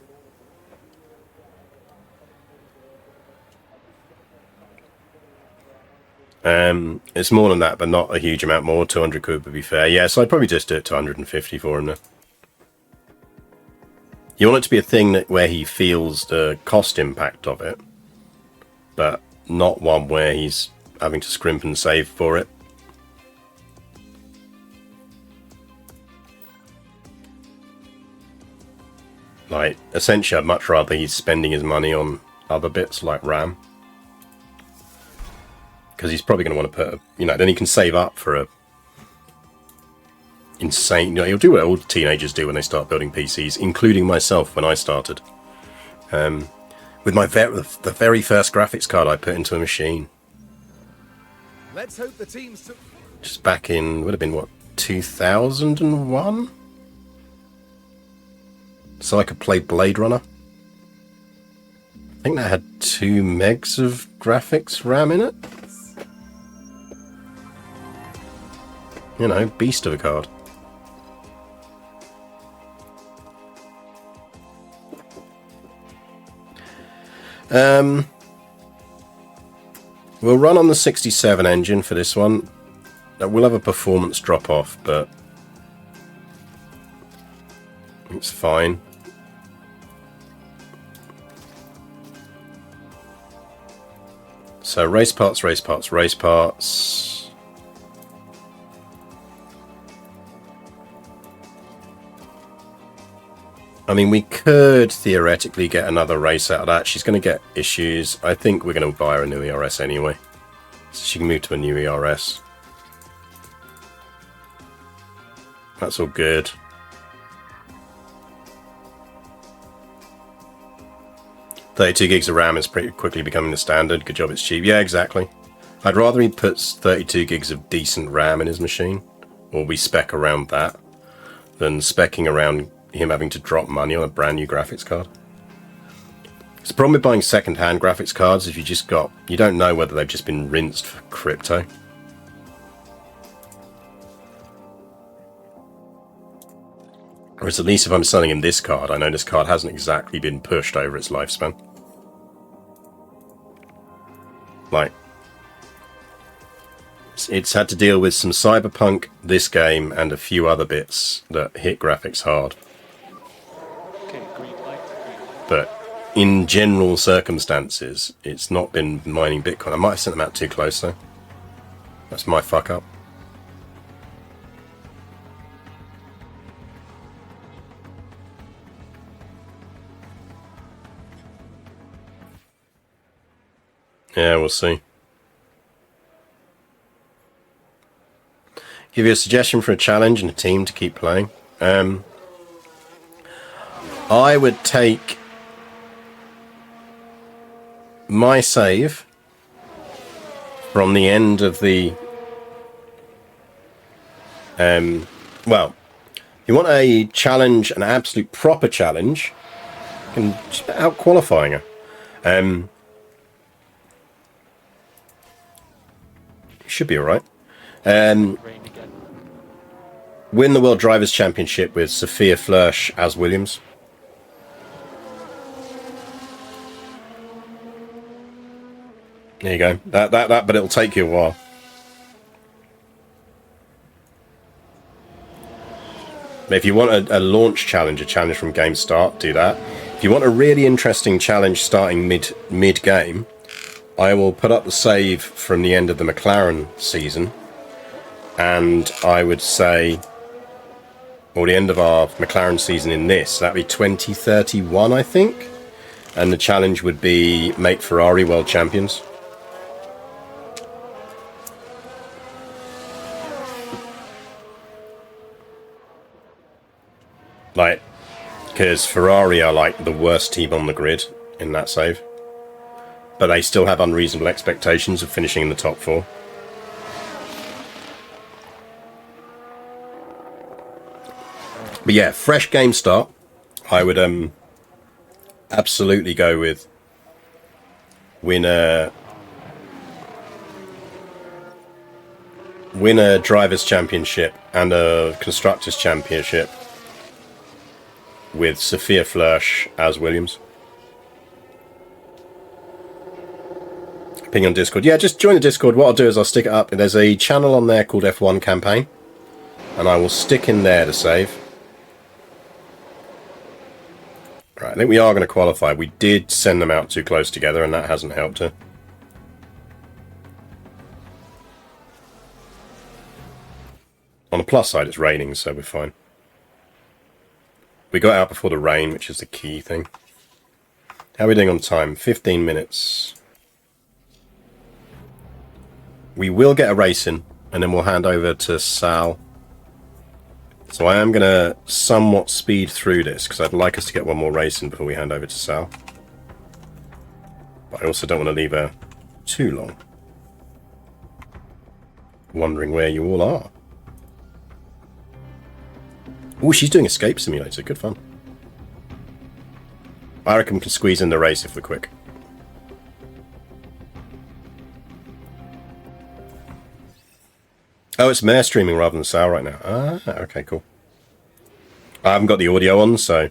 It's more than that, but not a huge amount more. 200 quid would be fair. Yeah, so I'd probably just do it to 150 for him now. You want it to be a thing that where he feels the cost impact of it, but not one where he's having to scrimp and save for it. Like, essentially, I'd much rather he's spending his money on other bits like RAM. Because he's probably going to want to put, then he can save up for a insane, he'll do what all teenagers do when they start building PCs, including myself when I started. With my the very first graphics card I put into a machine. Let's hope the teams took... Just back in, would have been, what, 2001? So I could play Blade Runner. I think that had 2 megs of graphics RAM in it. Beast of a card. We'll run on the 67 engine for this one. We'll have a performance drop off, but it's fine. So race parts, race parts, race parts. I mean, we could theoretically get another race out of that. She's going to get issues. I think we're going to buy her a new ERS anyway. So she can move to a new ERS. That's all good. $32 gigs of RAM is pretty quickly becoming the standard. Good job, it's cheap. Yeah, exactly. I'd rather he puts 32 gigs of decent RAM in his machine, or we spec around that, than specking around him having to drop money on a brand new graphics card. It's the problem with buying second-hand graphics cards is you don't know whether they've just been rinsed for crypto. Whereas at least if I'm selling him this card, I know this card hasn't exactly been pushed over its lifespan. Like, it's had to deal with some Cyberpunk, this game, and a few other bits that hit graphics hard. Okay, green light. But in general circumstances, it's not been mining Bitcoin. I might have sent them out too close, though. That's my fuck up. Yeah, we'll see. Give you a suggestion for a challenge and a team to keep playing. I would take my save from the end of the... well, if you want a challenge, an absolute proper challenge, you can just out qualifying her. Should be alright. Win the World Drivers' Championship with Sophia Flörsch as Williams. There you go. That, but it'll take you a while. If you want a launch challenge, a challenge from game start, do that. If you want a really interesting challenge starting mid-game, I will put up the save from the end of the McLaren season, and I would say, or the end of our McLaren season in this, that'd be 2031, I think, and the challenge would be make Ferrari world champions. Like, because Ferrari are like the worst team on the grid in that save. But they still have unreasonable expectations of finishing in the top 4. But yeah, fresh game start. I would absolutely go with win a drivers' championship and a constructors' championship with Sophia Flörsch as Williams. Ping on Discord. Yeah, just join the Discord. What I'll do is I'll stick it up. There's a channel on there called F1 Campaign, and I will stick in there to save. Right, I think we are going to qualify. We did send them out too close together, and that hasn't helped her. On the plus side, it's raining, so we're fine. We got out before the rain, which is the key thing. How are we doing on time? 15 minutes. We will get a race in, and then we'll hand over to Sal. So I am going to somewhat speed through this, because I'd like us to get one more race in before we hand over to Sal. But I also don't want to leave her too long. Wondering where you all are. Oh, she's doing Escape Simulator. Good fun. I reckon we can squeeze in the race if we're quick. Oh, it's Mare streaming rather than Sal right now. Ah, okay, cool. I haven't got the audio on, so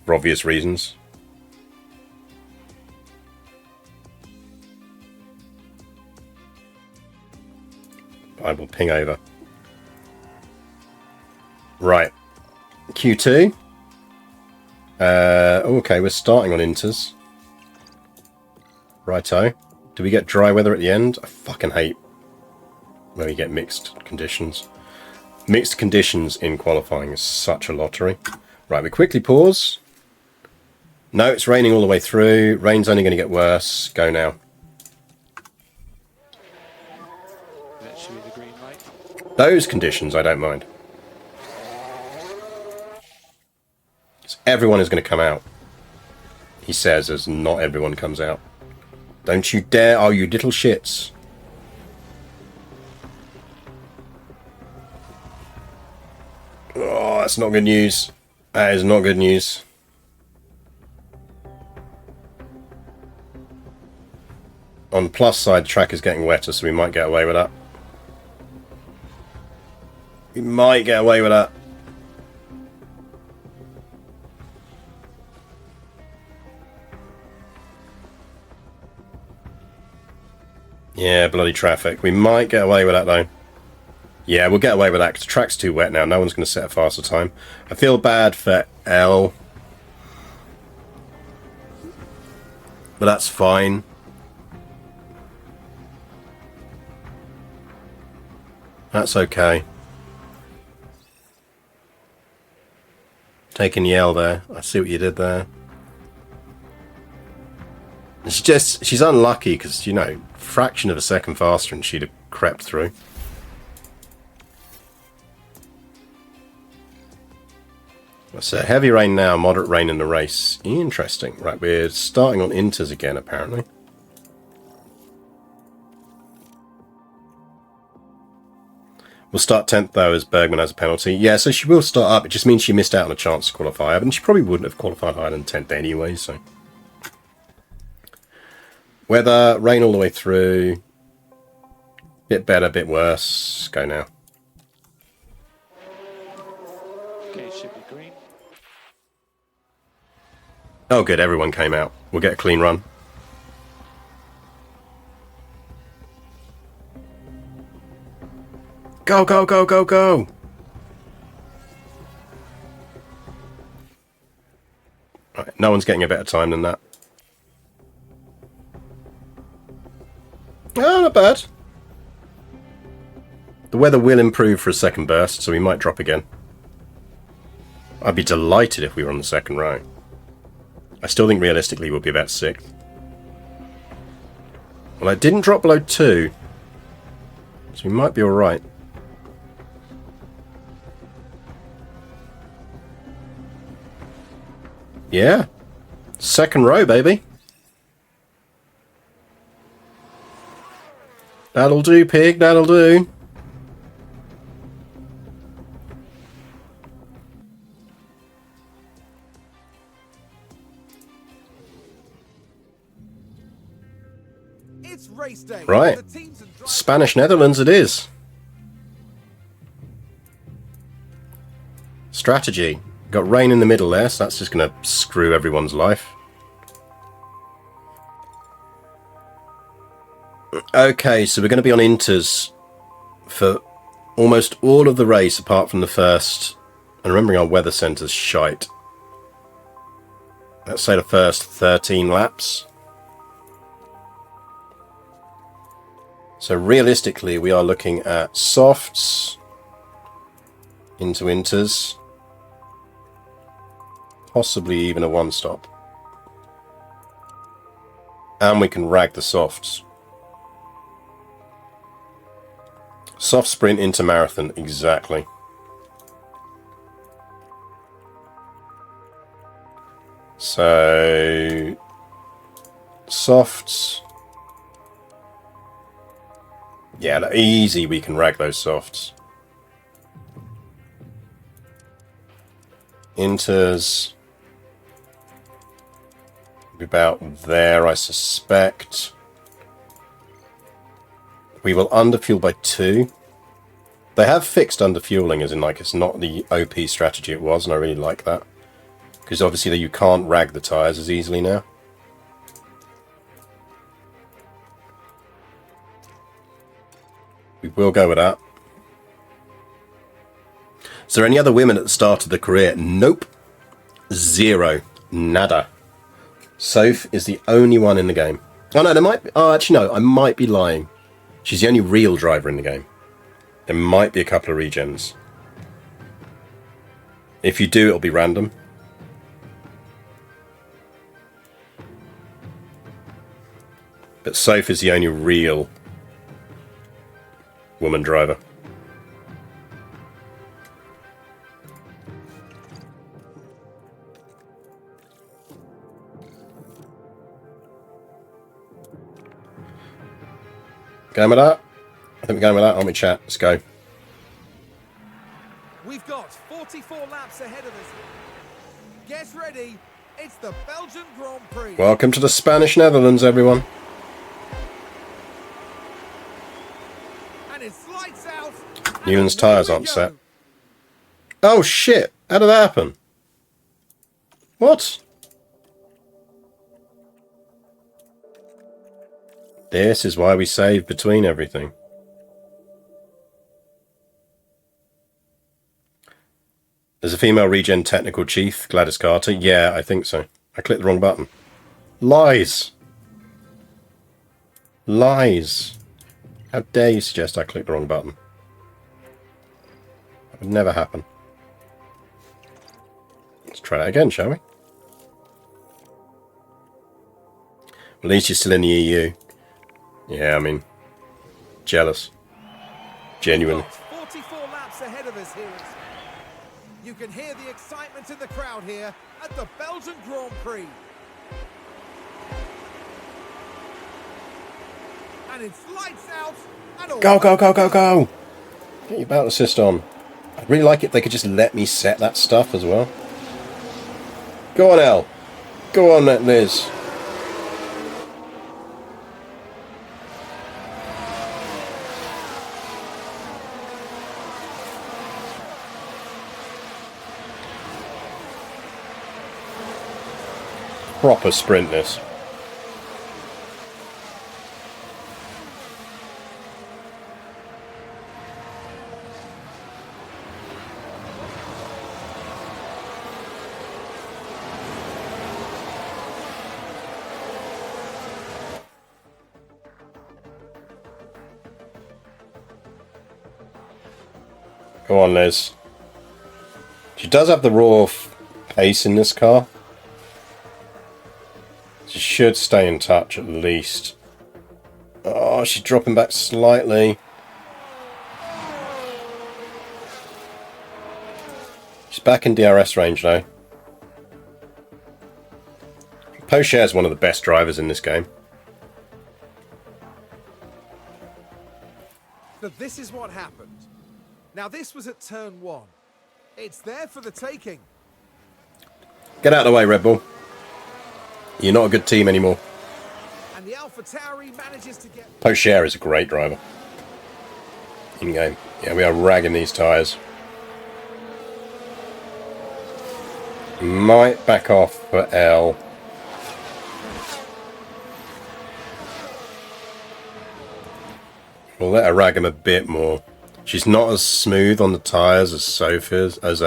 for obvious reasons. I will ping over. Right. Q2. Okay, we're starting on Inters. Righto. Do we get dry weather at the end? I fucking hate when we get mixed conditions. Mixed conditions in qualifying is such a lottery. Right, we quickly pause. No, it's raining all the way through. Rain's only going to get worse. Go now. That should be the green light. Those conditions I don't mind. Everyone is going to come out. He says as not everyone comes out. Don't you dare, oh you little shits. Oh, that's not good news. That is not good news. On the plus side, the track is getting wetter, so we might get away with that. We might get away with that. Yeah, bloody traffic. We might get away with that, though. Yeah, we'll get away with that, because the track's too wet now. No one's going to set a faster time. I feel bad for Elle. But that's fine. That's okay. Taking the L there. I see what you did there. She's unlucky because, you know, fraction of a second faster and she'd have crept through. So heavy rain now, moderate rain in the race. Interesting. Right, we're starting on Inters again, apparently. We'll start 10th, though, as Bergman has a penalty. Yeah, so she will start up. It just means she missed out on a chance to qualify. And she probably wouldn't have qualified higher than 10th anyway, so... Weather, rain all the way through. Bit better, bit worse. Go now. Okay, should be green. Oh, good. Everyone came out. We'll get a clean run. Go, go, go, go, go! Right, no one's getting a better time than that. Oh, not bad. The weather will improve for a second burst, so we might drop again. I'd be delighted if we were on the second row. I still think realistically we'll be about 6th. Well, I didn't drop below 2, so we might be alright. Yeah. Second row, baby. That'll do, pig, that'll do. It's race day. Right. The teams and drivers- Spanish Netherlands it is. Strategy. Got rain in the middle there, so that's just going to screw everyone's life. Okay, so we're going to be on inters for almost all of the race apart from the first. And remembering our weather centre's shite. Let's say the first 13 laps. So realistically, we are looking at softs into inters. Possibly even a one-stop. And we can rag the softs. Soft sprint into marathon, exactly. So softs. Yeah, easy we can rag those softs. Inters. About there, I suspect. We will underfuel by 2. They have fixed underfueling, as in, like, it's not the OP strategy it was, and I really like that. Because obviously you can't rag the tyres as easily now. We will go with that. Is there any other women at the start of the career? Nope. 0. Nada. Soph is the only one in the game. Oh no, there might be... Oh, actually no, I might be lying. She's the only real driver in the game. There might be a couple of regens. If you do, it'll be random. But Soph is the only real woman driver. Going with that? I think we're going with that, aren't we, chat? Let's go. We've got 44 laps ahead of us. Get ready. It's the Belgian Grand Prix. Welcome to the Spanish Netherlands, everyone. And it's lights out. Newland's And away tyres we aren't go. set. Oh shit! How did that happen? What? This is why we save between everything. There's a female regen technical chief, Gladys Carter. Yeah, I think so. I clicked the wrong button. Lies. Lies. How dare you suggest I clicked the wrong button? That would never happen. Let's try that again, shall we? At least you're still in the EU. Yeah, I mean, jealous. Genuinely. 44 laps ahead of us here. You can hear the excitement in the crowd here at the Belgian Grand Prix. And it's lights out and Go, go, go, go, go! Get your belt assist on. I'd really like it if they could just let me set that stuff as well. Go on, Elle. Go on, Liz. Proper sprint this. Go on, Liz. She does have the raw pace in this car. She should stay in touch at least. Oh, she's dropping back slightly. She's back in DRS range though. Pocher is one of the best drivers in this game. So this is what happened. Now this was at turn 1. It's there for the taking. Get out of the way, Red Bull. You're not a good team anymore. And the AlphaTauri manages to get... Pocher is a great driver. In game. Yeah, we are ragging these tyres. Might back off for L. We'll let her rag him a bit more. She's not as smooth on the tyres as Sophie's, as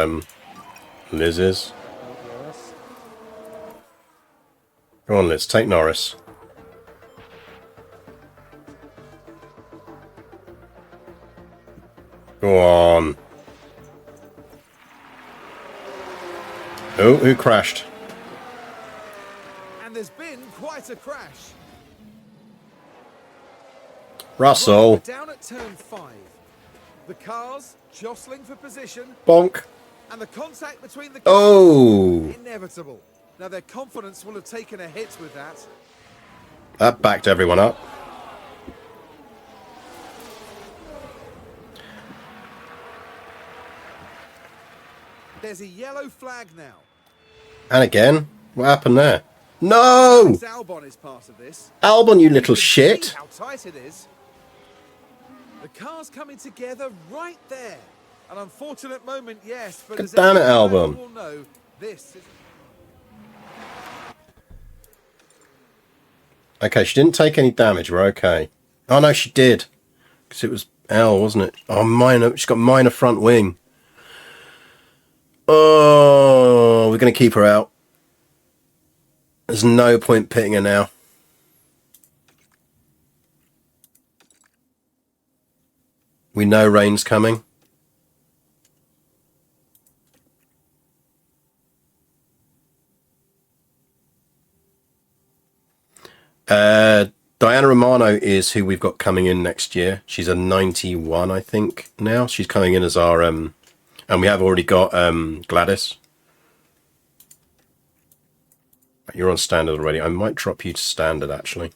Liz is. Go on, Liz, take Norris. Go on. Oh, who crashed? And there's been quite a crash. Russell. Right, down at turn 5. The cars jostling for position. Bonk. And the contact between the cars Oh. inevitable. Now their confidence will have taken a hit with that. That backed everyone up. There's a yellow flag now. And again, what happened there? No! Albon is part of this. Albon, you little You can shit. see how tight it is. The cars coming together right there. An unfortunate moment, yes, but God as damn it, every driver Albon. will know, this is... Okay, she didn't take any damage. We're okay. Oh, no, she did. Because it was L, wasn't it? Oh, minor. She's got minor front wing. Oh, we're going to keep her out. There's no point pitting her now. We know rain's coming. Diana Romano is who we've got coming in next year. She's a 91, I think, now. She's coming in as our... and we have already got Gladys. You're on standard already. I might drop you to standard, actually.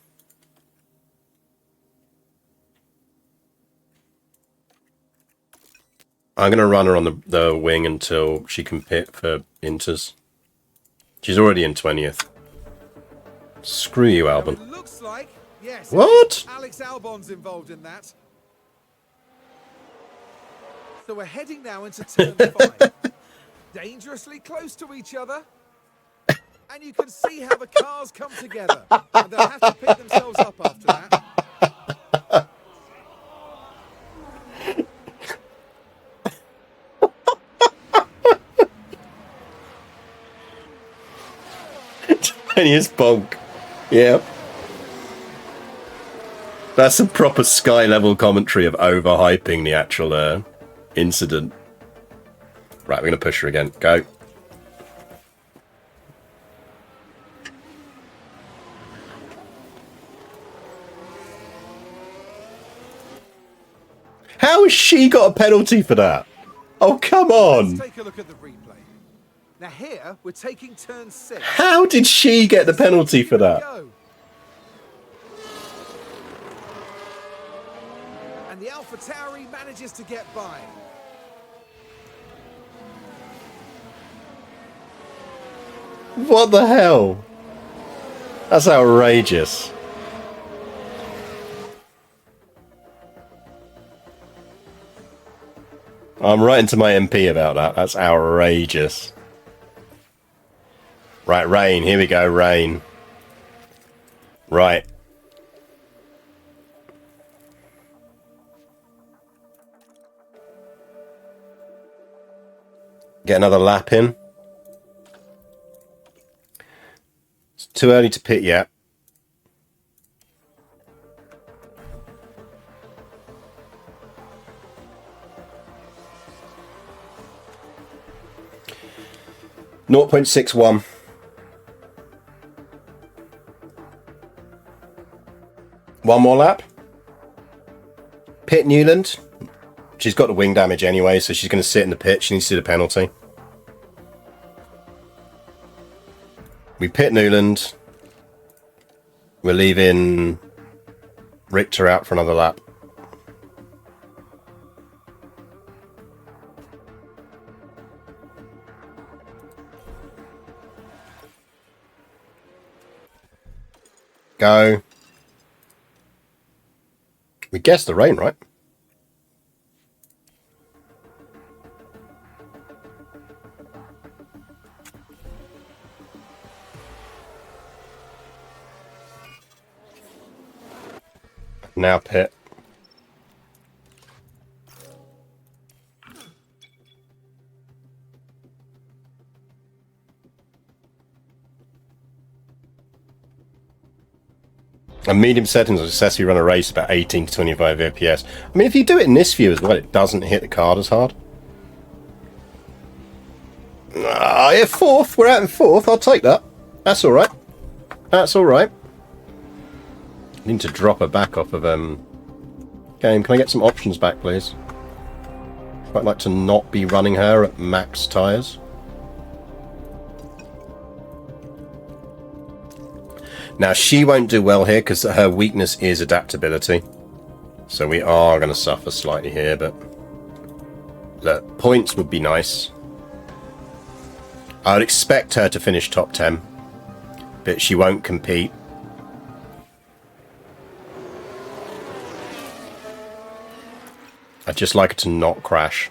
I'm going to run her on the wing until she can pit for inters. She's already in 20th. Screw you, Albon. It looks like, yes. What? Alex Albon's involved in that. So we're heading now into turn 5. Dangerously close to each other. And you can see how the cars come together. And they'll have to pick themselves up after that. Tiniest bonk. Yeah. That's some proper Sky level commentary of overhyping the actual incident. Right, we're going to push her again. Go. How has she got a penalty for that? Oh, come on. Let's take a look at the replay. Now here, we're taking turn 6. How did she get the penalty for that? Go. And the AlphaTauri manages to get by. What the hell? That's outrageous. I'm writing to my MP about that. That's outrageous. Right, rain. Here we go, rain. Right. Get another lap in. It's too early to pit yet. 0.61. One more lap. Pit Newland. She's got the wing damage anyway, so she's going to sit in the pit. She needs to do the penalty. We pit Newland. We're leaving Richter out for another lap. Go. We guessed the rain, right? Now pit. A medium settings will successfully run a race about 18 to 25 FPS. I mean, if you do it in this view as well, it doesn't hit the card as hard. Yeah, fourth. We're out in fourth. I'll take that. That's all right. That's all right. I need to drop her back off of game. Can I get some options back, please? Quite like to not be running her at max tyres. Now, she won't do well here because her weakness is adaptability. So we are going to suffer slightly here, but look, points would be nice. I would expect her to finish top 10, but she won't compete. I'd just like her to not crash.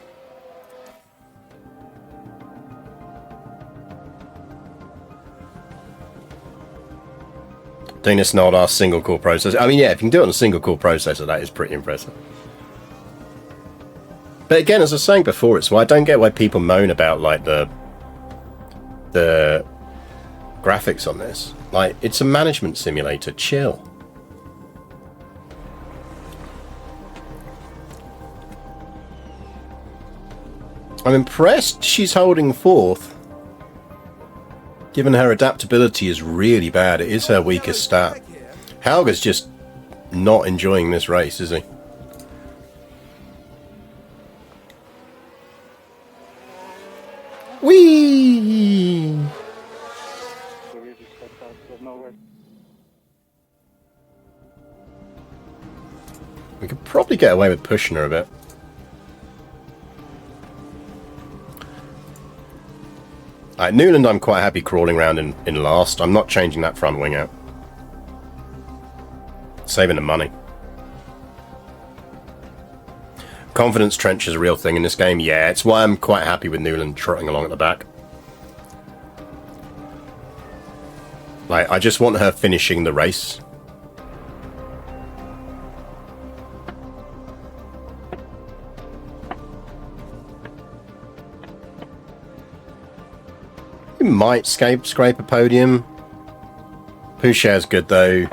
Doing this not our single core processor. I mean, yeah, if you can do it on a single core processor, that is pretty impressive. But again, as I was saying before, it's why I don't get why people moan about like the graphics on this. Like, it's a management simulator. Chill. I'm impressed she's holding fourth. Given her adaptability is really bad, it is her weakest stat. Helga's just not enjoying this race, is he? Whee! We could probably get away with pushing her a bit. At Newland, I'm quite happy crawling around in last. I'm not changing that front wing out. Saving the money. Confidence trench is a real thing in this game. Yeah, it's why I'm quite happy with Newland trotting along at the back. Like, I just want her finishing the race. We might scrape a podium. Poucher's good though.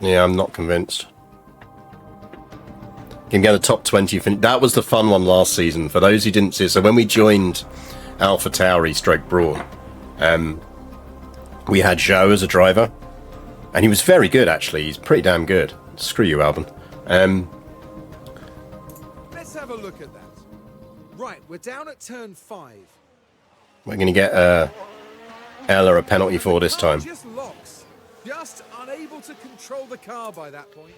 Yeah, I'm not convinced. Can get a top 20. That was the fun one last season. For those who didn't see it, so when we joined Alpha Tauri stroke Brawn, we had Joe as a driver, and he was very good actually. He's pretty damn good. Screw you, Alban. Let's have a look at that. Right, we're down at turn 5. We're going to get Ella a penalty for this time. Just locks. Just unable to control the car by that point.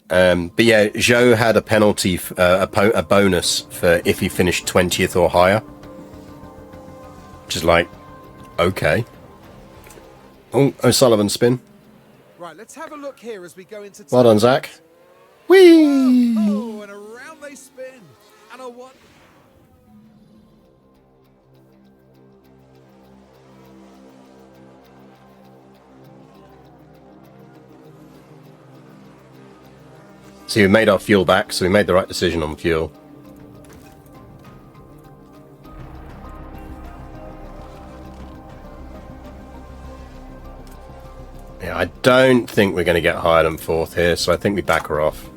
But yeah, Joe had a penalty, a bonus for if he finished 20th or higher. Which is like, okay. Oh, O'Sullivan spin. Right, let's have a look here as we go into... Well done, Zach. Whee! Oh, and around they spin. And a one... See, we made our fuel back, so we made the right decision on fuel. Yeah, I don't think we're going to get higher than 4th here, so I think we back her off.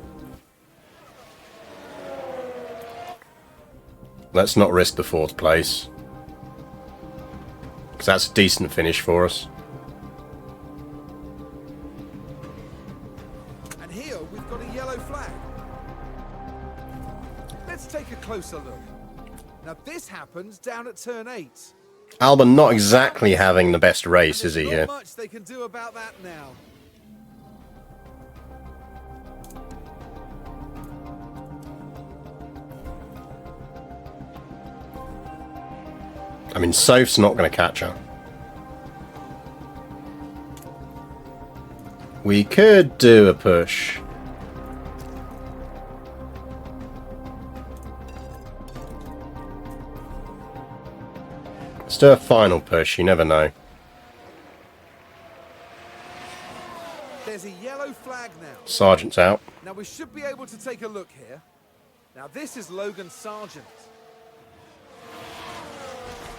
Let's not risk the 4th place. Because that's a decent finish for us. And here we've got a yellow flag. Let's take a closer look. Now this happens down at turn 8. Albon not exactly having the best race, is he, here? Not much they can do about that now. I mean, Soph's not going to catch her. We could do a push. Let's do a final push, you never know. There's a yellow flag now. Sargent's out. Now we should be able to take a look here. Now this is Logan Sargent.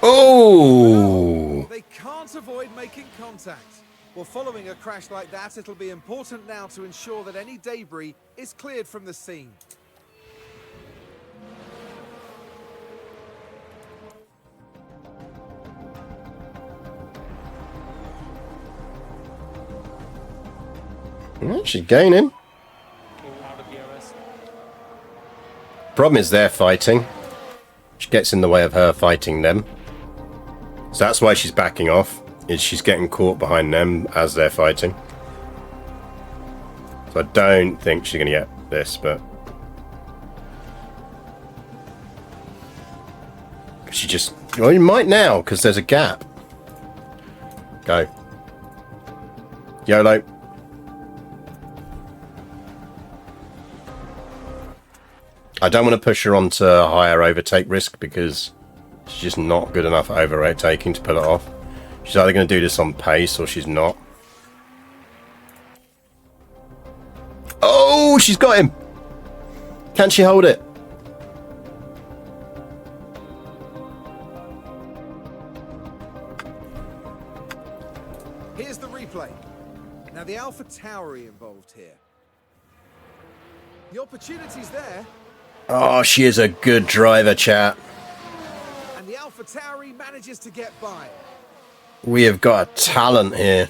Oh! They can't avoid making contact. Well, following a crash like that, it'll be important now to ensure that any debris is cleared from the scene. She's gaining. Moving out of DRS. Problem is they're fighting. She gets in the way of her fighting them. So that's why she's backing off. Is she's getting caught behind them as they're fighting. So I don't think she's going to get this, but... She just... Well, you might now, because there's a gap. Go. YOLO. I don't want to push her onto a higher overtake risk because she's just not good enough at overtaking to pull it off. She's either going to do this on pace or she's not. Oh, she's got him. Can she hold it? Here's the replay. Now the Alpha Tauri involved here. The opportunity's there. Oh, she is a good driver, chat. And the Alpha Tauri manages to get by. We have got a talent here.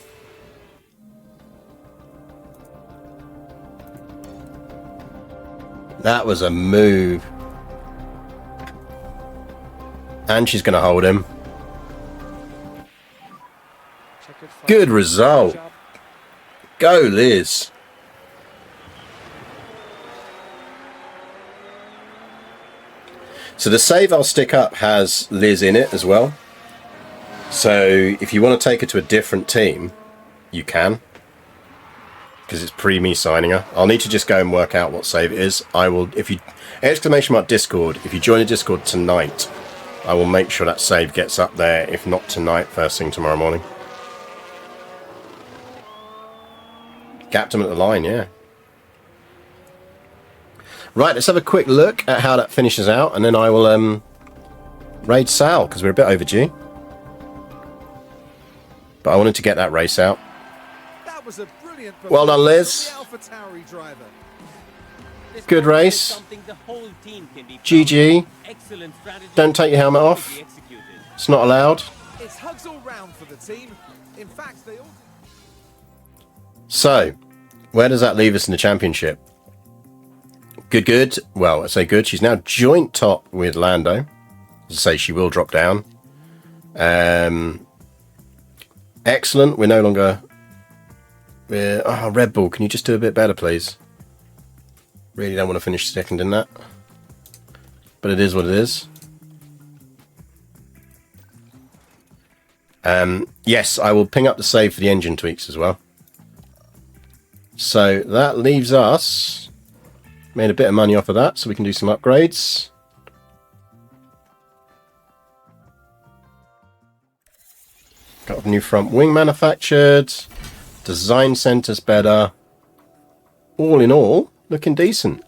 That was a move. And she's going to hold him. Checkered flag. Good result. Good job. Go, Liz. So the save I'll stick up has Liz in it as well. So if you want to take her to a different team, you can. Because it's pre-me signing her. I'll need to just go and work out what save it is. I will, if you, !Discord, if you join the Discord tonight, I will make sure that save gets up there. If not tonight, first thing tomorrow morning. Gapped him at the line, yeah. Right, let's have a quick look at how that finishes out, and then I will raid Sal, because we're a bit overdue. But I wanted to get that race out. That was a brilliant Well done, Liz. from the Alpha Tauri driver. This Good moment is race. something the whole team can be proud GG. of. Excellent strategy. Don't take your helmet off. Perfectly executed. It's not allowed. It's hugs all round for the team. In fact, they all... So, where does that leave us in the championship? Good. Well, I say good. She's now joint top with Lando. As I say, she will drop down. Excellent. We're no longer... Red Bull, can you just do a bit better, please? Really don't want to finish second in that. But it is what it is. Yes, I will ping up the save for the engine tweaks as well. So that leaves us... Made a bit of money off of that, so we can do some upgrades. Got a new front wing manufactured. Design center's better. All in all, looking decent.